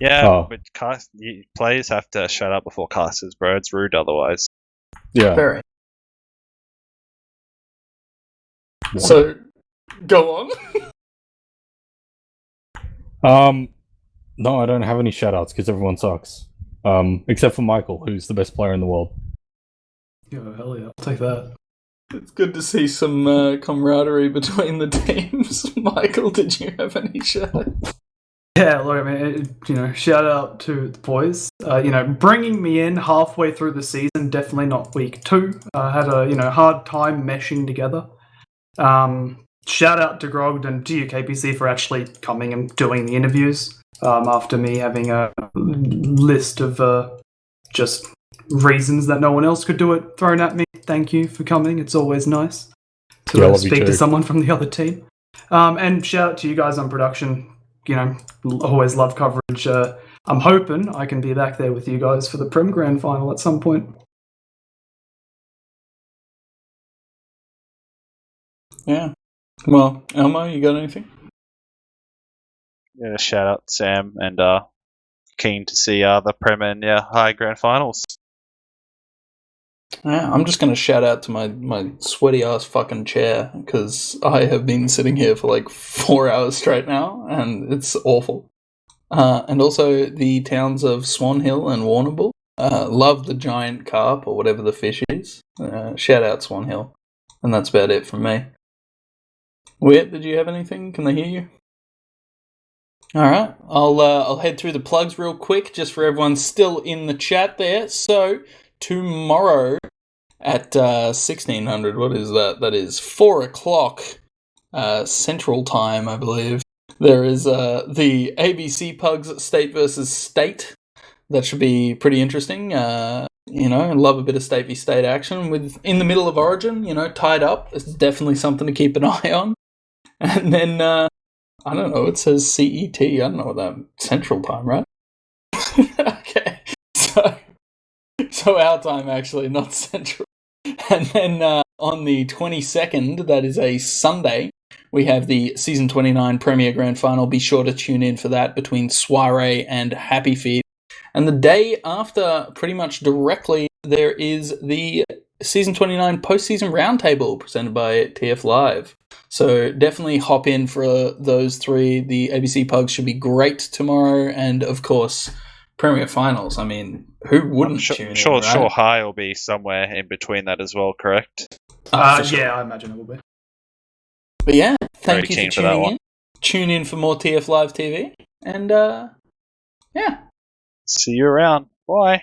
Yeah, but players have to shut up before casters, bro. It's rude otherwise. Yeah. Very. So, go on. No, I don't have any shoutouts because everyone sucks. Except for Michael, who's the best player in the world. Oh, hell yeah, I'll take that. It's good to see some camaraderie between the teams. Michael, did you have any shoutouts? Yeah, look, I mean, shout out to the boys. Bringing me in halfway through the season, definitely not week 2. Had a hard time meshing together. shout out to Grogged and to you, KPC, for actually coming and doing the interviews after me having a list of just reasons that no one else could do it thrown at me. Thank you for coming. It's always nice to speak to someone from the other team. And shout out to you guys on production. You know, always love coverage. I'm hoping I can be back there with you guys for the Prem Grand Final at some point. Yeah. Well, Elmo, you got anything? Yeah, shout out Sam, and keen to see the Prem and High Grand Finals. Yeah, I'm just going to shout out to my sweaty ass fucking chair because I have been sitting here for like 4 hours straight now, and it's awful. And also the towns of Swan Hill and Warrnambool. Love the giant carp or whatever the fish is. Shout out Swan Hill. And that's about it from me. Wiet, did you have anything? Can they hear you? Alright, I'll head through the plugs real quick just for everyone still in the chat there. So, tomorrow at 1600, what is that? That is 4 o'clock Central Time, I believe. There is the ABC Pugs State versus State. That should be pretty interesting. You know, love a bit of state v state action with in the middle of Origin. You know, tied up. It's definitely something to keep an eye on. And then I don't know. It says CET. I don't know what that Central Time, right? Okay, so our time actually, not Central. And then on the 22nd, that is a Sunday, we have the Season 29 Premier Grand Final. Be sure to tune in for that between Soiree and Happy Feet. And the day after, pretty much directly, there is the Season 29 Postseason Roundtable presented by TF Live. So definitely hop in for those three. The ABC Pugs should be great tomorrow. And, of course, Premier Finals. I mean, who wouldn't tune in, right? Sure, High will be somewhere in between that as well, correct? Sure. Yeah, I imagine it will be. But yeah, thank Very you for keen for that tuning one. in. Tune in for more TF Live TV. And, yeah. See you around. Bye.